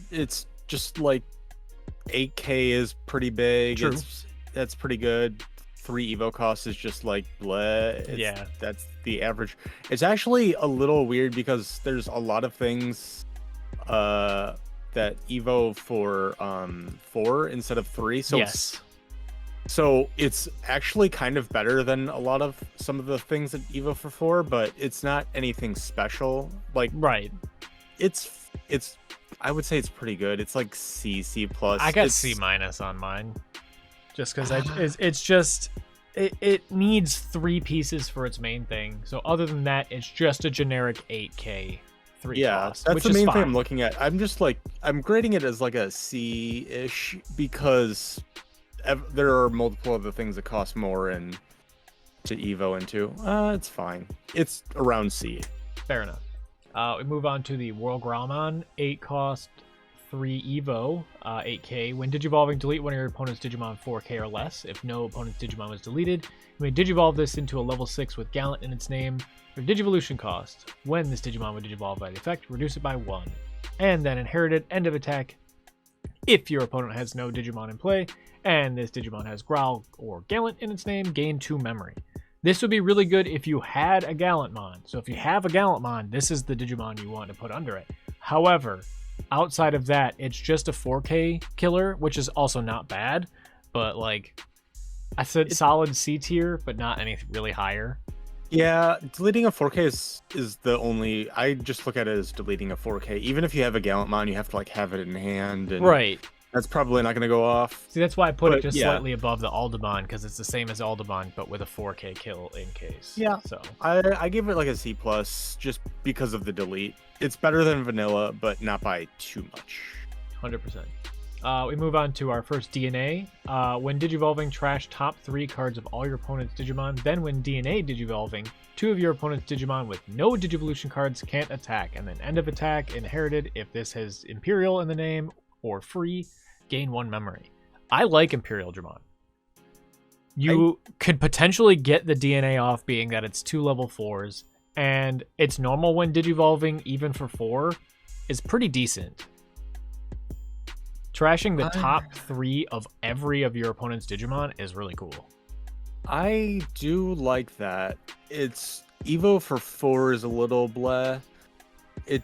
it's just like 8K is pretty big. True. That's pretty good. 3 Evo cost is just like bleh. That's the average. It's actually a little weird because there's a lot of things that Evo for 4 instead of 3. So yes. So it's actually kind of better than a lot of some of the things that Evo for 4, but it's not anything special. Like it's I would say it's pretty good. It's like C+. I got C- on mine. Just because it needs 3 pieces for its main thing. So other than that, it's just a generic 8K 3 cost. That's the main thing I'm looking at. I'm grading it as like a C-ish because there are multiple other things that cost more and to Evo into. It's fine. It's around C. Fair enough. We move on to the World Gramon, 8 cost, 3 Evo, 8K. When digivolving, delete one of your opponent's Digimon 4K or less. If no opponent's Digimon was deleted, you may digivolve this into a level 6 with Gallant in its name. Your Digivolution cost. When this Digimon would digivolve by the effect, reduce it by 1. And then inherited, end of attack. If your opponent has no Digimon in play, and this Digimon has Growl or Gallant in its name, gain 2 memory. This would be really good if you had a Gallantmon. So if you have a Gallantmon, this is the Digimon you want to put under it. However, outside of that, it's just a 4K killer, which is also not bad. But like I said, solid C tier, but not anything really higher. Yeah, deleting a 4K is the only. I just look at it as deleting a 4K. Even if you have a Gallantmon, you have to like have it in hand, and right. That's probably not going to go off. See, that's why I put it just slightly above the Aldemon, because it's the same as Aldemon, but with a 4K kill in case. Yeah. So I give it like a C+, just because of the delete. It's better than vanilla, but not by too much. 100%. We move on to our first DNA. When Digivolving, trash top 3 cards of all your opponent's Digimon. Then when DNA Digivolving, 2 of your opponent's Digimon with no Digivolution cards can't attack. And then end of attack, inherited, if this has Imperial in the name, or free, gain 1 memory. I like Imperial Dramon. You could potentially get the DNA off being that it's 2 level 4s, and it's normal when Digivolving, even for 4, is pretty decent. Trashing the top 3 of every of your opponent's Digimon is really cool. I do like that. It's Evo for 4 is a little bleh. It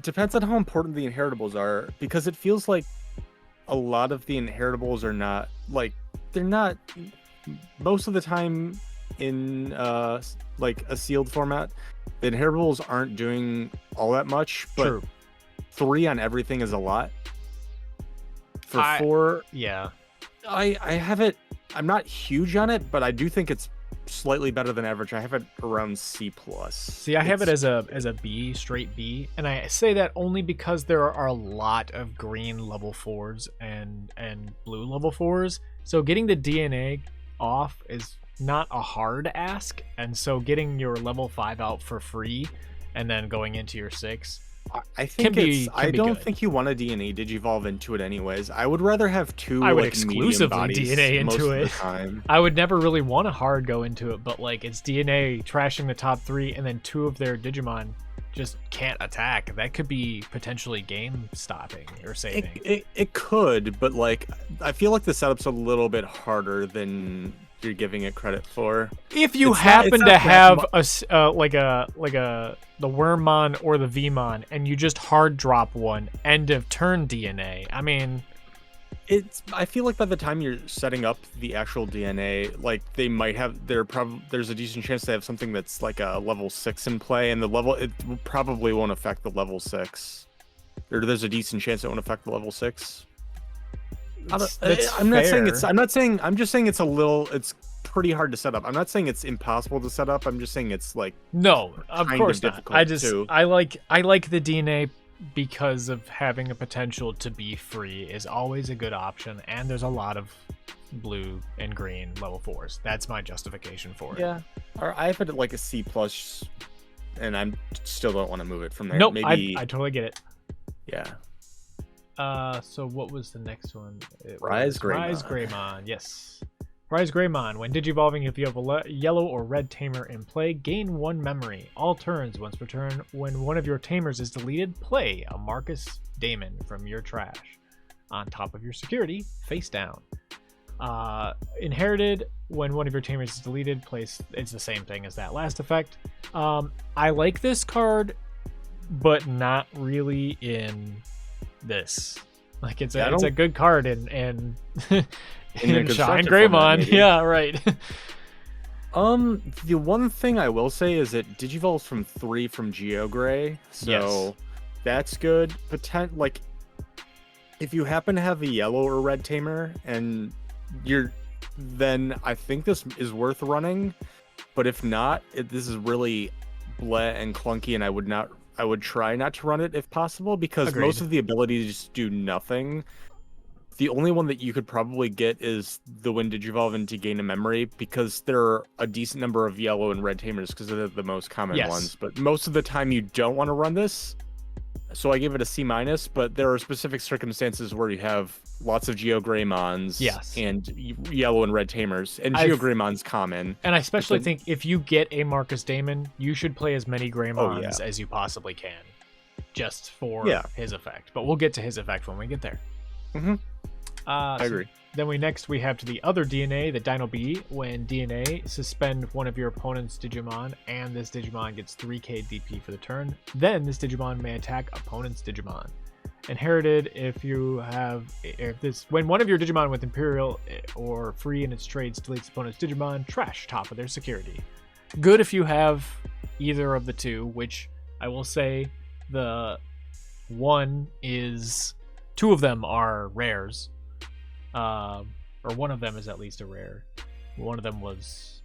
depends on how important the inheritables are, because it feels like a lot of the inheritables are not, like, they're not, most of the time in like a sealed format, the inheritables aren't doing all that much, but True. 3 on everything is a lot. For 4, yeah, I have it, I'm not huge on it, but I do think it's slightly better than average. I have it around C+. See, I have it as a B, straight B, and I say that only because there are a lot of green level 4s and blue level 4s. So getting the DNA off is not a hard ask, and so getting your level 5 out for free and then going into your 6. I think I don't think you want a DNA Digivolve into it anyways. I would rather have 2 I would like exclusively DNA into it. I would never really want a hard go into it, but like it's DNA trashing the top 3 and then 2 of their Digimon just can't attack. That could be potentially game stopping or saving. It could, but like I feel like the setup's a little bit harder than you're giving it credit for. If you happen to have the Wormmon or the Vmon, and you just hard drop one end of turn DNA, I mean, I feel like by the time you're setting up the actual DNA, like they might have, there's a decent chance they have something that's like a level 6 in play, and it probably won't affect the level 6. There's a decent chance it won't affect the level 6. I'm just saying it's pretty hard to set up. I'm not saying it's impossible to set up. I'm just saying it's like, no, of course not. I like the DNA because of having a potential to be free is always a good option, and there's a lot of blue and green level 4s. That's my justification for it. Yeah, or I have it at like a C+, and I still don't want to move it from there. Nope, maybe I totally get it. Yeah. So what was the next one? Rise Greymon, yes. Rise Greymon. When Digivolving, if you have a yellow or red tamer in play, gain 1 memory. All turns, once per turn, when one of your tamers is deleted, play a Marcus Daemon from your trash. On top of your security, face down. Inherited, when one of your tamers is deleted, it's the same thing as that last effect. I like this card, but not really in this. Like it's a good card in Shine Greymon. Yeah, right. The one thing I will say is it Digivolves from 3 from GeoGray, so that's good. Like if you happen to have a yellow or red tamer and then I think this is worth running. But if not, this is really bleh and clunky, and I would try not to run it if possible, because Agreed. Most of the abilities do nothing. The only one that you could probably get is the when Digivolve into gain a memory, because there are a decent number of yellow and red tamers because they're the most common ones. But most of the time you don't want to run this, so I give it a C-. But there are specific circumstances where you have lots of GeoGreymons and yellow and red tamers, and GeoGreymon's common. And I especially think if you get a Marcus Daemon, you should play as many Greymons as you possibly can, just for his effect. But we'll get to his effect when we get there. I agree. Then we have to the other DNA, the Dino B. When DNA, suspend one of your opponent's Digimon, and this Digimon gets 3k DP for the turn. Then this Digimon may attack opponent's Digimon. Inherited, when one of your Digimon with Imperial or free in its traits deletes opponent's Digimon, trash top of their security. Good if you have either of the two, which I will say the two of them are rares. Or one of them is at least a rare. One of them was...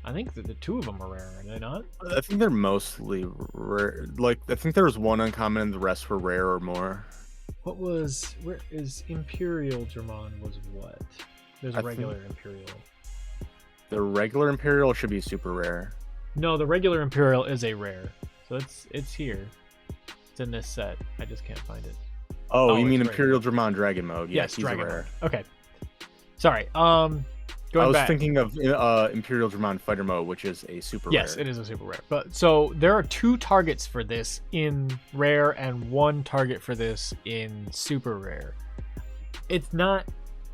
I think that the two of them are rare, are they not? I think they're mostly rare. Like, I think there was one uncommon and the rest were rare or more. Where is Imperial German was what? There's a regular Imperial. The regular Imperial should be super rare. No, the regular Imperial is a rare. So it's here. It's in this set. I just can't find it. Oh, you mean Imperial Dramon Dragon Mode? Yes, he's Dragon rare. Mode. Okay. Sorry. I was thinking of Imperial Dramon Fighter Mode, which is a super rare. Yes, it is a super rare. But so there are 2 targets for this in rare and 1 target for this in super rare. It's not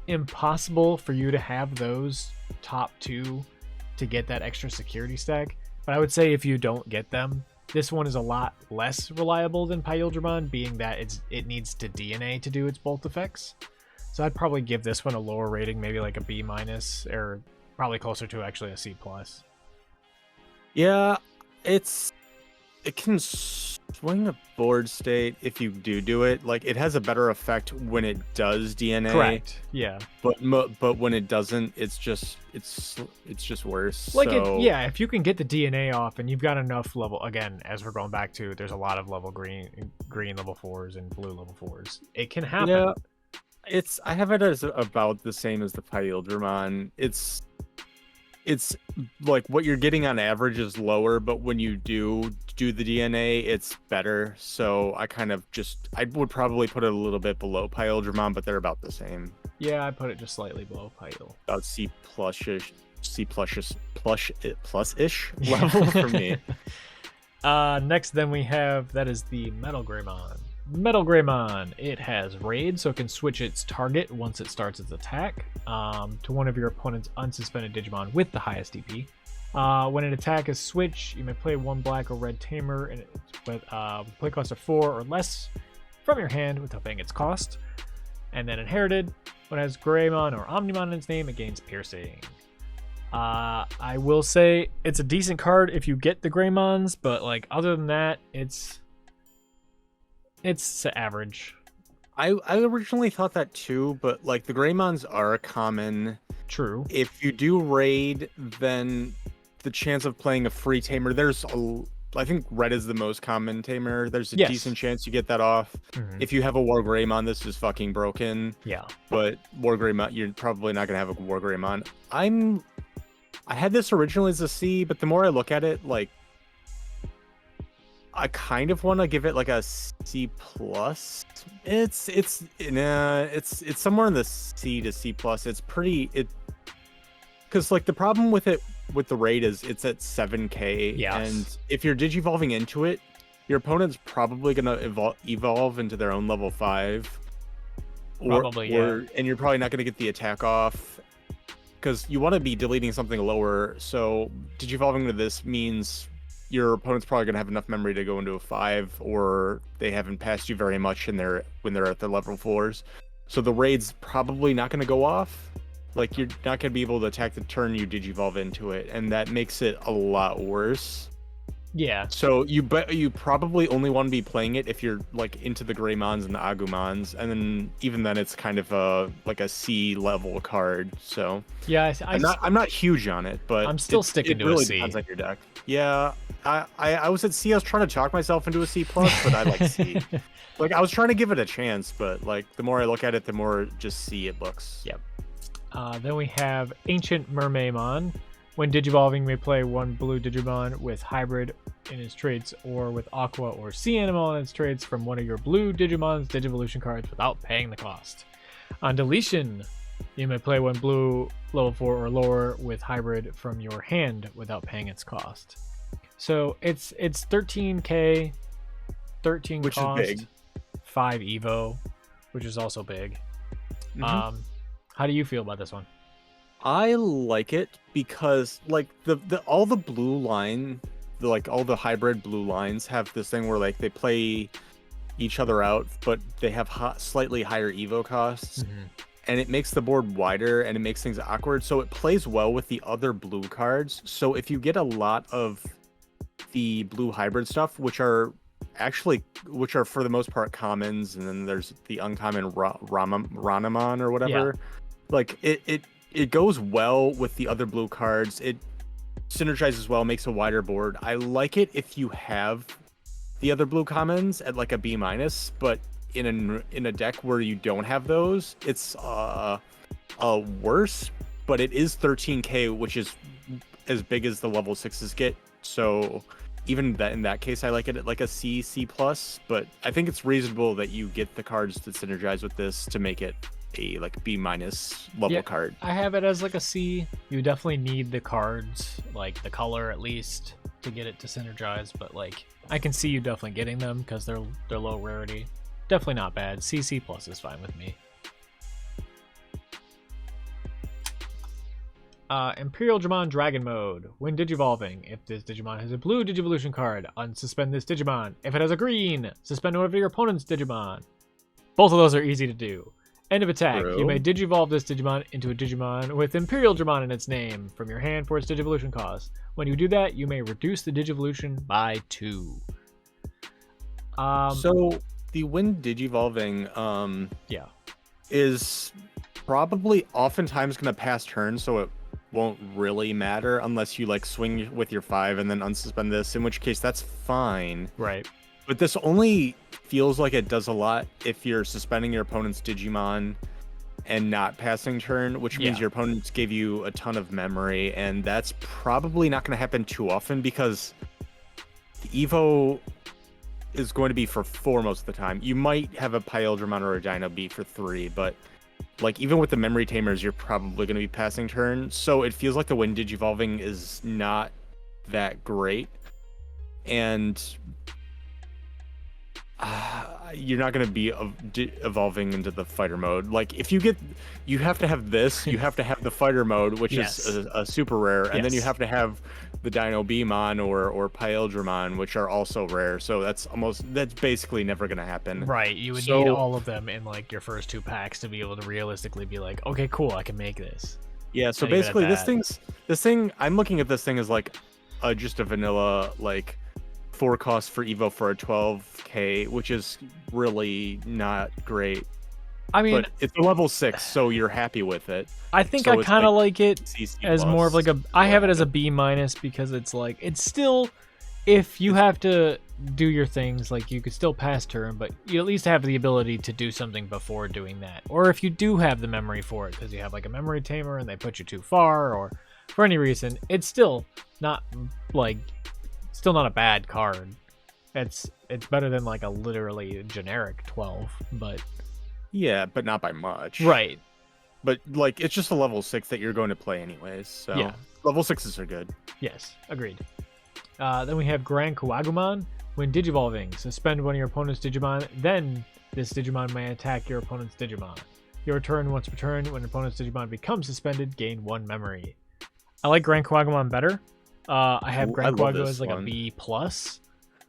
impossible for you to have those top 2 to get that extra security stack, but I would say if you don't get them, this one is a lot less reliable than Pyildramon, being that it needs to DNA to do its bolt effects. So I'd probably give this one a lower rating, maybe like a B-, or probably closer to actually a C+. Yeah, it can swing a board state if you do it. Like, it has a better effect when it does DNA. Correct. Yeah. But when it doesn't, it's just worse. Like, if you can get the DNA off and you've got enough level, again, as we're going back to, there's a lot of level green level 4s and blue level 4s. It can happen. Yeah. I have it as about the same as the Pyildramon. It's like what you're getting on average is lower, but when you do the DNA, it's better. So I would probably put it a little bit below Pyildramon, but they're about the same. Yeah, I put it just slightly below Pyil. About C++ish level for me. Next, then we have, that is the Metal Greymon. Metal Greymon, it has raid, so it can switch its target once it starts its attack to one of your opponent's unsuspended Digimon with the highest DP. When an attack is switched, you may play 1 black or red Tamer and with play cost of 4 or less from your hand without paying its cost. And then inherited, when it has Greymon or Omnimon in its name, it gains piercing. I will say it's a decent card if you get the Greymons, but like other than that, it's average. I originally thought that too, but like the Greymons are common. True. If you do raid, then the chance of playing a free Tamer, I think red is the most common Tamer. There's a decent chance you get that off. Mm-hmm. If you have a War Greymon, this is fucking broken. Yeah. But War Greymon, you're probably not gonna have a War Greymon. I had this originally as a C, but the more I look at it, like, I kind of want to give it like a C+. It's somewhere in the C to C+. It's because like the problem with it with the raid is it's at 7k. Yes. And if you're digivolving into it, your opponent's probably gonna evolve into their own level 5. And you're probably not gonna get the attack off because you want to be deleting something lower. So digivolving into this means your opponent's probably going to have enough memory to go into a 5, or they haven't passed you very much when they're at the level 4s. So the raid's probably not going to go off. Like, you're not going to be able to attack the turn you digivolve into it, and that makes it a lot worse. Yeah. So you probably only want to be playing it if you're like into the Greymons and the Agumons, and then even then it's kind of a C level card. So yeah, I'm not huge on it, but I'm still sticking to really a C. Depends on your deck. Yeah, I was at C. I was trying to talk myself into a C+, but I like C. Like, I was trying to give it a chance, but like the more I look at it, the more just C it looks. Yep. Then we have Ancient Mermaimon. When digivolving, you may play 1 blue Digimon with hybrid in its traits, or with Aqua or Sea Animal in its traits from one of your blue Digimon's Digivolution cards without paying the cost. On deletion, you may play 1 blue level 4 or lower with hybrid from your hand without paying its cost. So it's 13k, 13 which cost, is big. 5 Evo. which is also big. Mhm. How do you feel about this one? I like it because like the all the blue line, like all the hybrid blue lines have this thing where like they play each other out, but they have slightly higher evo costs, and it makes the board wider and it makes things awkward. So it plays well with the other blue cards. So if you get a lot of the blue hybrid stuff, which are for the most part commons, and then there's the uncommon Ranamon or whatever. Like it goes well with the other blue cards. It synergizes well, makes a wider board. I like it if you have the other blue commons at like a B minus, but in a deck where you don't have those, it's worse. But it is 13k, which is as big as the level 6s get. So even that in that case, I like it at like a C plus. But I think it's reasonable that you get the cards that synergize with this to make it a like B minus level card. I have it as like a C. You definitely need the cards, like the color at least, to get it to synergize. But like I can see you definitely getting them because they're low rarity. Definitely not bad. C plus is fine with me. Imperial Digimon Dragon Mode. When Digivolving, if this Digimon has a blue Digivolution card, unsuspend this Digimon. If it has a green, suspend one of your opponent's Digimon. Both of those are easy to do. End of attack. True. You may Digivolve this Digimon into a Digimon with Imperial Digimon in its name from your hand for its Digivolution cost. When you do that, you may reduce the Digivolution by 2. So the when Digivolving yeah, is probably oftentimes going to pass turn, so it won't really matter unless you like swing with your 5 and then unsuspend this, in which case that's fine. right. But this only feels like it does a lot if you're suspending your opponent's Digimon and not passing turn, which means your opponents gave you a ton of memory, and that's probably not going to happen too often because the Evo is going to be for 4 most of the time. You might have a Pyeldramon or a Dino be for 3, but like even with the memory tamers, you're probably going to be passing turn. So it feels like the when Digivolving is not that great, and you're not going to be evolving into the fighter mode. Like if you have to have this, you have to have the fighter mode, which is a super rare, and then you have to have the Dino Beamon or Pyeldramon, which are also rare. So that's basically never going to happen. Right, you would need all of them in like your first 2 packs to be able to realistically be like, okay, cool, I can make this. Yeah, so basically this thing, I'm looking at this thing as like just a vanilla like 4 cost for Evo for a 12k, which is really not great. I mean, but it's a level 6, so you're happy with it. I think I kind of like it as more of like a. I have it as a B minus because it's like it's still, if you have to do your things, like you could still pass turn, but you at least have the ability to do something before doing that. Or if you do have the memory for it, because you have like a memory tamer and they put you too far, or for any reason, it's still not like. Still not a bad card. It's better than like a literally generic 12, but yeah, but not by much. Right. But like it's just a level 6 that you're going to play anyways. So yeah, level 6s are good. Yes, agreed. Then we have Grand Quartzmon. When Digivolving, suspend one of your opponent's Digimon. Then this Digimon may attack your opponent's Digimon. Your turn once per turn. When your opponent's Digimon becomes suspended, gain 1 memory. I like Grand Quartzmon better. I have Grand Quartzmon as like a B plus.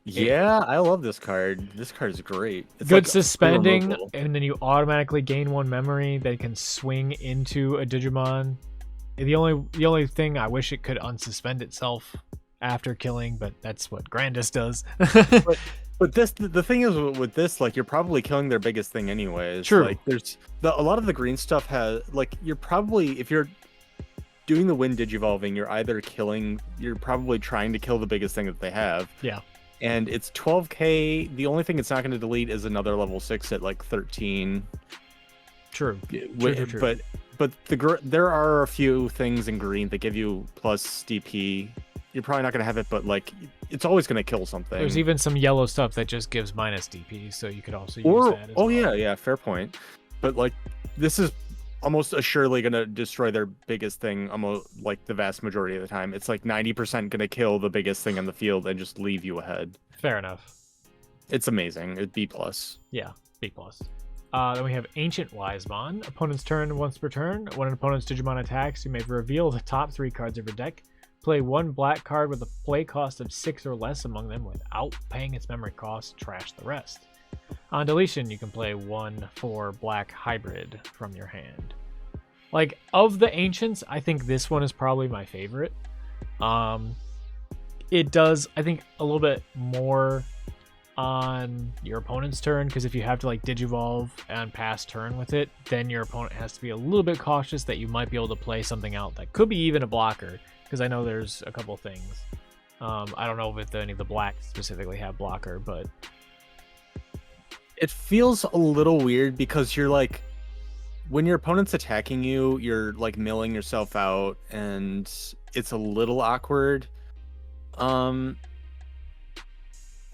Yeah, I love this card. This card is great. It's good like suspending, and then you automatically gain 1 memory that can swing into a Digimon. The only thing I wish it could unsuspend itself after killing, but that's what Grandis does. But the thing is with this, like you're probably killing their biggest thing anyways. True. Like there's a lot of the green stuff has like you're probably if you're doing the when Digivolving, you're probably trying to kill the biggest thing that they have. Yeah. And it's 12k. The only thing it's not going to delete is another level 6 at like 13. True. True. But there are a few things in green that give you plus DP. You're probably not going to have it, but like it's always going to kill something. There's even some yellow stuff that just gives minus DP, so you could also use that as well. Yeah, fair point. But like this is almost assuredly going to destroy their biggest thing almost like the vast majority of the time. It's like 90% going to kill the biggest thing on the field and just leave you ahead. Fair enough. It's amazing. It's B plus. Yeah, B plus. Then we have Ancient Wisemon. Opponent's turn once per turn. When an opponent's Digimon attacks, you may reveal the top 3 cards of your deck. Play 1 black card with a play cost of 6 or less among them without paying its memory cost. Trash the rest. On deletion, you can play 1 4 black hybrid from your hand. Like, of the Ancients, I think this one is probably my favorite. It does, I think, a little bit more on your opponent's turn, because if you have to like Digivolve and pass turn with it, then your opponent has to be a little bit cautious that you might be able to play something out that could be even a blocker, because I know there's a couple things. I don't know if any of the blacks specifically have blocker, but it feels a little weird because you're like, when your opponent's attacking you, you're like milling yourself out, and it's a little awkward.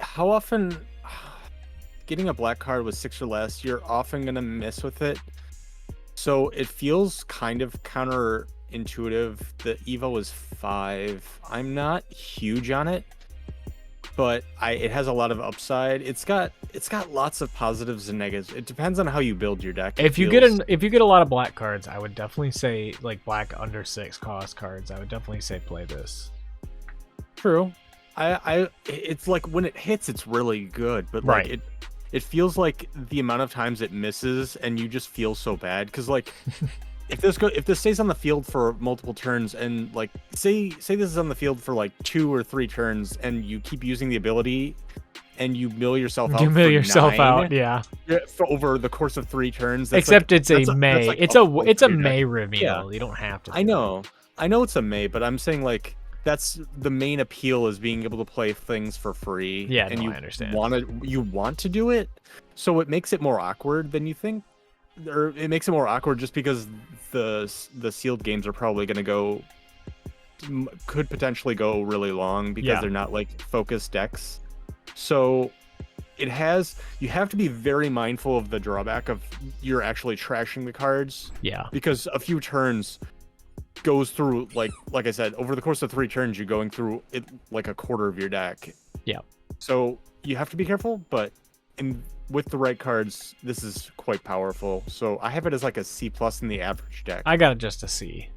How often getting a black card with 6 or less, you're often gonna miss with it. So it feels kind of counterintuitive. The Evo is 5. I'm not huge on it, but it has a lot of upside. It's got lots of positives and negatives. It depends on how you build your deck. if you get a lot of black cards, I would definitely say, like, black under 6 cost cards, I would definitely say play this. True. It's like when it hits, it's really good, but like Right. it feels like the amount of times it misses, and you just feel so bad because like if this stays on the field for multiple turns, and like say this is on the field for like 2 or 3 turns, and you keep using the ability, and you mill yourself out. You mill yourself 9, out, yeah. for over the course of 3 turns. Except it's a May. It's a May. May reveal. Yeah. You don't have to. I know it's a May, but I'm saying like that's the main appeal, is being able to play things for free. Yeah, and no, you I understand. You want to do it, so it makes it more awkward than you think, or it makes it more awkward just because the sealed games are probably going to could potentially go really long because they're not like focused decks. So you have to be very mindful of the drawback of you're actually trashing the cards. Yeah. Because a few turns goes through, like I said, over the course of 3 turns, you're going through it like a quarter of your deck. Yeah. So you have to be careful, but with the right cards, this is quite powerful. So I have it as like a C+ in the average deck. I got it just a C.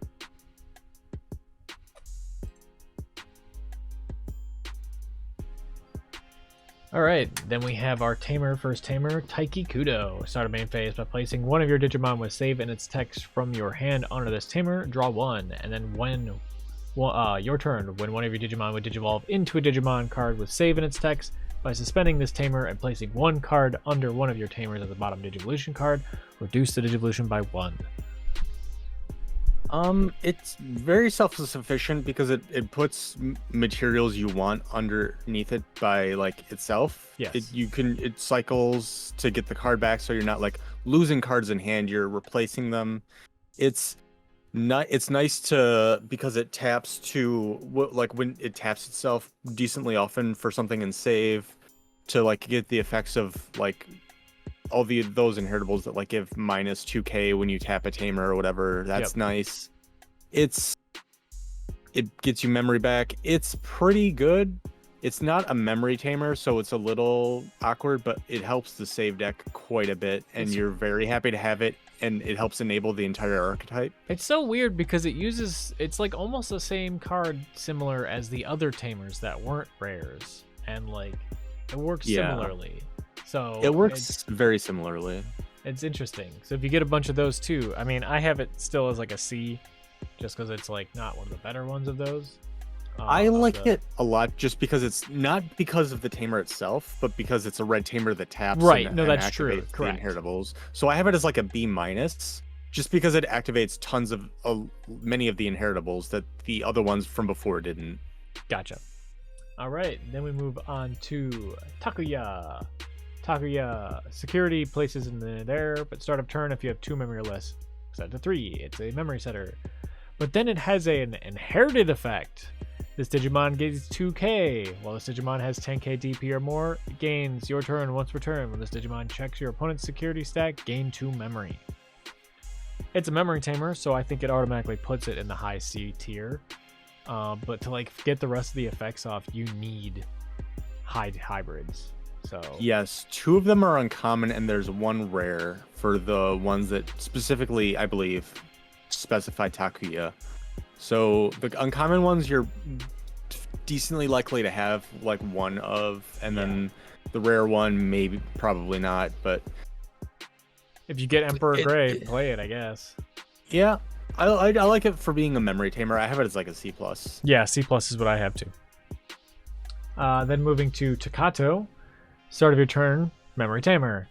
Alright, then we have our first Tamer, Taiki Kudo. Start a main phase by placing one of your Digimon with save in its text from your hand onto this Tamer, draw 1, and then when your turn, when one of your Digimon would Digivolve into a Digimon card with save in its text, by suspending this Tamer and placing 1 card under one of your Tamers at the bottom Digivolution card, reduce the Digivolution by 1. It's very self-sufficient because it puts materials you want underneath it by like itself. Yes. It cycles to get the card back, so you're not like losing cards in hand, you're replacing them. It's nice because it taps to like when it taps itself decently often for something in save to like get the effects of like all those inheritables that like give minus 2k when you tap a Tamer or whatever. That's nice. It gets you memory back. It's pretty good. It's not a memory Tamer, so it's a little awkward, but it helps the save deck quite a bit, and you're very happy to have it, and it helps enable the entire archetype. It's so weird because it's like almost the same card, similar as the other Tamers that weren't rares, and like it works similarly. So it works very similarly. It's interesting. So if you get a bunch of those too, I mean, I have it still as like a C, just because it's like not one of the better ones of those. I like it a lot just because it's not because of the Tamer itself, but because it's a red Tamer that taps. Right. And, no, and that's activates true. the Correct. Inheritables. So I have it as like a B-, just because it activates tons of many of the Inheritables that the other ones from before didn't. Gotcha. All right, then we move on to Takuya. Takuya, security places in there, but start of turn if you have 2 memory or less. Set to 3. It's a memory setter. But then it has an inherited effect. This Digimon gains 2k. While this Digimon has 10k DP or more, it gains your turn once per turn. When this Digimon checks your opponent's security stack, gain 2 memory. It's a memory Tamer, so I think it automatically puts it in the high C tier. But to like get the rest of the effects off, you need hybrids. So Yes, 2 of them are uncommon, and there's 1 rare for the ones that specifically, I believe, specify Takuya. So the uncommon ones you're decently likely to have like 1 of, and then the rare one maybe probably not. But if you get Emperor Gray, play it, I guess. Yeah, I like it for being a memory tamer. I have it as like a C+. Yeah, C+ is what I have too. Then moving to Takato. Start of your turn, memory tamer.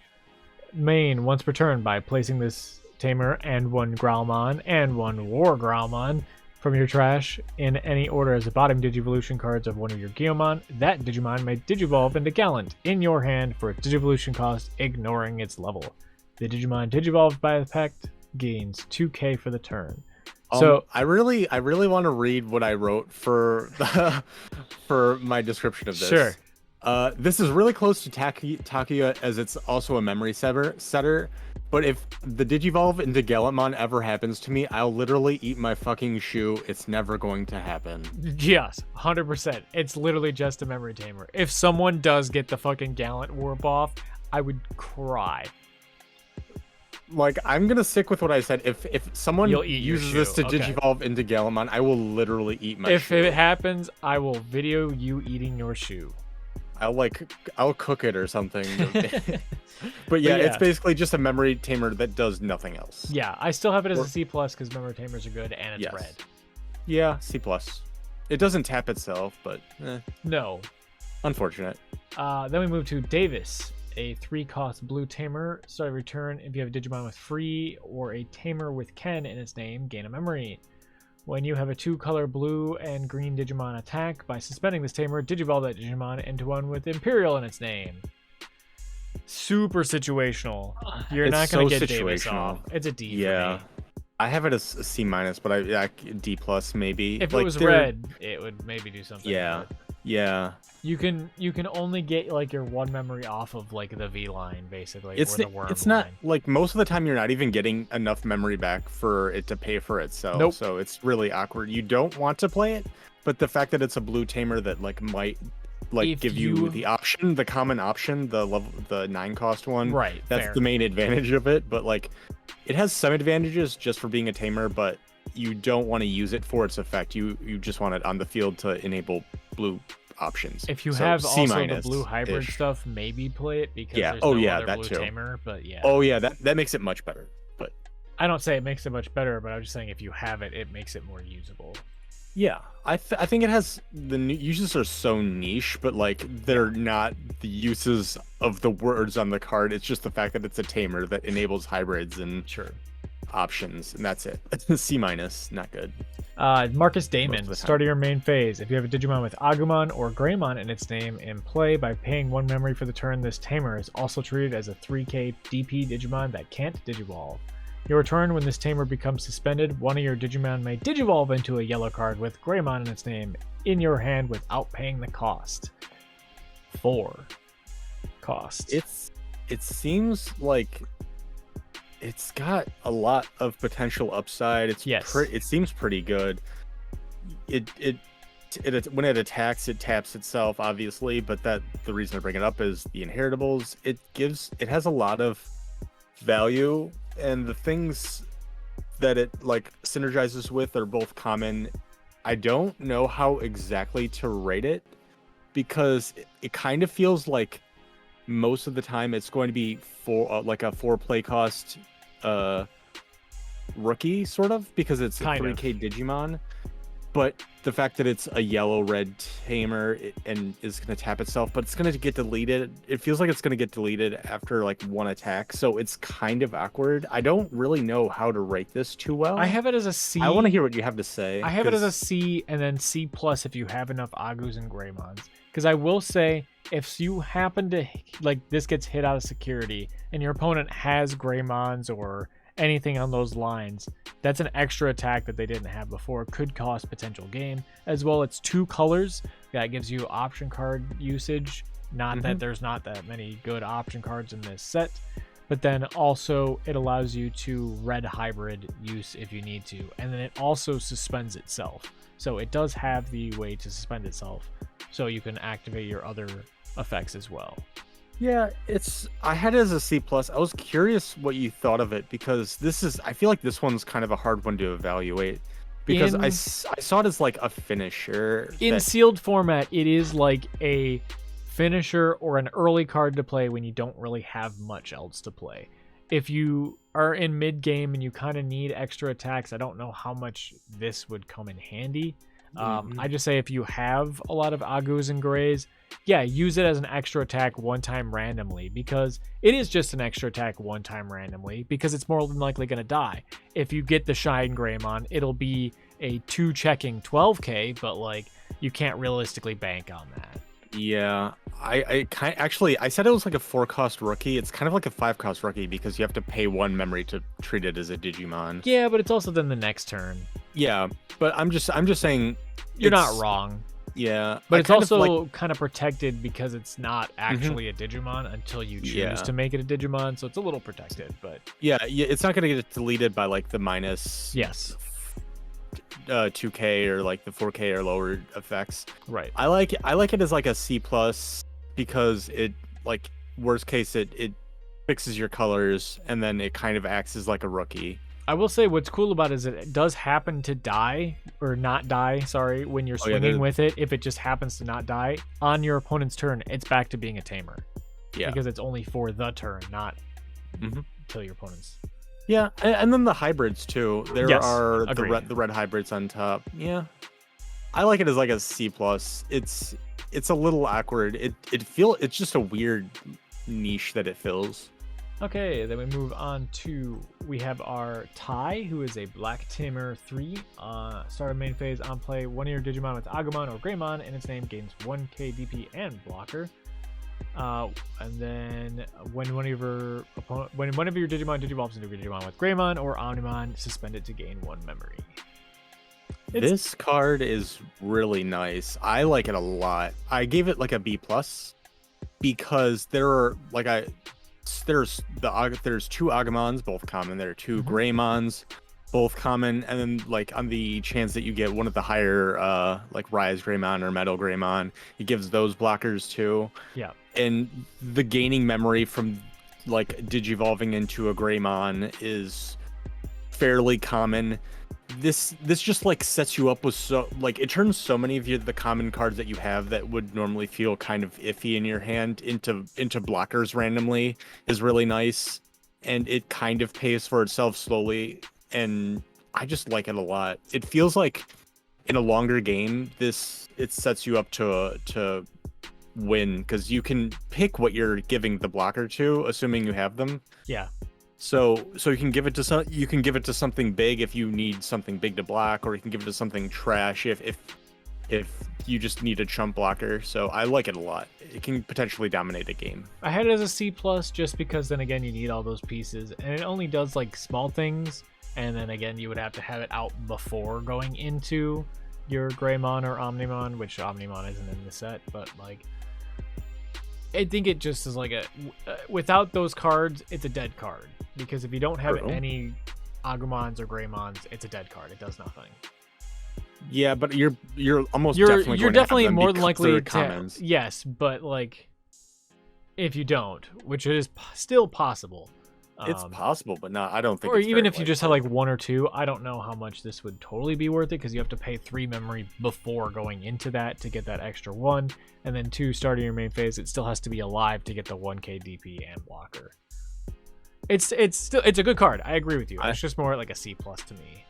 Main once per turn by placing this tamer and 1 Growlmon and 1 War Growlmon from your trash in any order as the bottom Digivolution cards of one of your Guiomon. That Digimon may Digivolve into Gallant in your hand for its Digivolution cost, ignoring its level. The Digimon Digivolved by the Pact gains 2k for the turn. So I really want to read what I wrote for for my description of this. Sure. This is really close to Takuya as it's also a memory setter. But if the Digivolve into Gallantmon ever happens to me, I'll literally eat my fucking shoe. It's never going to happen. Yes, 100%. It's literally just a memory tamer. If someone does get the fucking Gallant warp off, I would cry. Like, I'm gonna stick with what I said. If someone uses this to Okay. Digivolve into Gallantmon, I will literally eat my shoe. If it happens, I will video you eating your shoe. I'll cook it or something. But yeah, it's basically just a memory tamer that does nothing else. Yeah, I still have it as a C+ because memory tamers are good and it's Yes. red. Yeah, C+. It doesn't tap itself, but No. unfortunate. Then we move to Davis, a 3-cost blue tamer. Start of your turn. If you have a Digimon with free or a tamer with Ken in its name, gain a memory. When you have a 2-color blue and green Digimon attack, by suspending this tamer, Digivolve that Digimon into one with Imperial in its name. Super situational. You're not going to get Davis off. It's a D for me. I have it as a C-, but I D+ maybe. If it was red, it would maybe do something. Yeah. But Yeah. you can only get like your 1 memory off of like the V line basically. It's or the worm it's not line. like most of the time you're not even getting enough memory back for it to pay for itself. Nope. So it's really awkward. You don't want to play it, but the fact that it's a blue tamer that like might like give you the option, the common option, the 9-cost one. Right. That's fair. the main advantage of it, but like it has some advantages just for being a tamer, but you don't want to use it for its effect. You just want it on the field to enable blue options. If you So have also the C-ish. blue hybrid stuff, maybe play it because Yeah. there's Oh, no yeah, other that blue too. tamer. But yeah. Oh yeah, that makes it much better. But I don't say it makes it much better, but I'm just saying if you have it, it makes it more usable. yeah, I think it has the uses are so niche, but like they're not the uses of the words on the card. It's just the fact that it's a tamer that enables hybrids and Sure. options, and that's it. C-, not good. Marcus Most of Damon, the start time. of your main phase. If you have a Digimon with Agumon or Greymon in its name in play, by paying 1 memory for the turn, this tamer is also treated as a 3k DP Digimon that can't Digivolve. Your turn, when this tamer becomes suspended, one of your Digimon may Digivolve into a yellow card with Greymon in its name in your hand without paying the cost. 4 cost. It seems like it's got a lot of potential upside. It seems pretty good. It when it attacks, it taps itself, obviously, but the reason I bring it up is the inheritables. It has a lot of value, and the things that it like synergizes with are both common. I don't know how exactly to rate it because it kind of feels like most of the time it's going to be like a 4 play cost rookie sort of, because it's a 3k Digimon. But the fact that it's a yellow-red tamer and is going to tap itself, but it's going to get deleted. It feels like it's going to get deleted after like 1 attack, so it's kind of awkward. I don't really know how to rate this too well. I have it as a C. I want to hear what you have to say. I have it as a C and then C+ if you have enough Agus and Greymons. Because I will say, if you happen to, like, this gets hit out of security and your opponent has Greymons or anything on those lines, that's an extra attack that they didn't have before. Could cost potential game. As well, it's 2 colors. That gives you option card usage. Not that there's not that many good option cards in this set. But then also it allows you to red hybrid use if you need to. And then it also suspends itself. So it does have the way to suspend itself. So you can activate your other effects as well. Yeah, I had it as a C plus. I was curious what you thought of it because I feel like this one's kind of a hard one to evaluate because In I saw it as like a finisher in that sealed format, it is like a finisher or an early card to play when you don't really have much else to play. If you are in mid game and you kind of need extra attacks, I don't know how much this would come in handy. I just say if you have a lot of Agus and Greys, yeah, use it as an extra attack one time randomly, because it is just an extra attack one time randomly, because it's more than likely going to die. If you get the Shine Greymon, it'll be a 2 checking 12k, but like you can't realistically bank on that. Yeah, I said it was like a 4-cost rookie. It's kind of like a 5-cost rookie because you have to pay 1 memory to treat it as a Digimon. Yeah, but it's also then the next turn. Yeah, but I'm just saying you're not wrong. Yeah, but it's also kind of protected because it's not actually a Digimon until you choose to make it a Digimon, so it's a little protected. But yeah, it's not gonna get deleted by like the minus 2k or like the 4k or lower effects. Right. I like it as like a C plus because it, like, worst case it fixes your colors and then it kind of acts as like a rookie. I will say what's cool about it is it does happen to die, or not die, sorry, when you're swinging with it. If it just happens to not die on your opponent's turn, it's back to being a tamer. Yeah. Because it's only for the turn, not kill your opponents. Yeah, and then the hybrids too. There are the red hybrids on top. Yeah, I like it as like a C plus. It's a little awkward. It's just a weird niche that it fills. Okay, then we move on to, we have our Tai, who is a Black Tamer 3. Start of main phase, on play, one of your Digimon with Agumon or Greymon in its name gains 1k DP and blocker. And then when one of your Digimon digivolves into a Digimon with Greymon or Omnimon, suspend it to gain 1 memory. This card is really nice. I like it a lot. I gave it like a B plus because there's 2 Agumons, both common. There are 2 Greymons, both common, and then like on the chance that you get one of the higher like Rise Greymon or Metal Greymon, it gives those blockers too. Yeah. And the gaining memory from like digivolving into a Greymon is fairly common. This just like sets you up with it turns so many of the common cards that you have that would normally feel kind of iffy in your hand into blockers randomly is really nice, and it kind of pays for itself slowly, and I just like it a lot. It feels like in a longer game it sets you up to win because you can pick what you're giving the blocker to, assuming you have them. Yeah. So you can give it to something big if you need something big to block, or you can give it to something trash if you just need a chump blocker. So I like it a lot. It can potentially dominate a game. I had it as a C plus just because then again you need all those pieces, and it only does like small things, and then again you would have to have it out before going into your Greymon or Omnimon, which Omnimon isn't in the set, but like I think it just is like without those cards, it's a dead card. Because if you don't have any Agumons or Greymons, it's a dead card. It does nothing. Yeah, but you're definitely more than likely to, yes, but like if you don't, which is still possible. It's possible, but not. I don't think. Or even if you just have like 1 or 2, I don't know how much this would totally be worth it because you have to pay 3 memory before going into that to get that extra 1, and then 2 starting your main phase. It still has to be alive to get the 1k DP and blocker. It's a good card. I agree with you. It's just more like a C plus to me.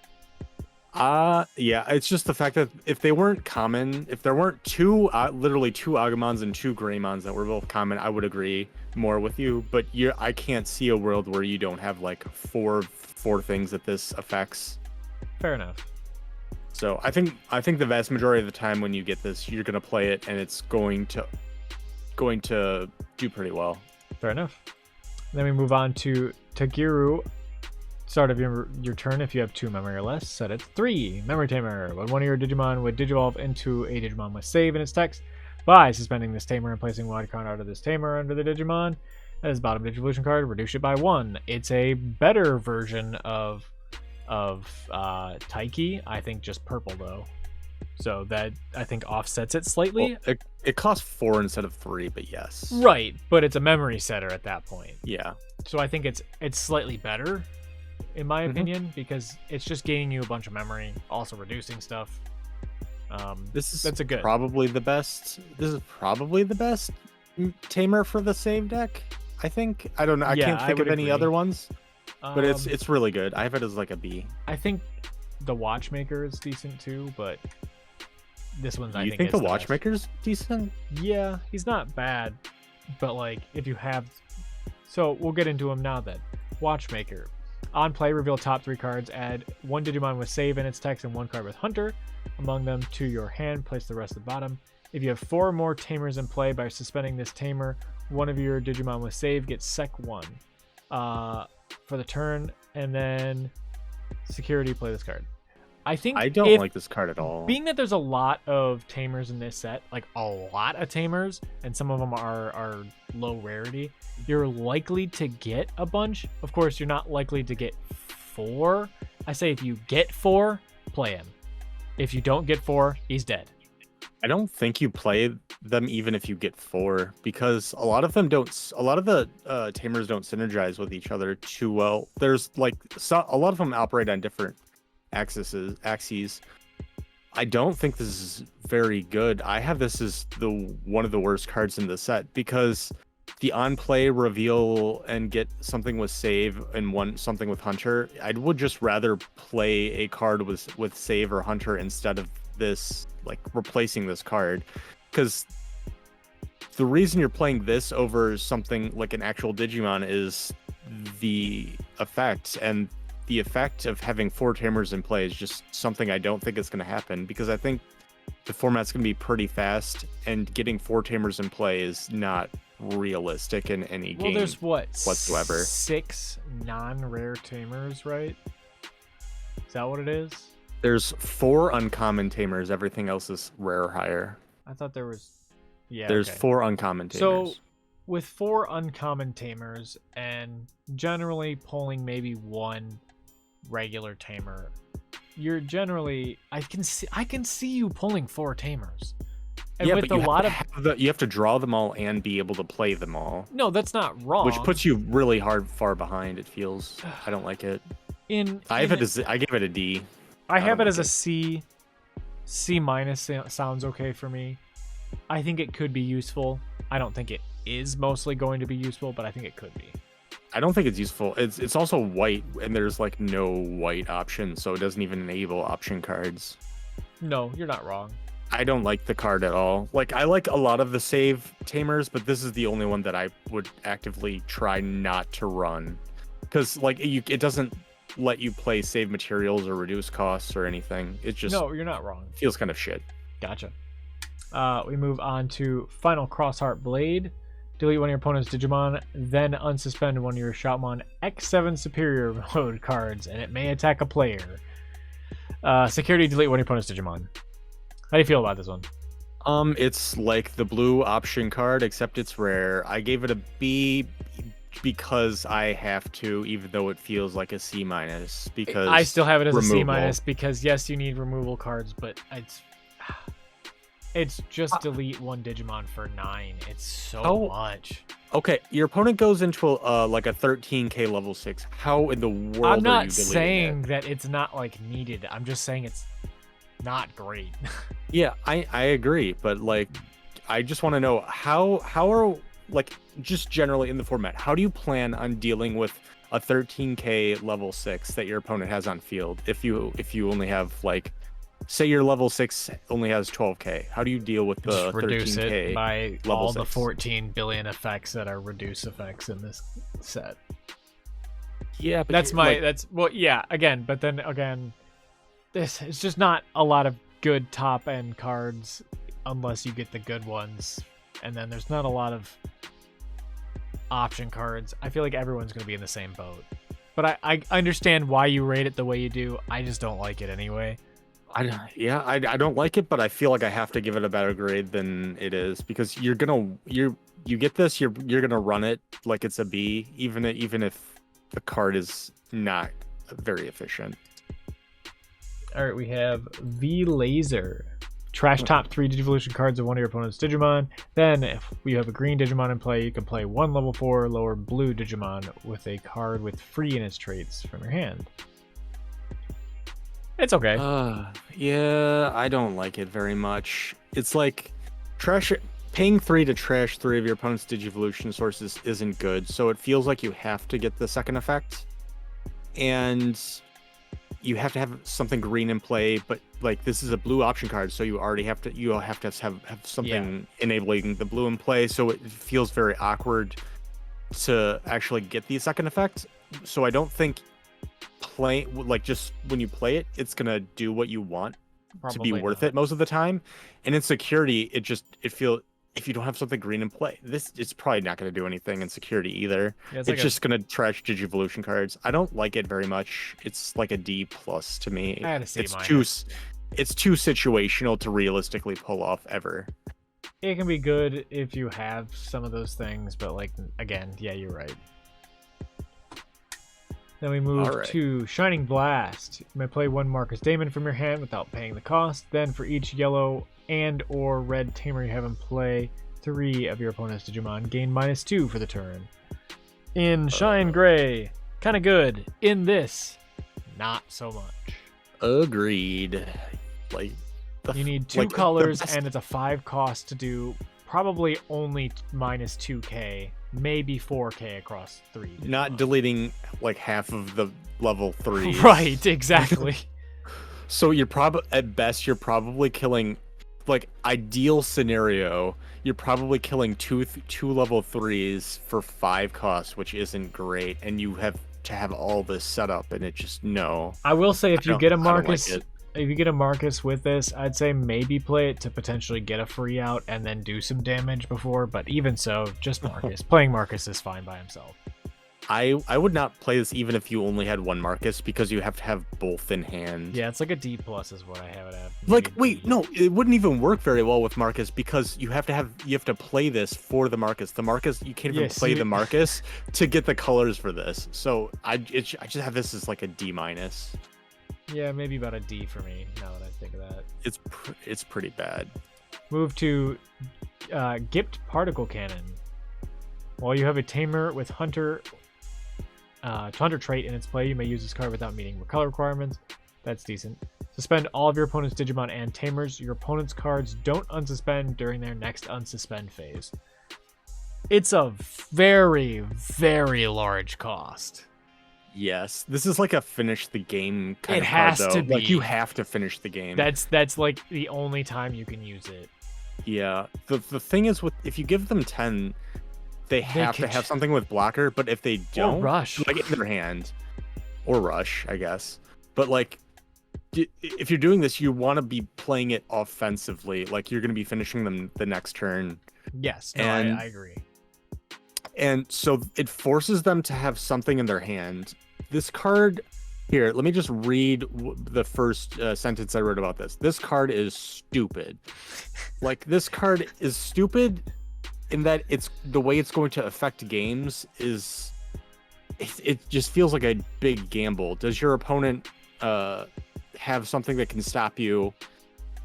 Yeah, it's just the fact that if they weren't common, if there weren't literally 2 Agumons and 2 Greymons that were both common, I would agree more with you. But I can't see a world where you don't have like four things that this affects. Fair enough. So I think the vast majority of the time when you get this, you're gonna play it and it's going to do pretty well. Fair enough. Then we move on to Tagiru. Start of your turn, if you have 2 memory or less, set it 3. Memory Tamer. When one of your Digimon would digivolve into a Digimon with save in its text, by suspending this Tamer and placing one card out of this Tamer under the Digimon as bottom Digivolution card, reduce it by 1. It's a better version of Taiki. I think just purple though. so that I think offsets it slightly. Well, it costs 4 instead of 3, but yes. Right, but it's a memory setter at that point. Yeah. So I think it's slightly better, in my opinion, because it's just gaining you a bunch of memory, also reducing stuff. That's a good. Probably the best. This is probably the best tamer for the save deck. I think. I don't know. I can't think of any other ones, but it's really good. I have it as like a B. I think the Watchmaker is decent too, but this one's. You think the Watchmaker's decent? Yeah, he's not bad, but like if you have, so we'll get into him now. Then Watchmaker. On play, reveal top 3 cards. Add 1 Digimon with save in its text and 1 card with Hunter among them to your hand. Place the rest at the bottom. If you have 4 more Tamers in play, by suspending this Tamer, one of your Digimon with save gets Sec 1 for the turn, and then security, play this card. I don't like this card at all. Being that there's a lot of Tamers in this set, like a lot of Tamers, and some of them are low rarity, you're likely to get a bunch. Of course, you're not likely to get 4. I say if you get 4, play him. If you don't get 4, he's dead. I don't think you play them even if you get 4, because a lot of them don't. A lot of the Tamers don't synergize with each other too well. There's like a lot of them operate on different axes. I don't think this is very good. I have this as one of the worst cards in the set, because the on play, reveal, and get something with save and something with Hunter. I would just rather play a card with save or Hunter instead of this, like replacing this card, because the reason you're playing this over something like an actual Digimon is the effect, and the effect of having 4 Tamers in play is just something I don't think is going to happen, because I think the format's going to be pretty fast, and getting 4 Tamers in play is not realistic in any game. Well, there's whatsoever. 6 non-rare Tamers, right? Is that what it is? There's 4 uncommon Tamers. Everything else is rare or higher. I thought there was. Yeah. There's okay. 4 uncommon Tamers. So with 4 uncommon Tamers and generally pulling maybe 1 regular Tamer, you're generally I can see you pulling 4 Tamers. And yeah, with but you have to draw them all and be able to play them all. No, that's not wrong. Which puts you really far behind. It feels. I don't like it. I give it a D. I have it as a C. C minus sounds okay for me. I think it could be useful. I don't think it is mostly going to be useful, but I think it could be. I don't think it's useful. It's also white, and there's like no white option, so it doesn't even enable option cards. No, you're not wrong. I don't like the card at all. Like, I like a lot of the save Tamers, but this is the only one that I would actively try not to run, because like it doesn't let you play save materials or reduce costs or anything. It just no, you're not wrong. Feels kind of shit. Gotcha. We move on to Final Crossheart Blade. Delete one of your opponent's Digimon, then unsuspend one of your Shoutmon X7 Superior mode cards, and it may attack a player. Security, delete one of your opponent's Digimon. How do you feel about this one? It's like the blue option card, except it's rare. I gave it a B because I have to, even though it feels like a C minus. Because I still have it as a C minus because yes, you need removal cards, but it's just delete 1 Digimon for 9. It's so much. Okay, your opponent goes into like a 13k level 6. How in the world I'm not are you deleting saying it? that it's not like needed. I'm just saying it's not great. Yeah, I agree, but like I just want to know how are, like, just generally in the format, how do you plan on dealing with a 13k level 6 that your opponent has on field if you only have, like, say your level 6 only has 12k? How do you deal with the just reduce 13k it by level all 6? the 14 billion effects that are reduce effects in this set? Yeah, but again, but then again, this it's just not a lot of good top end cards unless you get the good ones, and then there's not a lot of option cards. I feel like everyone's going to be in the same boat, but I understand why you rate it the way you do. I just don't like it anyway. I don't like it, but I feel like I have to give it a better grade than it is, because you get this, you're gonna run it like it's a B, even if the card is not very efficient. All right, we have V Laser. Trash top 3 Digivolution cards of one of your opponent's Digimon. Then, if you have a green Digimon in play, you can play one level 4 lower blue Digimon with a card with free in its traits from your hand. It's okay. Yeah, I don't like it very much. It's like paying 3 to trash 3 of your opponent's Digivolution sources isn't good, so it feels like you have to get the second effect. And you have to have something green in play, but like this is a blue option card, so you have to have something enabling the blue in play, so it feels very awkward to actually get the second effect. So I don't think just when you play it, it's gonna do what you want to be worth it most of the time. And in security, it feels, if you don't have something green in play, it's probably not going to do anything in security either. Yeah, it's just going to trash Digivolution cards. I don't like it very much. It's like a D+ to me. I had to see it's too situational to realistically pull off ever. It can be good if you have some of those things, but like, again, yeah, you're right. Then we move to Shining Blast. You may play one Marcus Daemon from your hand without paying the cost. Then for each yellow and or red Tamer you have in play, 3 of your opponent's Digimon gain -2 for the turn. In Shine Gray, kind of good. In this, not so much. Agreed. Like you need 2 colors, and it's a 5 cost to do probably only -2k, maybe 4k across 3. Not deleting like half of the level 3. Right, exactly. So you're at best you're probably killing, like ideal scenario, you're probably killing two level 3s for 5 costs, which isn't great, and you have to have all this set up, and it just no. I will say if you get a Marcus, if you get a Marcus with this, I'd say maybe play it to potentially get a free out and then do some damage before, but even so, just Marcus. Playing Marcus is fine by himself. I would not play this even if you only had one Marcus, because you have to have both in hand. Yeah, it's like a D+ is what I have it at. Like, wait, no, it wouldn't even work very well with Marcus, because you have to play this for the Marcus. The Marcus, you can't even play the Marcus to get the colors for this. So I just have this as like a D-. Yeah, maybe about a D for me, now that I think of that. It's pretty bad. Move to Gipped Particle Cannon. While you have a Tamer with Hunter trait in its play, you may use this card without meeting color requirements. That's decent. Suspend all of your opponent's Digimon and Tamers. Your opponent's cards don't unsuspend during their next unsuspend phase. It's a very, very large cost. Yes, this is like a finish the game kind of card, though. To be. Like you have to finish the game. That's like the only time you can use it. Yeah. The thing is, if you give them 10, they have to have something with blocker, but if they don't, or rush, like in their hand, or rush, I guess. But like, if you're doing this, you want to be playing it offensively. Like you're going to be finishing them the next turn. Yes, no, I agree. And so it forces them to have something in their hand. This card here, let me just read the first sentence I wrote about this. This card is stupid. Like, this card is stupid in that it's the way it's going to affect games is it just feels like a big gamble. Does your opponent have something that can stop you?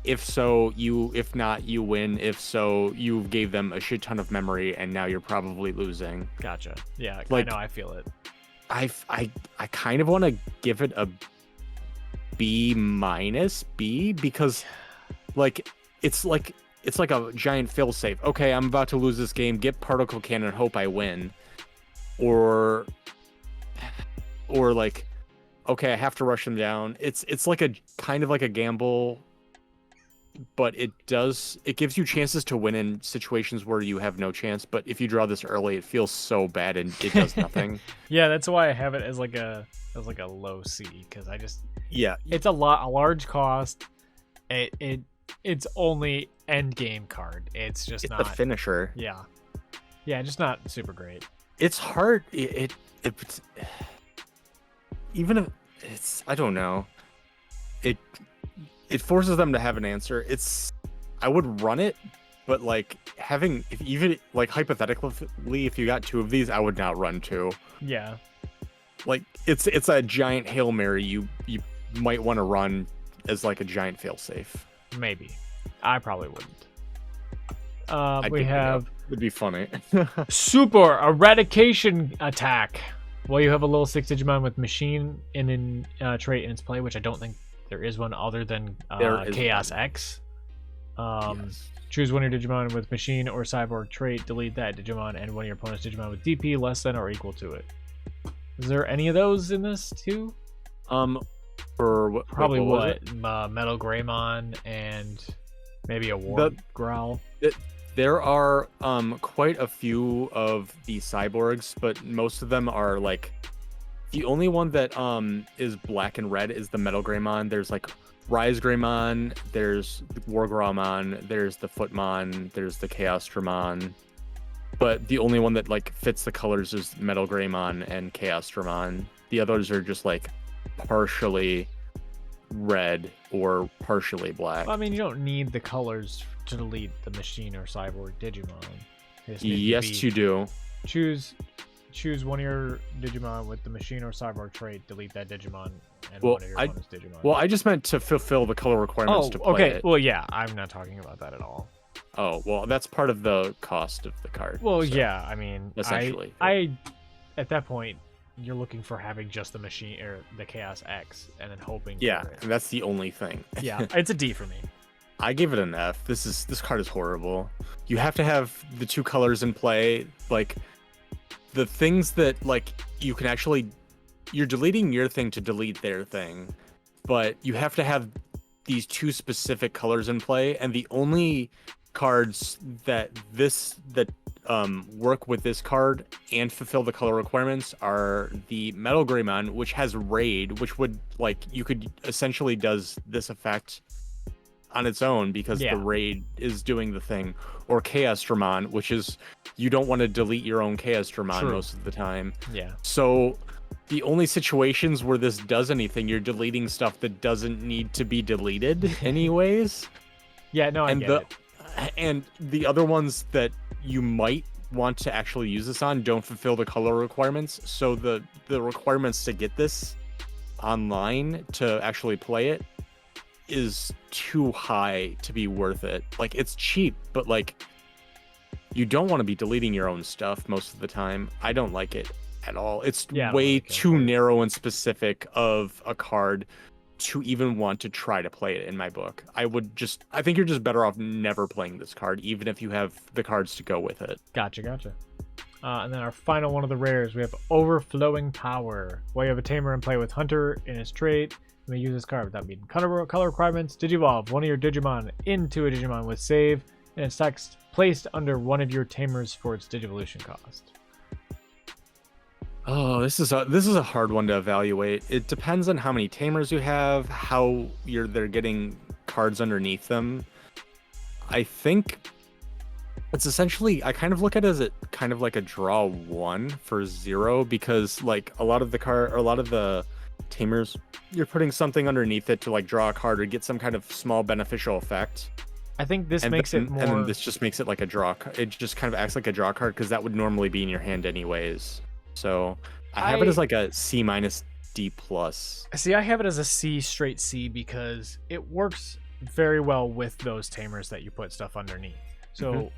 If so, if not, you win. If so, you gave them a shit ton of memory, and now you're probably losing. Gotcha. Yeah, like, I know, I feel it. I kind of want to give it a B-, because like it's like a giant failsafe. Okay, I'm about to lose this game. Get Particle Cannon, hope I win. Or like, okay, I have to rush them down. It's like a kind of like a gamble, but it gives you chances to win in situations where you have no chance. But if you draw this early, it feels so bad and it does nothing. Yeah, that's why I have it as like a low C, because it's a large cost. It's only end game card. It's just not a finisher. Yeah, just not super great. It's hard. Even if I don't know. It forces them to have an answer. I would run it, but like hypothetically, if you got 2 of these, I would not run 2. Yeah. Like it's a giant Hail Mary you might want to run as like a giant failsafe. Maybe. I probably wouldn't. I'd We give it have up. It'd be funny. Super Eradication Attack. Well, you have a level 6 Digimon with Machine in trait in its play, which I don't think there is one other than There is Chaos one. X. Yes. Choose one of your Digimon with Machine or Cyborg trait, delete that Digimon, and one of your opponent's Digimon with DP less than or equal to it. Is there any of those in this too? For what? Probably what was what? Metal Greymon and maybe a War Growl. There are quite a few of the cyborgs, but most of them are like the only one that is black and red is the Metal Greymon. There's like Rise Greymon, there's War Growlmon, there's the Footmon, there's the Chaos Dramon. But the only one that like fits the colors is Metal Greymon and Chaos Dramon. The others are just like partially red or partially black. Well, I mean, you don't need the colors to delete the Machine or Cyborg Digimon. They just need to Yes, you do. choose one of your Digimon with the Machine or Cyborg trait, delete that Digimon, and Well, one of your opponent's Digimon. Well, I just meant to fulfill the color requirements to play okay. it. Well, yeah, I'm not talking about that at all. Oh, well, that's part of the cost of the card. Well, so, yeah, I mean, essentially. I at that point, you're looking for having just the Machine or the Chaos X, and then hoping. Yeah, for it. and that's the only thing. Yeah, it's a D for me. I give it an F. This card is horrible. You have to have the two colors in play. Like the things that like you can actually, you're deleting your thing to delete their thing, but you have to have these two specific colors in play, and the only cards that work with this card and fulfill the color requirements are the Metal Greymon, which has Raid, which would like you could essentially does this effect on its own because the Raid is doing the thing, or Chaos Dramon, which is you don't want to delete your own Chaos Dramon most of the time. Yeah. So the only situations where this does anything, you're deleting stuff that doesn't need to be deleted anyways. Yeah, no, I get it. And the other ones that you might want to actually use this on don't fulfill the color requirements. So the requirements to get this online to actually play it is too high to be worth it. Like it's cheap, but like you don't want to be deleting your own stuff most of the time. I don't like it at all. It's way too narrow and specific of a card to even want to try to play it in my book. I think you're just better off never playing this card, even if you have the cards to go with it. Gotcha. And then our final one of the rares, we have Overflowing Power. While you have a Tamer in play with Hunter in his trait, you may use this card without meeting color requirements. Digivolve one of your Digimon into a Digimon with save, and its text placed under one of your Tamers for its Digivolution cost. Oh, this is a hard one to evaluate. It depends on how many Tamers you have, how they're getting cards underneath them. I think it's essentially, I kind of look at it as kind of like a draw 1 for 0, because like a lot of the Tamers, you're putting something underneath it to like draw a card or get some kind of small beneficial effect. I think this makes it more. And then this just makes it like a draw. It just kind of acts like a draw card because that would normally be in your hand anyways. So I have it as like a C- D+. See, I have it as a C, straight C, because it works very well with those Tamers that you put stuff underneath. So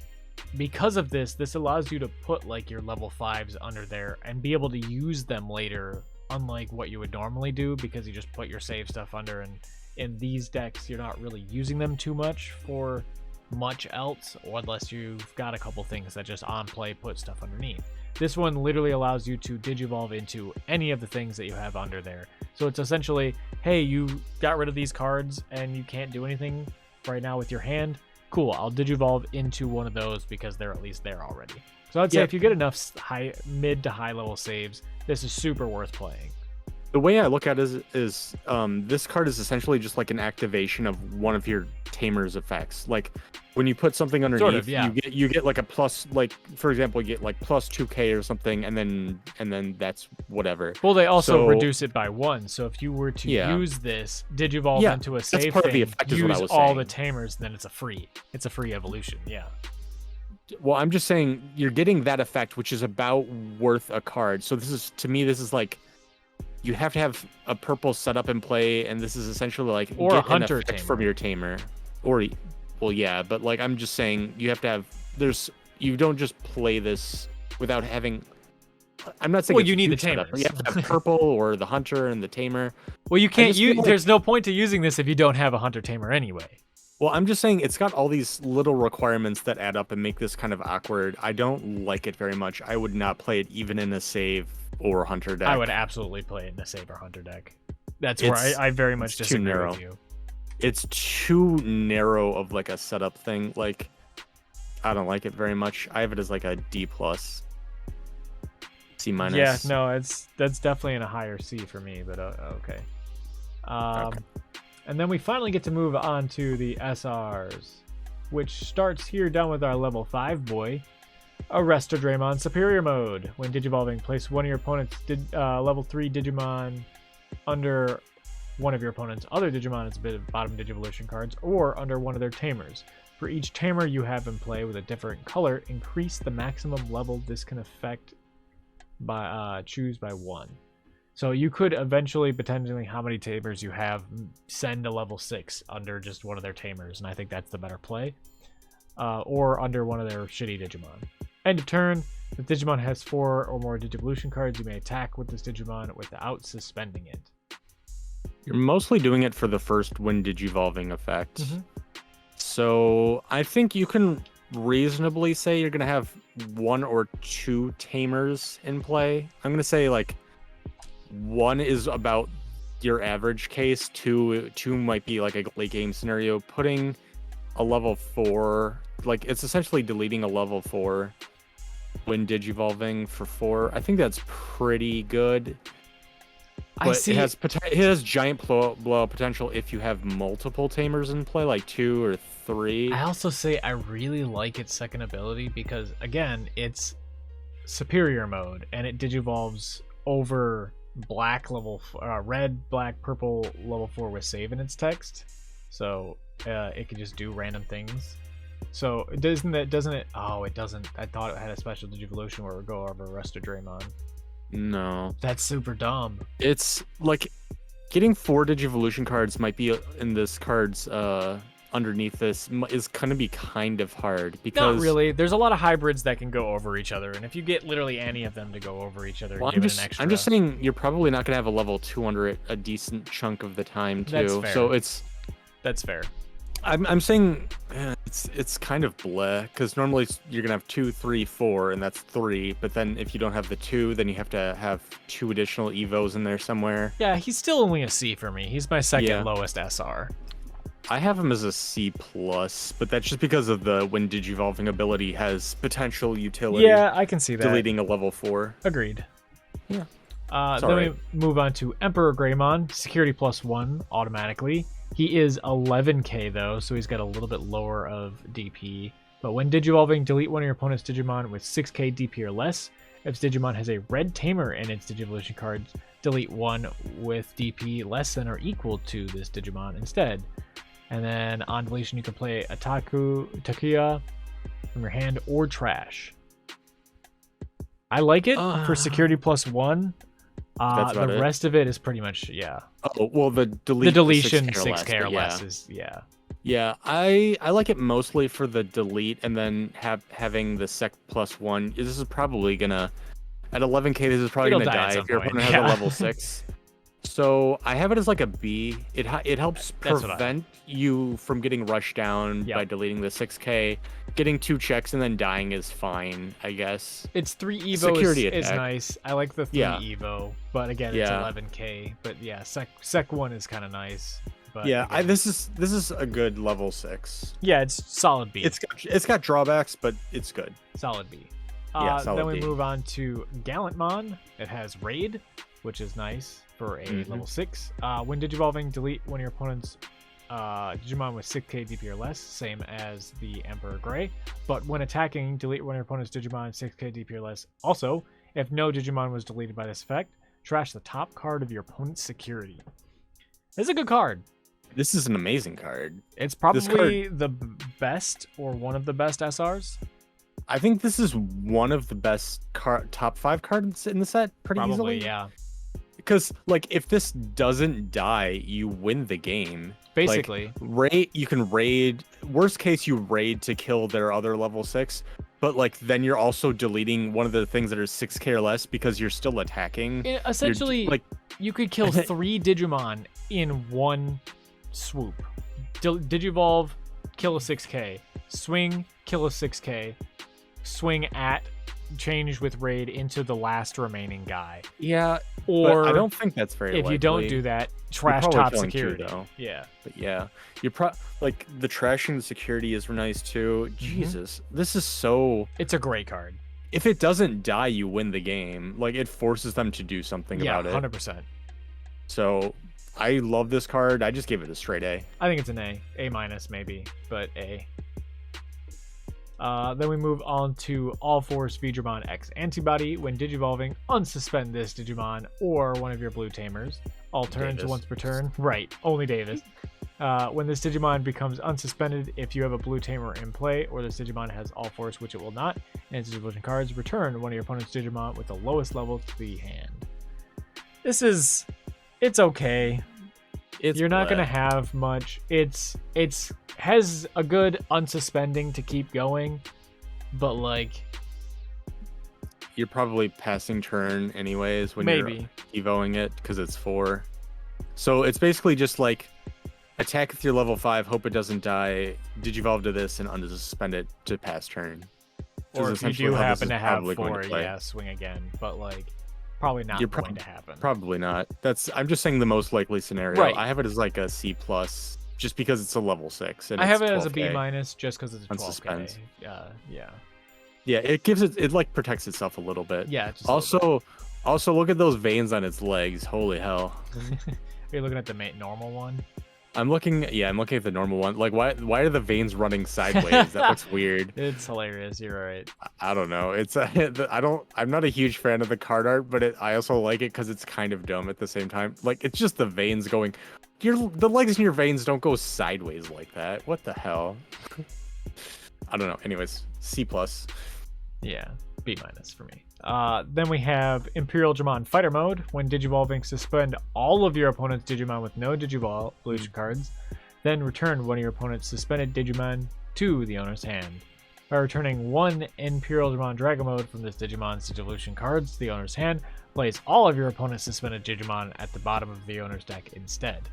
because of this allows you to put like your level 5s under there and be able to use them later, unlike what you would normally do, because you just put your save stuff under, and in these decks you're not really using them too much for much else, or unless you've got a couple things that just on play put stuff underneath. This one literally allows you to digivolve into any of the things that you have under there. So it's essentially, hey, you got rid of these cards and you can't do anything right now with your hand. Cool, I'll digivolve into one of those because they're at least there already. So I'd say if you get enough mid to high level saves, this is super worth playing. The way I look at it is this card is essentially just like an activation of one of your Tamer's effects. Like when you put something underneath, you get like a plus, like for example, you get like plus 2k or something, and then that's whatever. Well, they also reduce it by 1. So if you were to use this, digivolve into a save part thing, of the effect is use what I was all saying. the Tamers, then it's a free evolution. Yeah. Well, I'm just saying you're getting that effect, which is about worth a card. So this is like, you have to have a purple setup in play, and this is essentially like or get a Hunter an effect Tamer from your Tamer, or Well, yeah, but like I'm just saying, you have to have. You don't just play this without having. I'm not saying. Well, it's you need the huge setup. Tamers. You have to have purple or the hunter and the tamer. Well, you can't. just feel like- There's no point to using this if you don't have a hunter tamer anyway. Well, I'm just saying it's got all these little requirements that add up and make this kind of awkward. I don't like it very much. I would not play it even in a save or hunter deck. I would absolutely play it in a Saber Hunter deck. That's where I very much it's too disagree narrow. with you. It's too narrow of like a setup thing. Like, I don't like it very much. I have it as like a D+, C-. Yeah, no, that's definitely in a higher C for me, but okay. Okay. And then we finally get to move on to the SRs, which starts here down with our level 5 boy, Arrest Draymon Superior Mode. When digivolving, place one of your opponent's level 3 Digimon under one of your opponent's other Digimon as a bit of bottom Digivolution cards, or under one of their Tamers. For each Tamer you have in play with a different color, increase the maximum level this can affect by choose by 1. So you could eventually, potentially, how many Tamers you have, send a level 6 under just one of their Tamers, and I think that's the better play. Or under one of their shitty Digimon. End of turn. If Digimon has 4 or more Digivolution cards, you may attack with this Digimon without suspending it. You're mostly doing it for the first when digivolving effect. So I think you can reasonably say you're going to have 1 or 2 Tamers in play. I'm going to say like 1 is about your average case. 2 might be like a late game scenario. Putting a level 4, like it's essentially deleting a level 4 when digivolving for 4. I think that's pretty good. But it has giant blowout potential if you have multiple Tamers in play, like 2 or 3. I also say I really like its second ability because, again, it's superior mode and it digivolves over red, black, purple level 4 with save in its text. So it can just do random things. So doesn't it? Oh, it doesn't. I thought it had a special Digivolution where it would go over Arrested Draymon. No. That's super dumb. It's like getting 4 Digivolution cards might be in this card's underneath this is going to be kind of hard because not really. There's a lot of hybrids that can go over each other, and if you get literally any of them to go over each other, well, give it an extra. I'm just saying you're probably not going to have a level 2 under it a decent chunk of the time too. That's fair. So that's fair. I'm saying it's kind of bleh because normally you're gonna have 2, 3, 4, and that's 3. But then if you don't have the 2, then you have to have 2 additional evos in there somewhere. Yeah, he's still only a C for me. He's my second lowest SR. I have him as a C+, but that's just because of the when digivolving ability has potential utility. Yeah, I can see that. Deleting a level 4. Agreed. Yeah. Then we move on to Emperor Greymon, security +1 automatically. He is 11k though, so he's got a little bit lower of DP. But when digivolving, delete one of your opponent's Digimon with 6k DP or less. If Digimon has a red Tamer in its Digivolution cards, delete one with DP less than or equal to this Digimon instead. And then on deletion, you can play a Takuya from your hand or trash. I like it for security +1. The rest of it is pretty much, Oh, well, the deletion 6k or less is, Yeah, I like it mostly for the delete and then having the sec +1. This is probably gonna, at 11k, this is probably gonna die if your opponent has a level 6. So I have it as like a B. It helps prevent you from getting rushed down by deleting the 6k. Getting 2 checks and then dying is fine, I guess. It's 3 Evo is nice. I like the 3 Evo, but again, it's 11k. But yeah, sec 1 is kind of nice. But yeah, again, this is a good level 6. Yeah, it's solid B. It's got drawbacks, but it's good. Solid B. Solid then we B. move on to Gallantmon. It has Raid, which is nice for a level 6. When digivolving, delete one of your opponent's Digimon with 6k DP or less, same as the Emperor Grey. But when attacking, delete one of your opponent's Digimon 6k DP or less. Also, if no Digimon was deleted by this effect, trash the top card of your opponent's security. This is a good card. This is an amazing card. It's probably the best or one of the best SRs. I think this is one of the best top 5 cards in the set, pretty easily. Yeah. because like if this doesn't die, you win the game. Basically, raid. You can raid. Worst case, you raid to kill their other level 6. But like then you're also deleting one of the things that are 6k or less because you're still attacking. Essentially, like you could kill 3 Digimon in one swoop. Digivolve, kill a 6k. Swing, kill a 6k. Swing at, change with raid into the last remaining guy. Yeah, or but I don't think that's very. If you don't do that, trash top security. Though. Yeah, but yeah, you're like the trashing the security is nice too. Jesus, this is so. It's a great card. If it doesn't die, you win the game. Like it forces them to do something about it. 100%. So I love this card. I just gave it a straight A. I think it's an A minus maybe, but A. Then we move on to All Force Digimon X-Antibody. When digivolving, unsuspend this Digimon or one of your blue Tamers. All turns Davis. once per turn. Right, only Davis. When this Digimon becomes unsuspended, if you have a blue Tamer in play, or this Digimon has All Force, which it will not, and its Digivolution cards, return one of your opponent's Digimon with the lowest level to the hand. It's okay. You're not gonna have much. It's has a good unsuspending to keep going, but like you're probably passing turn anyways when maybe you're evoing it because it's 4. So it's basically just like attack with your level 5, hope it doesn't die, digivolve to this, and unsuspend it to pass turn. Or if you do happen to have 4, yeah, swing again. But like probably not going to happen. Probably not. I'm just saying the most likely scenario. Right. I have it as like a C+, just because it's a level 6. And I have it 12K. as a B- just because it's a 12K. Yeah, it like protects itself a little bit. Yeah. Also look at those veins on its legs. Holy hell. Are you looking at the normal one? I'm looking at the normal one. Like why are the veins running sideways? That looks weird. It's hilarious. You're right. I don't know. I'm not a huge fan of the card art, but I also like it because it's kind of dumb at the same time. Like it's just the veins going. The legs in your veins don't go sideways like that. What the hell? I don't know. Anyways, C+. Yeah, B- for me. Then we have Imperial Digimon Fighter Mode. When digivolving, suspend all of your opponent's Digimon with no Digivolution cards. Then return one of your opponent's suspended Digimon to the owner's hand. By returning one Imperial Digimon Dragon Mode from this Digimon's Digivolution cards to the owner's hand, place all of your opponent's suspended Digimon at the bottom of the owner's deck instead.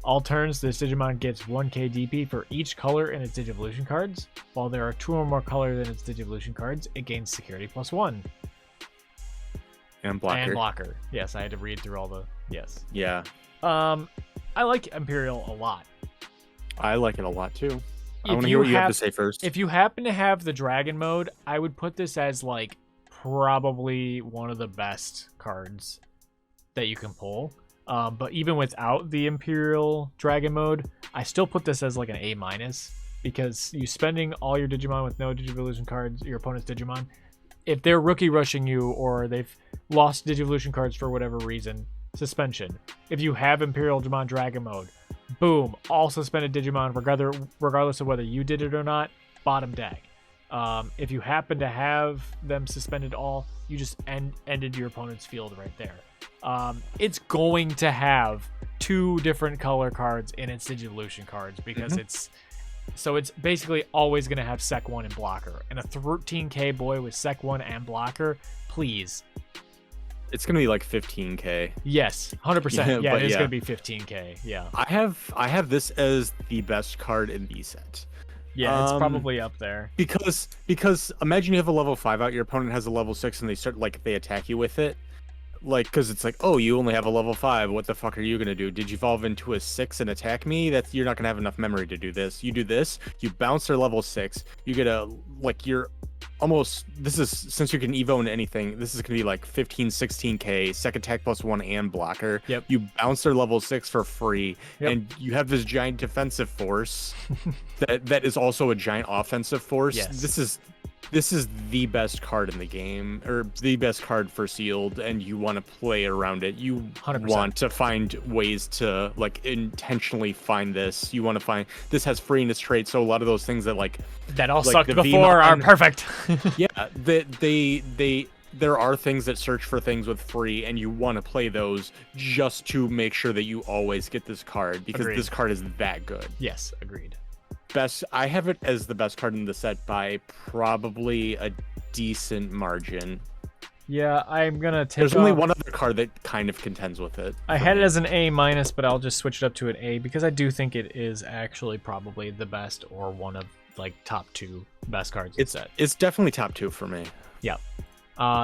All turns, this Digimon gets 1k DP for each color in its Digivolution cards. While there are 2 or more colors in its Digivolution cards, it gains security +1. And blocker. Yes, I had to read through all the... Yes. Yeah. I like Imperial a lot. I like it a lot too. I want to hear what you have to say first. If you happen to have the Dragon Mode, I would put this as like probably one of the best cards that you can pull. But even without the Imperial Dragon Mode, I still put this as like an A-, because you spending all your Digimon with no Digivolution cards, your opponent's Digimon, if they're rookie rushing you or they've lost Digivolution cards for whatever reason, suspension. If you have Imperial Digimon Dragon Mode, boom, all suspended Digimon, regardless of whether you did it or not, bottom deck. If you happen to have them suspended all, you just ended your opponent's field right there. It's going to have 2 different color cards in its Digivolution cards because it's basically always going to have Sec 1 and blocker. And a 13k boy with Sec 1 and blocker, please. It's going to be like 15k. Yes, 100%. Yeah, it's going to be 15k. Yeah. I have this as the best card in the set. Yeah, it's probably up there. Because imagine you have a level 5 out, your opponent has a level 6 and they attack you with it. Like, because it's like, oh, you only have a level 5. What the fuck are you gonna do? Did you evolve into a 6 and attack me? You're not gonna have enough memory to do this. You do this, you bounce their level 6. You get you're almost. This is, since you can evo into anything, this is gonna be like 15, 16k, second attack +1 and blocker. Yep. You bounce their level 6 for free, and you have this giant defensive force that is also a giant offensive force. Yes. This is the best card in the game, or the best card for sealed, and you want to play around it. You 100%. Want to find ways to like intentionally find this. You want to find this has free in its trait, so a lot of those things that all sucked before are perfect. Yeah, they there are things that search for things with free, and you want to play those just to make sure that you always get this card, because Agreed. this card is that good. Yes, agreed. I have it as the best card in the set by probably a decent margin. Yeah, I'm gonna take. There's only one other card that kind of contends with it. I had it as an A-, but I'll just switch it up to an A because I do think it is actually probably the best or one of like top 2 best cards in the set. It's definitely top 2 for me. Yep.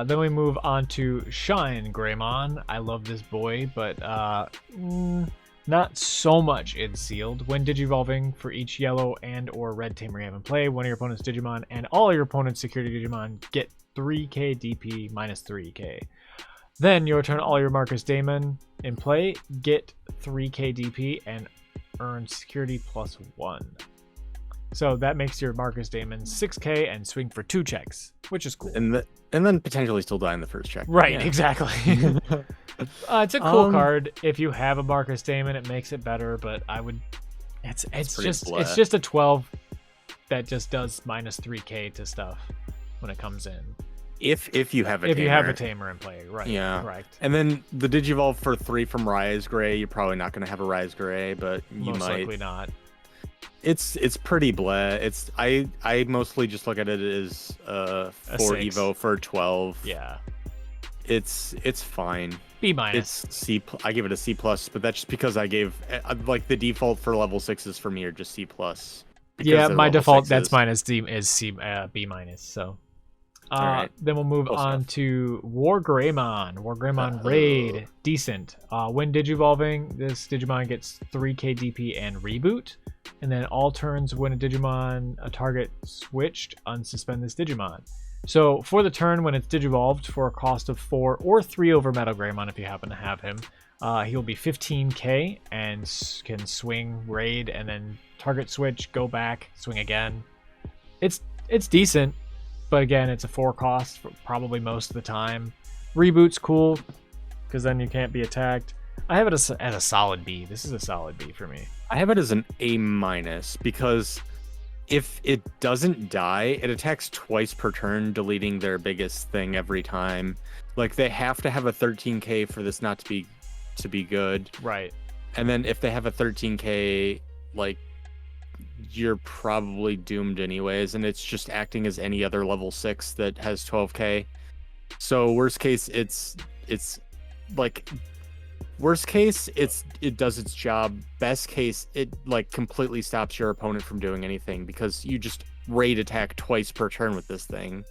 Then we move on to Shine Greymon. I love this boy, but not so much in Sealed. When Digivolving, for each yellow and or red tamer you have in play, one of your opponent's Digimon and all your opponent's security Digimon get 3k DP minus 3k. Then you return all your Marcus Daemon in play, get 3k DP, and earn security +1. So that makes your Marcus Daemon 6k and swing for 2 checks, which is cool. And then potentially still die in the first check. Right, Yeah. exactly. It's a cool card. If you have a Marcus Daemon, it makes it better, but I would. It's just a 12 that just does minus 3k to stuff when it comes in. If you have a If tamer. you have a tamer in play, right? Yeah. Correct. And then the Digivolve for 3 from Rise Gray, you're probably not going to have a Rise Gray, but you Most might. likely not. It's pretty bleh. I mostly just look at it as 4 6. Evo for 12. Yeah. It's fine. B minus. It's C. I give it a C+, but that's just because I gave like the default for level 6s for me are just C+. Yeah, my default 6s. that's minus D is C B minus. So. Alright. Then we'll move Close on enough. to War Greymon Raid. Decent. When Digivolving, this Digimon gets 3k DP and reboot. And then all turns when a target switched, unsuspend this Digimon. So for the turn when it's Digivolved for a cost of 4 or 3 over Metal Greymon if you happen to have him, he'll be 15k and can swing, raid, and then target switch, go back, swing again. It's decent. But again, it's a 4 cost for probably most of the time. Reboot's cool, because then you can't be attacked. I have it as a solid B. This is a solid B for me. I have it as an A- because if it doesn't die, it attacks twice per turn, deleting their biggest thing every time. Like they have to have a 13k for this not to be good. Right. And then if they have a 13k, like you're probably doomed anyways, and it's just acting as any other level 6 that has 12k. So worst case, it does its job. Best case, it like completely stops your opponent from doing anything because you just raid attack twice per turn with this thing.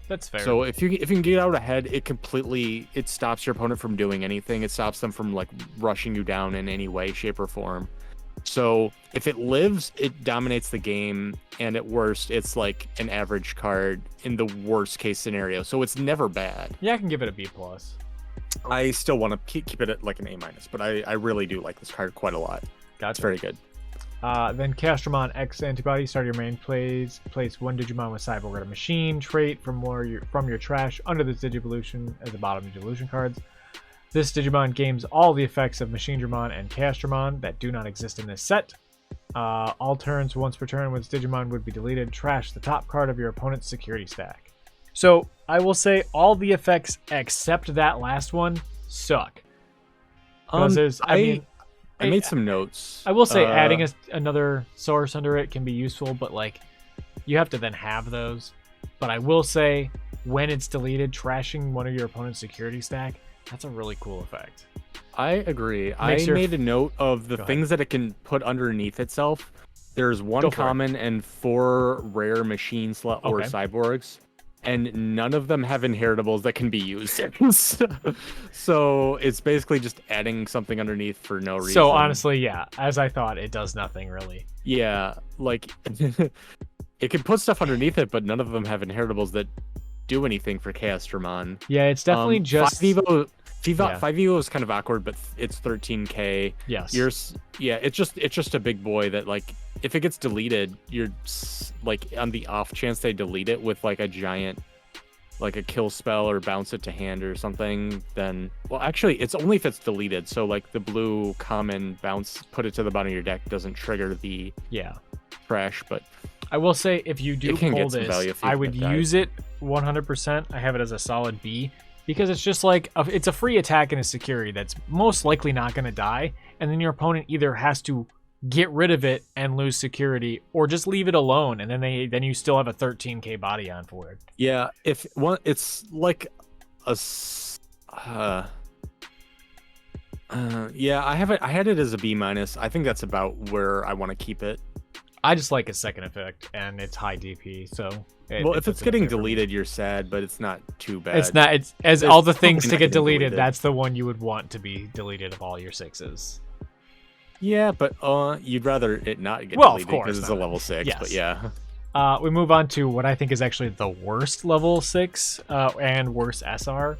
That's fair. So if you can get out ahead, it stops your opponent from doing anything. It stops them from like rushing you down in any way, shape, or form. So if it lives, it dominates the game, and at worst, it's like an average card in the worst case scenario. So it's never bad. Yeah, I can give it a B+. I still want to keep it at like an A-, but I really do like this card quite a lot. Gotcha. It's very good. Then Quartzmon x-antibody. Start your main plays. Place 1 Digimon with Cyborg at a machine trait from your trash under this Digivolution as the bottom Digivolution cards. This Digimon gains all the effects of Machine Dramon and Quartzmon that do not exist in this set. All turns, once per turn, when this Digimon would be deleted, trash the top card of your opponent's security stack. So, I will say all the effects except that last one suck. I made some notes. I will say adding another source under it can be useful, but like you have to then have those. But I will say when it's deleted, trashing one of your opponent's security stack, that's a really cool effect. I agree. Makes I made a note of the Go things that it can put underneath itself. There's 1 common and 4 rare machine slot or Okay. cyborgs, and none of them have inheritables that can be used. So it's basically just adding something underneath for no reason. So honestly, yeah, as I thought, it does nothing really. Yeah, like it can put stuff underneath it, but none of them have inheritables that do anything for Quartzmon. Yeah, it's definitely just 5 Evo. Yeah. 5 Evo is kind of awkward, but it's 13k. yes. It's just a big boy that like if it gets deleted, you're like on the off chance they delete it with like a giant, like a kill spell or bounce it to hand or something. Then well, actually, it's only if it's deleted. So like the blue common bounce, put it to the bottom of your deck doesn't trigger the Yeah. trash, but I will say if you do It can pull get some this, value if I you would get that. use it 100%. I have it as a solid B because it's just like it's a free attack and a security that's most likely not going to die, and then your opponent either has to get rid of it and lose security, or just leave it alone, and then you still have a 13k body on for it. Yeah, if one, it's like a. Yeah, I had it as a B-. I think that's about where I want to keep it. I just like its second effect, and it's high DP, so. If it's getting deleted, you're sad, but it's not too bad. It's not. It's all the things to get deleted. That's the one you would want to be deleted of all your 6s. Yeah, but you'd rather it not get well, deleted of course, because it's a level 6. Yes. But yeah. We move on to what I think is actually the worst level 6 and worst SR.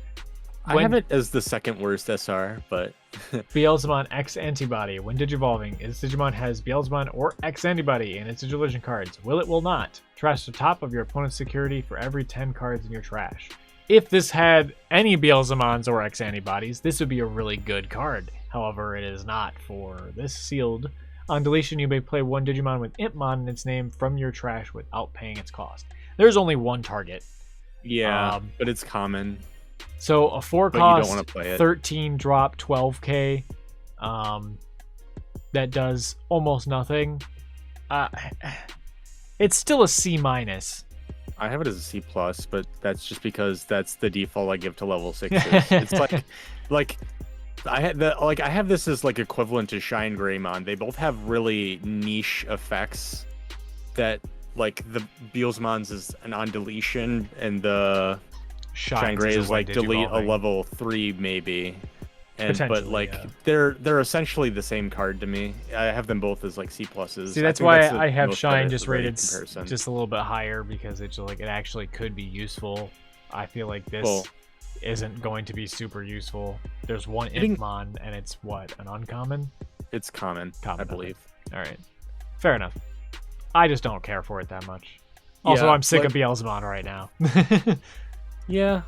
I have it as the second worst SR, but Beelzemon X-antibody. When digivolving, its Digimon has Beelzemon or X-antibody in its Digivolution cards. Will not. Trash the top of your opponent's security for every 10 cards in your trash. If this had any Beelzemons or X-antibodies, this would be a really good card. However, it is not for this sealed. On deletion, you may play one Digimon with Impmon in its name from your trash without paying its cost. There's only one target. yeah, but it's common. So a 4 But you don't cost, wanna play it. 13 drop, 12k. That does almost nothing. It's still a C-. I have it as a C+, but that's just because that's the default I give to level 6s. It's like I have this as like equivalent to Shine Greymon. They both have really niche effects that, like, the Beelzemon's is an on deletion and the Shine Gray is like delete a level 3 maybe. But like they're essentially the same card to me. I have them both as like C pluses. See, that's why I have Shine just rated just a little bit higher, because it's like it actually could be useful. I feel like this isn't going to be super useful. There's one Impmon and it's what, an uncommon? It's common, I believe. All right, fair enough. I just don't care for it that much. Also, I'm sick of Beelzemon right now. Yeah,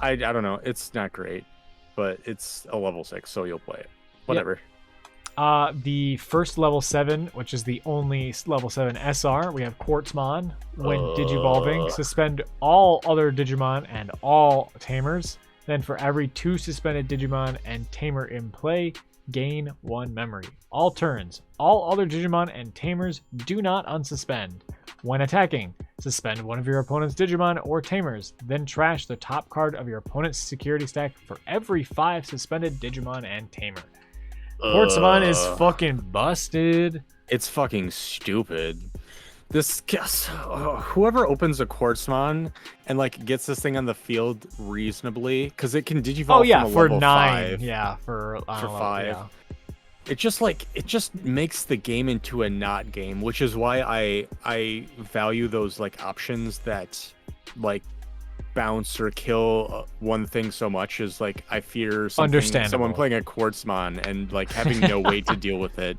I don't know. It's not great, but it's a level 6, so you'll play it. Whatever. The first level 7, which is the only level 7 SR, we have Quartzmon. When digivolving, suspend all other Digimon and all Tamers. Then for every 2 suspended Digimon and Tamer in play, gain 1 memory. All turns, all other Digimon and Tamers do not unsuspend. When attacking, suspend one of your opponent's Digimon or Tamers, then trash the top card of your opponent's security stack for every 5 suspended Digimon and Tamer. Quartzmon is fucking busted. It's fucking stupid. Whoever opens a Quartzmon and like gets this thing on the field reasonably, because it can digivolve from a for level 9. 5. Yeah, for 5. Yeah. It just makes the game into a not game, which is why I value those like options that like bounce or kill one thing so much. Is like I fear someone playing a Quartzmon and like having no way to deal with it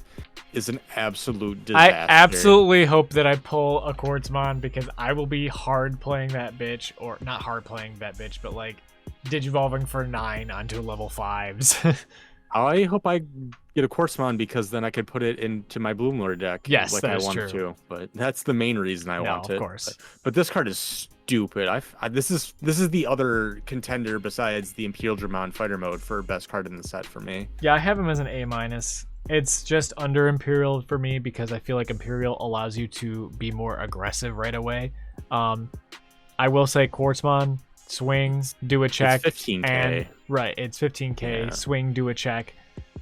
is an absolute disaster. I absolutely hope that I pull a Quartzmon, because I will be hard playing that bitch, or not hard playing that bitch, but like digivolving for 9 onto level 5s. I hope I get a Quartzmon, because then I could put it into my Bloomlord deck. Yes, like that I is want true. to. But that's the main reason I want it. Of course. But this card is stupid. This is the other contender besides the Imperial Dramon Fighter Mode for best card in the set for me. Yeah, I have him as an A-. It's just under Imperial for me, because I feel like Imperial allows you to be more aggressive right away. I will say Quartzmon, swing, do a check. It's 15k. And, right, it's 15k. Yeah. Swing, do a check.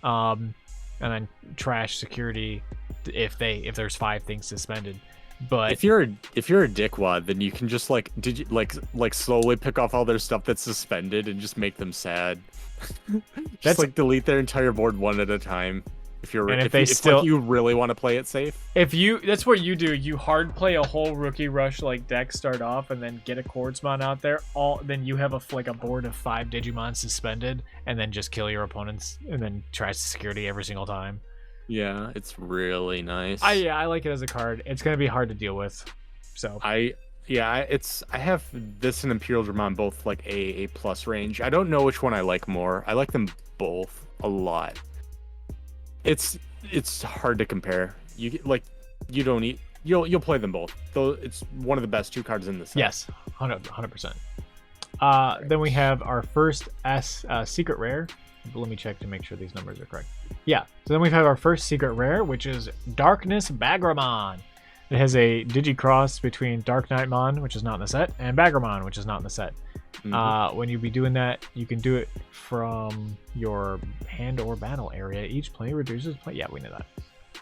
And then trash security if there's 5 things suspended. But if you're a dickwad, then you can just like slowly pick off all their stuff that's suspended and just make them sad. Just like delete their entire board one at a time. If you really want to play it safe. That's what you do. You hard play a whole rookie rush like deck start off, and then get a Quartzmon out there. Then you have a board of 5 Digimon suspended, and then just kill your opponents, and then trash security every single time. Yeah, it's really nice. I like it as a card. It's gonna be hard to deal with. So I have this and Imperial Dramon both like A+ range. I don't know which one I like more. I like them both a lot. It's hard to compare. You don't need you'll play them both. Though it's one of the best 2 cards in the set. Yes, 100%. Then we have our first secret rare. Let me check to make sure these numbers are correct. Yeah, so then we have our first secret rare, which is Darkness Bagramon. It has a Digicross between Dark Knightmon, which is not in the set, and Bagramon, which is not in the set. When you be doing that, you can do it from your hand or battle area. Each player reduces play. Yeah, we know that.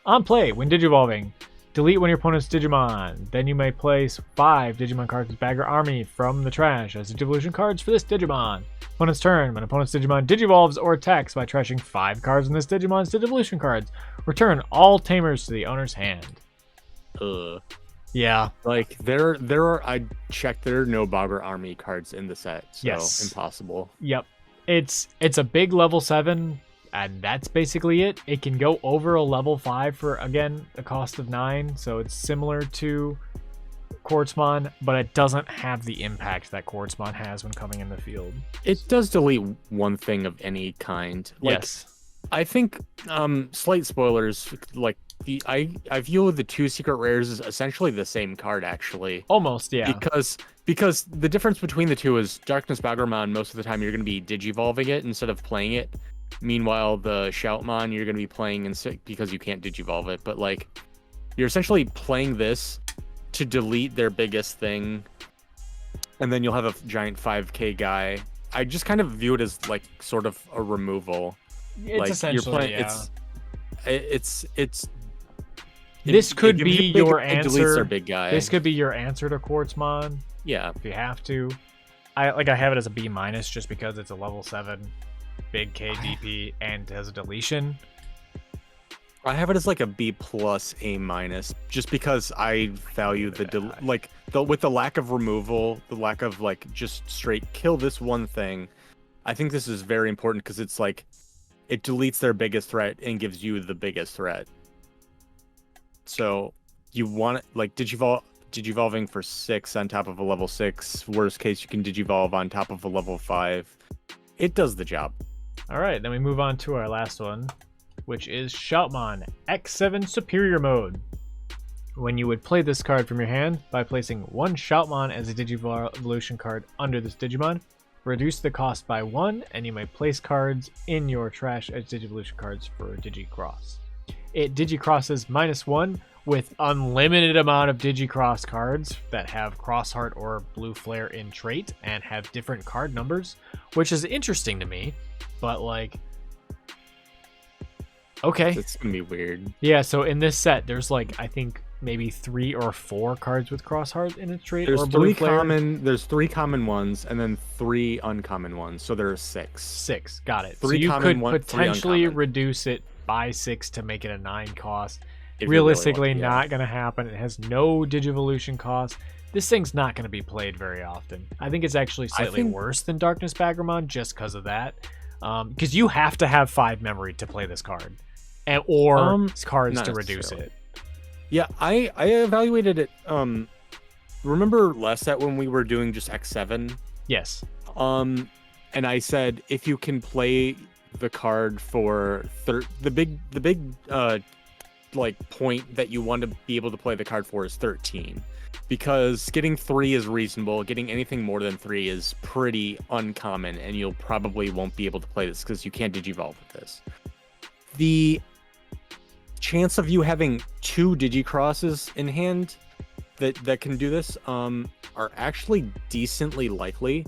On play, when Digivolving, delete one of your opponent's Digimon. Then you may place 5 Digimon cards with Bagger Army from the trash as Digivolution cards for this Digimon. Opponent's turn. When opponent's Digimon Digivolves or attacks by trashing 5 cards in this Digimon's Digivolution cards, return all Tamers to the owner's hand. Yeah. Like there are I checked, there are no Bagger Army cards in the set, so yes. Impossible. Yep. It's a big level 7, and that's basically it. It can go over a level 5 for, again, a cost of 9, so it's similar to Quartzmon, but it doesn't have the impact that Quartzmon has when coming in the field. It does delete one thing of any kind. Like, yes. I think slight spoilers, like I view the 2 secret rares as essentially the same card, actually. Almost, yeah. Because the difference between the 2 is Darkness Bagramon, most of the time you're going to be digivolving it instead of playing it. Meanwhile, the Shoutmon, you're going to be playing because you can't digivolve it. But like, you're essentially playing this to delete their biggest thing, and then you'll have a giant 5k guy. I just kind of view it as like sort of a removal. It's like essentially, yeah. It's this could be your answer. Deletes their big guy. This could be your answer to Quartzmon. Yeah, if you have to. I have it as a B- just because it's a level 7 big KDP and has a deletion. I have it as like a B+, A-, just because I value with the lack of removal, the lack of like just straight kill this one thing. I think this is very important because it's like it deletes their biggest threat and gives you the biggest threat. So you want it, like digivolving for 6 on top of a level 6. Worst case, you can digivolve on top of a level 5. It does the job. All right, then we move on to our last one, which is Shoutmon X7 Superior Mode. When you would play this card from your hand by placing 1 Shoutmon as a Digivolution card under this Digimon, reduce the cost by 1, and you may place cards in your trash as Digivolution cards for Digicross. It Digicrosses -1 with unlimited amount of Digicross cards that have Crossheart or Blue Flare in trait and have different card numbers, which is interesting to me, but like, okay. It's gonna be weird. Yeah, so in this set, there's like, I think maybe 3 or 4 cards with Crossheart in its trait. There's 3 common. There's 3 common ones, and then 3 uncommon ones. So there are 6. 6, got it. 3 so you common, could potentially reduce it by 6 to make it a 9 cost. Realistically, really not gonna happen. It has no Digivolution cost. This thing's not gonna be played very often. I think it's actually slightly worse than Darkness Bagramon just because of that. Because you have to have 5 memory to play this card, or cards to reduce it. Yeah, I evaluated it. Remember last set when we were doing just X7? Yes. And I said if you can play the card for the big like point that you want to be able to play the card for is 13, because getting 3 is reasonable. Getting anything more than 3 is pretty uncommon, and you'll probably won't be able to play this because you can't digivolve with this. The chance of you having 2 Digicrosses in hand that can do this are actually decently likely.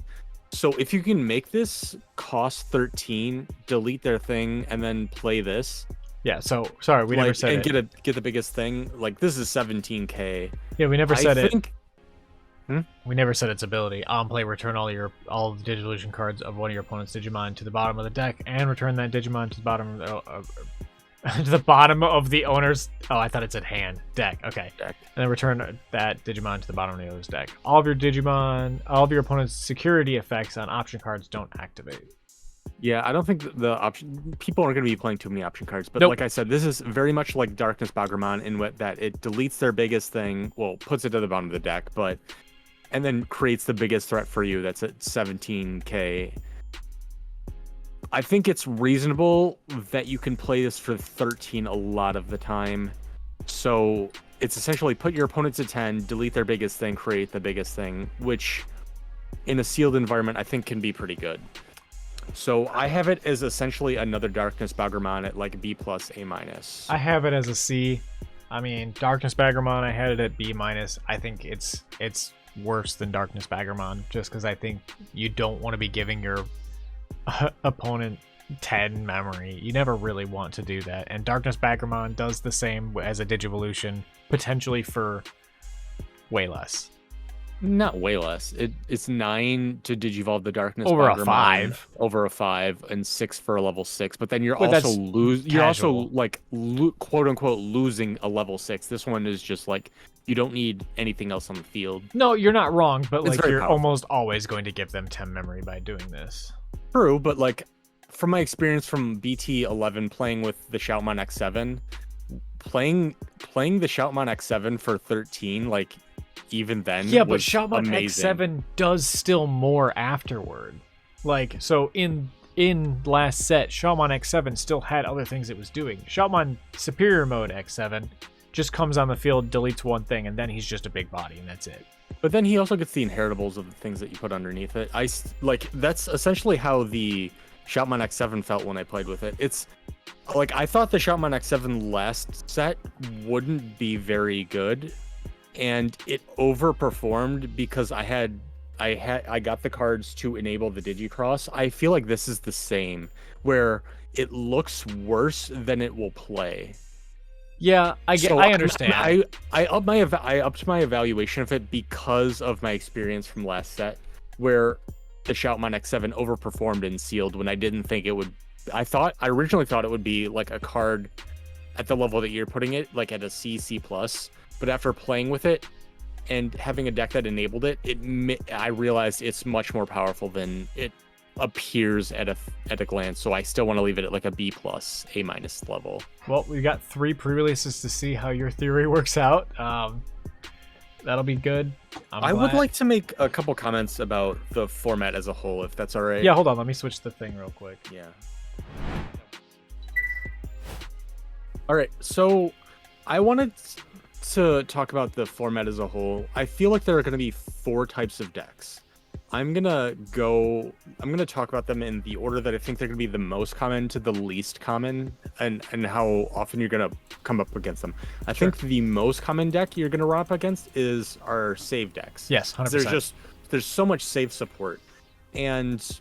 So if you can make this cost 13, delete their thing, and then play this. Yeah, so sorry, we never said and it. get the biggest thing. Like, this is 17k. Yeah, we never said it. We never said its ability. On play, return all of the Digivolution cards of one of your opponent's Digimon to the bottom of the deck, and return that Digimon to the bottom to the bottom of the owner's. Oh, I thought it said hand deck. Okay, deck. And then return that Digimon to the bottom of the owner's deck. All of your opponent's security effects on option cards don't activate. Yeah, I don't think people aren't going to be playing too many option cards, but nope. Like I said, this is very much like Darkness Bagramon in that it deletes their biggest thing, well, puts it to the bottom of the deck, and then creates the biggest threat for you. That's at 17k. I think it's reasonable that you can play this for 13 a lot of the time. So it's essentially put your opponent to 10, delete their biggest thing, create the biggest thing, which in a sealed environment I think can be pretty good. So I have it as essentially another Darkness Baggermon at like B+, A-. I have it as a C. I mean, Darkness Baggermon, I had it at B-. I think it's worse than Darkness Baggermon, just because I think you don't want to be giving your opponent 10 memory. You never really want to do that. And Darkness Baggermon does the same as a Digivolution, potentially for way less. Not way less. It's 9 to Digivolve the Darkness Over a Baggermon, 5. over a 5, and 6 for a level 6. But then you're But also that's you're also casual. like quote unquote losing a level 6. This one is just like you don't need anything else on the field. No, you're not wrong, but It's like very you're powerful. almost always going to give them 10 memory by doing this. True, but like from my experience from BT-11 playing with the Shoutmon X7, playing the Shoutmon X7 for 13, like even then, Yeah, but was Shoutmon amazing. X7 does still more afterward. Like, so in last set, Shoutmon X7 still had other things it was doing. Shoutmon Superior Mode X7 just comes on the field, deletes one thing, and then he's just a big body, and that's it. But then he also gets the inheritables of the things that you put underneath it. Like that's essentially how the Shoutmon X7 felt when I played with it. It's like I thought the Shoutmon X7 last set wouldn't be very good, and it overperformed because I got the cards to enable the Digicross. I feel like this is the same, where it looks worse than it will play. Yeah, I understand. I upped my evaluation of it because of my experience from last set, where the Shoutmon X7 overperformed in sealed when I didn't think it would. I originally thought it would be like a card at the level that you're putting it, like at a C+. But after playing with it and having a deck that enabled it, I realized it's much more powerful than it appears at a glance. So I still want to leave it at like a B+, A- level. Well, we've got 3 pre-releases to see how your theory works out. That'll be good. I would like to make a couple comments about the format as a whole, if that's all right. Yeah, hold on. Let me switch the thing real quick. Yeah. All right. So I wanted to talk about the format as a whole. I feel like there are going to be 4 types of decks. I'm going to talk about them in the order that I think they're going to be the most common to the least common, and how often you're going to come up against them. I think the most common deck you're going to run up against is our save decks. Yes, 100%. There's so much save support, and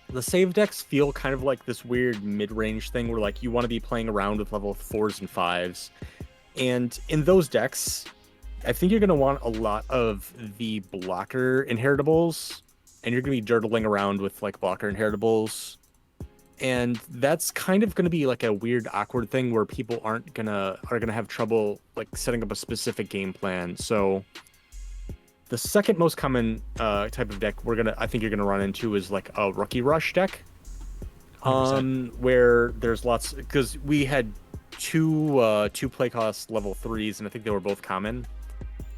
the save decks feel kind of like this weird mid-range thing where like you want to be playing around with level 4s and 5s. And in those decks, I think you're going to want a lot of the blocker inheritables, and you're going to be dirtling around with like blocker inheritables. And that's kind of going to be like a weird, awkward thing where people are going to have trouble like setting up a specific game plan. So the second most common type of deck I think you're going to run into is like a Rookie Rush deck. 100%. Where there's lots, because we had two play cost level 3s, and I think they were both common.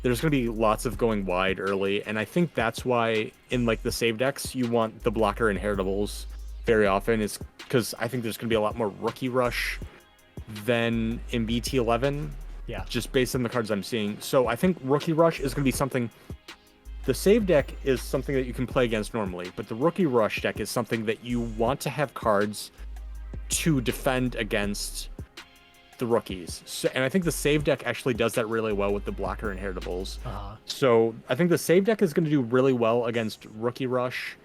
There's going to be lots of going wide early, and I think that's why in like the save decks you want the blocker inheritables very often, is because I think there's going to be a lot more Rookie Rush than in BT-11. Yeah. Just based on the cards I'm seeing. So I think Rookie Rush is going to be something. The save deck is something that you can play against normally, but the Rookie Rush deck is something that you want to have cards to defend against the rookies. So, and I think the save deck actually does that really well with the blocker inheritables. So I think the save deck is going to do really well against Rookie Rush,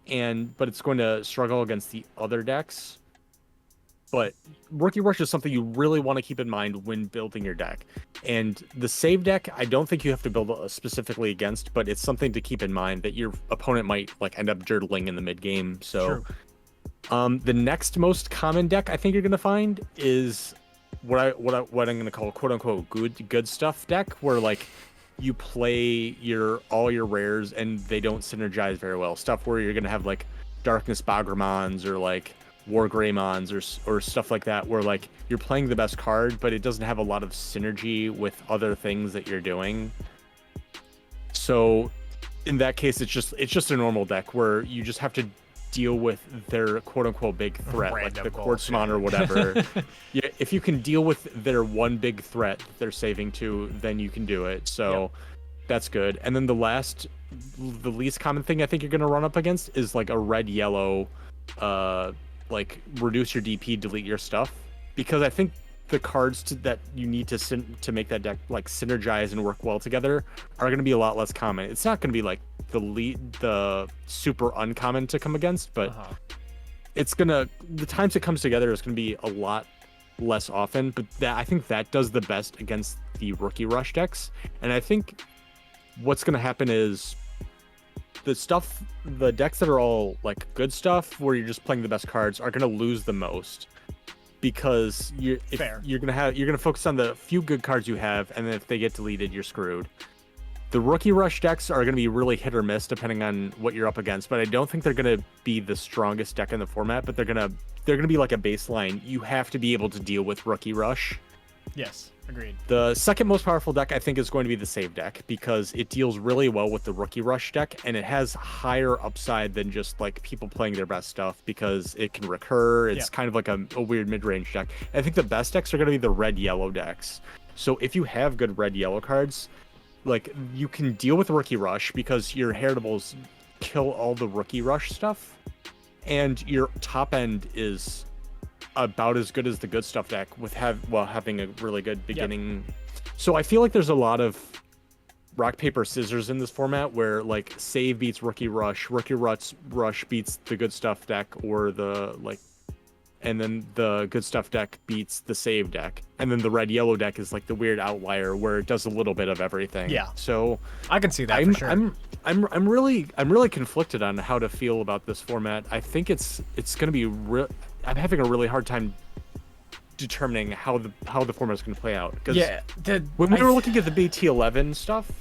but it's going to struggle against the other decks. But Rookie Rush is something you really want to keep in mind when building your deck. And the save deck, I don't think you have to build specifically against, but it's something to keep in mind that your opponent might like end up dirtling in the mid game. So the next most common deck I think you're going to find is what I'm going to call quote unquote good stuff deck, where like you play all your rares and they don't synergize very well. Stuff where you're going to have like Darkness Baggermons or like War Greymons or stuff like that, where like you're playing the best card, but it doesn't have a lot of synergy with other things that you're doing. So in that case, it's just a normal deck where you just have to deal with their quote-unquote big threat, like the Quartzmon or bullshit. whatever. Yeah, if you can deal with their one big threat that they're saving to, then you can do it. So that's good. And then the least common thing I think you're going to run up against is like a red-yellow, like reduce your DP, delete your stuff. Because I think the cards that you need to make that deck like synergize and work well together are going to be a lot less common. It's not going to be like the super uncommon to come against, but it's gonna, the times it comes together is going to be a lot less often. But I think that does the best against the rookie rush decks. And I think what's going to happen is the decks that are all like good stuff where you're just playing the best cards are going to lose the most. Because you're gonna focus on the few good cards you have, and then if they get deleted, you're screwed. The rookie rush decks are gonna be really hit or miss depending on what you're up against, but I don't think they're gonna be the strongest deck in the format. But they're gonna be like a baseline. You have to be able to deal with rookie rush. Yes, agreed. The second most powerful deck I think is going to be the save deck because it deals really well with the rookie rush deck, and it has higher upside than just like people playing their best stuff because it can recur. It's kind of like a weird mid-range deck. I think the best decks are going to be the red-yellow decks. So if you have good red-yellow cards, like you can deal with rookie rush because your inheritables kill all the rookie rush stuff, and your top end is about as good as the good stuff deck with having a really good beginning. So I feel like there's a lot of rock paper scissors in this format where like save beats rookie rush beats the good stuff deck, or and then the good stuff deck beats the save deck, and then the red yellow deck is like the weird outlier where it does a little bit of everything. So I can see that for sure. I'm really conflicted on how to feel about this format. I think it's going to be I'm having a really hard time determining how the format is going to play out. Because when we were looking at the BT-11 stuff,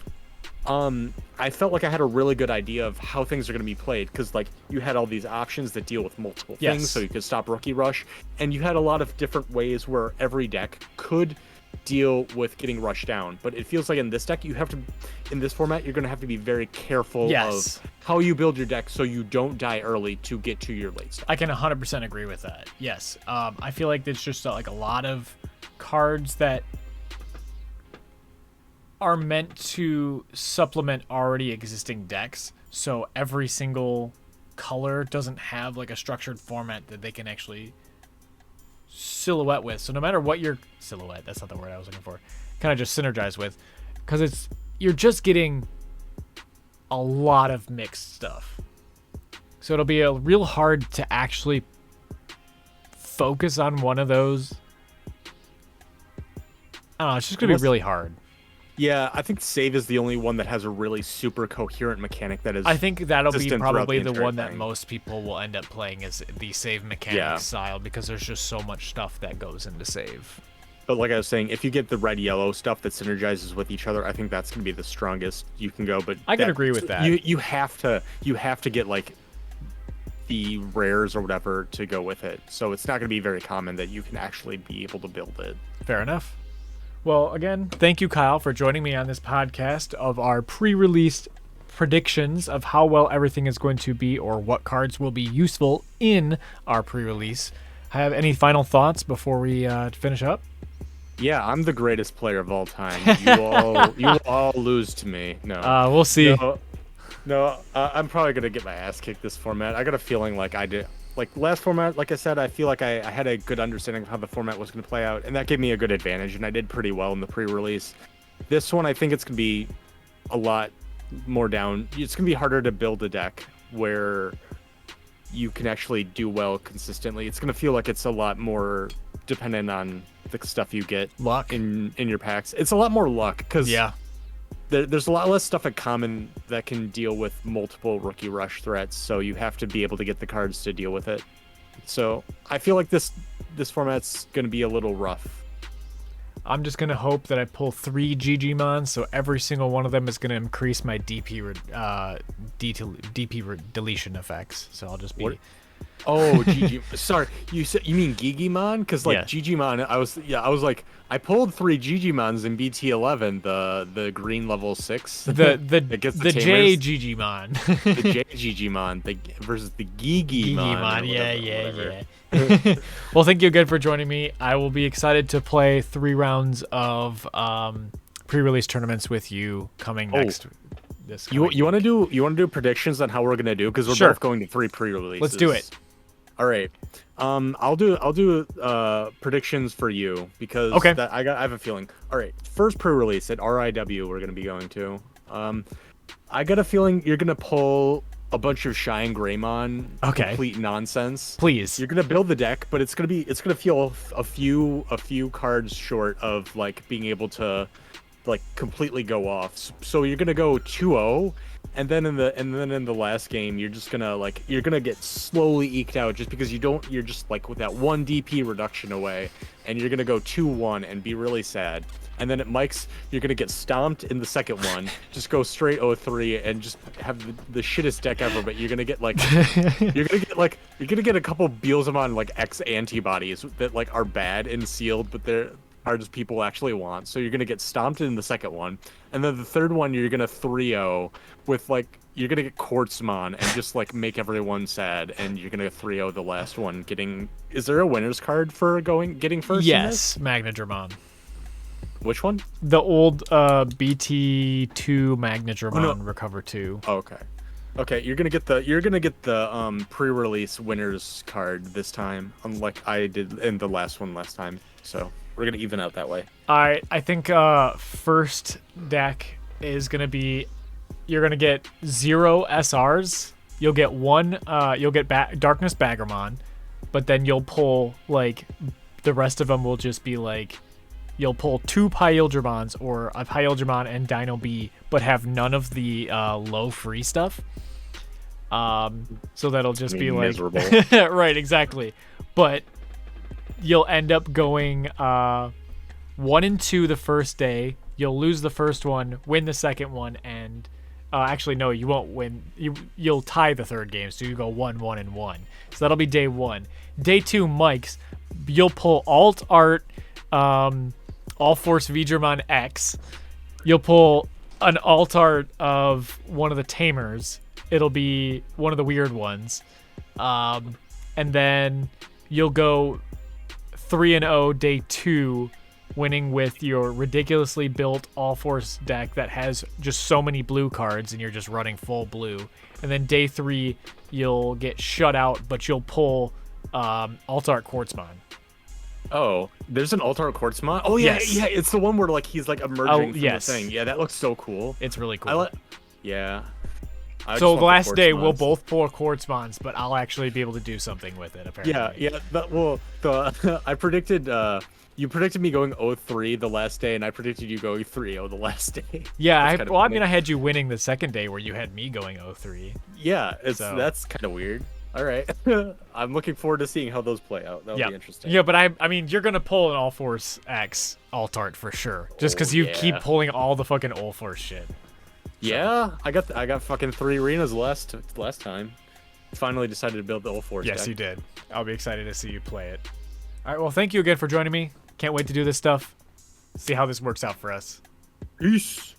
I felt like I had a really good idea of how things are going to be played. Because like you had all these options that deal with multiple things, so you could stop rookie rush, and you had a lot of different ways where every deck could deal with getting rushed down. But it feels like in this deck, in this format, you're going to have to be very careful of how you build your deck so you don't die early to get to your late stuff. I can 100% agree with that. Yes. I feel like it's just like a lot of cards that are meant to supplement already existing decks. So every single color doesn't have like a structured format that they can actually silhouette with. So no matter what your silhouette, that's not the word I was looking for, kind of just synergize with, because you're just getting a lot of mixed stuff. So it'll be a real hard to actually focus on one of those. I don't know, it's just gonna be really hard. Yeah, I think save is the only one that has a really super coherent mechanic that is. I think that'll be probably the one that most people will end up playing, is the save mechanic style, because there's just so much stuff that goes into save. But like I was saying, if you get the red-yellow stuff that synergizes with each other, I think that's going to be the strongest you can go. But I can agree with that. You have to get like the rares or whatever to go with it. So it's not going to be very common that you can actually be able to build it. Fair enough. Well, again, thank you, Kyle, for joining me on this podcast of our pre-released predictions of how well everything is going to be, or what cards will be useful in our pre-release. Have any final thoughts before we finish up? Yeah, I'm the greatest player of all time. You will all lose to me. No. We'll see. No, I'm probably gonna get my ass kicked this format. I got a feeling like I did. Like last format, like I said, I feel like I had a good understanding of how the format was going to play out, and that gave me a good advantage, and I did pretty well in the pre-release. This one, I think it's going to be a lot more down. It's going to be harder to build a deck where you can actually do well consistently. It's going to feel like it's a lot more dependent on the stuff you get luck in your packs. It's a lot more luck because there's a lot less stuff at common that can deal with multiple rookie rush threats, so you have to be able to get the cards to deal with it. So I feel like this format's going to be a little rough. I'm just going to hope that I pull 3 Digimon, so every single one of them is going to increase my DP deletion effects. So I'll just be Oh, Sorry, you mean Gigimon? Because like Yeah. Gigimon, I was like, I pulled 3 Gigimons in BT-11, the green level 6. The It gets the Tamers. J Digimon. The J Gigimon, versus the Gigimon. Gigimon, or yeah, whatever. yeah. Well, thank you again for joining me. I will be excited to play 3 rounds of pre-release tournaments with you coming next. This You coming want to week. do predictions on how we're gonna do, because we're Sure. both going to 3 pre-releases. Let's do it. All right. I'll do predictions for you, because Okay. I have a feeling. All right. First pre-release at RIW we're gonna be going to. I got a feeling you're gonna pull a bunch of Shine Greymon. Okay. Complete nonsense. Please. You're gonna build the deck, but it's gonna feel a few cards short of like being able to like completely go off. So you're gonna go 2-0, and then in the last game you're just gonna you're gonna get slowly eked out just because you're just like with that 1 DP reduction away, and you're gonna go 2-1 and be really sad. And then at Mike's you're gonna get stomped in the second one, just go straight 0-3 and just have the shittest deck ever. But you're gonna get you're gonna get a couple Beelzemon like x-antibodies that like are bad and sealed, but they're cards people actually want. So you're gonna get stomped in the second one, and then the third one you're gonna 3-0 with like you're gonna get Quartzmon and just like make everyone sad, and you're gonna 3-0 the last one. Is there a winner's card for getting first? In this? Yes, Magnadramon. Which one? The old BT-2 Magnadramon no. Recover 2. Oh, okay. Okay, you're gonna get the pre-release winners card this time, unlike I did in the last one last time. So we're gonna even out that way. I think first deck is gonna be you're gonna get 0 SRs. You'll get 1. You'll get Darkness Baggermon, but then you'll pull like the rest of them will just be like you'll pull 2 Pyldramons or a Pyldramon and Dino B, but have none of the low free stuff. So that'll just be like miserable. right, exactly. But you'll end up going 1 and 2 the first day. You'll lose the first one, win the second one, and actually no, you won't win. You'll tie the third game, so you go 1-1 and 1. So that'll be day 1. Day 2, Mike's. You'll pull Alt Art, All Force Vidramon X. You'll pull an Alt Art of one of the Tamers. It'll be one of the weird ones, and then you'll go 3-0 day 2, winning with your ridiculously built all force deck that has just so many blue cards and you're just running full blue. And then day 3 you'll get shut out, but you'll pull Altart Quartzmon. Oh, there's an Altar Quartzmon. Oh yeah, Yes. yeah, it's the one where like he's like emerging from yes. the thing. Yeah, that looks so cool. It's really cool. Yeah. I So just the want last day we'll Quartzmons. both pull Quartzmons, but I'll actually be able to do something with it apparently. Yeah. I predicted. You predicted me going 0-3 the last day, and I predicted you going 3-0 the last day. Yeah, That's I kinda funny. mean I had you winning the second day where you had me going 0-3. Yeah, that's kind of weird. All right, I'm looking forward to seeing how those play out. That'll Yeah. be interesting. Yeah, but I mean, you're gonna pull an All Force X Altart for sure, just because you keep yeah. pulling all the fucking All Force shit. Yeah, I got fucking 3 arenas last time. Finally decided to build the old force. Yes, deck. you did. I'll be excited to see you play it. All right, well, thank you again for joining me. Can't wait to do this stuff. See how this works out for us. Peace.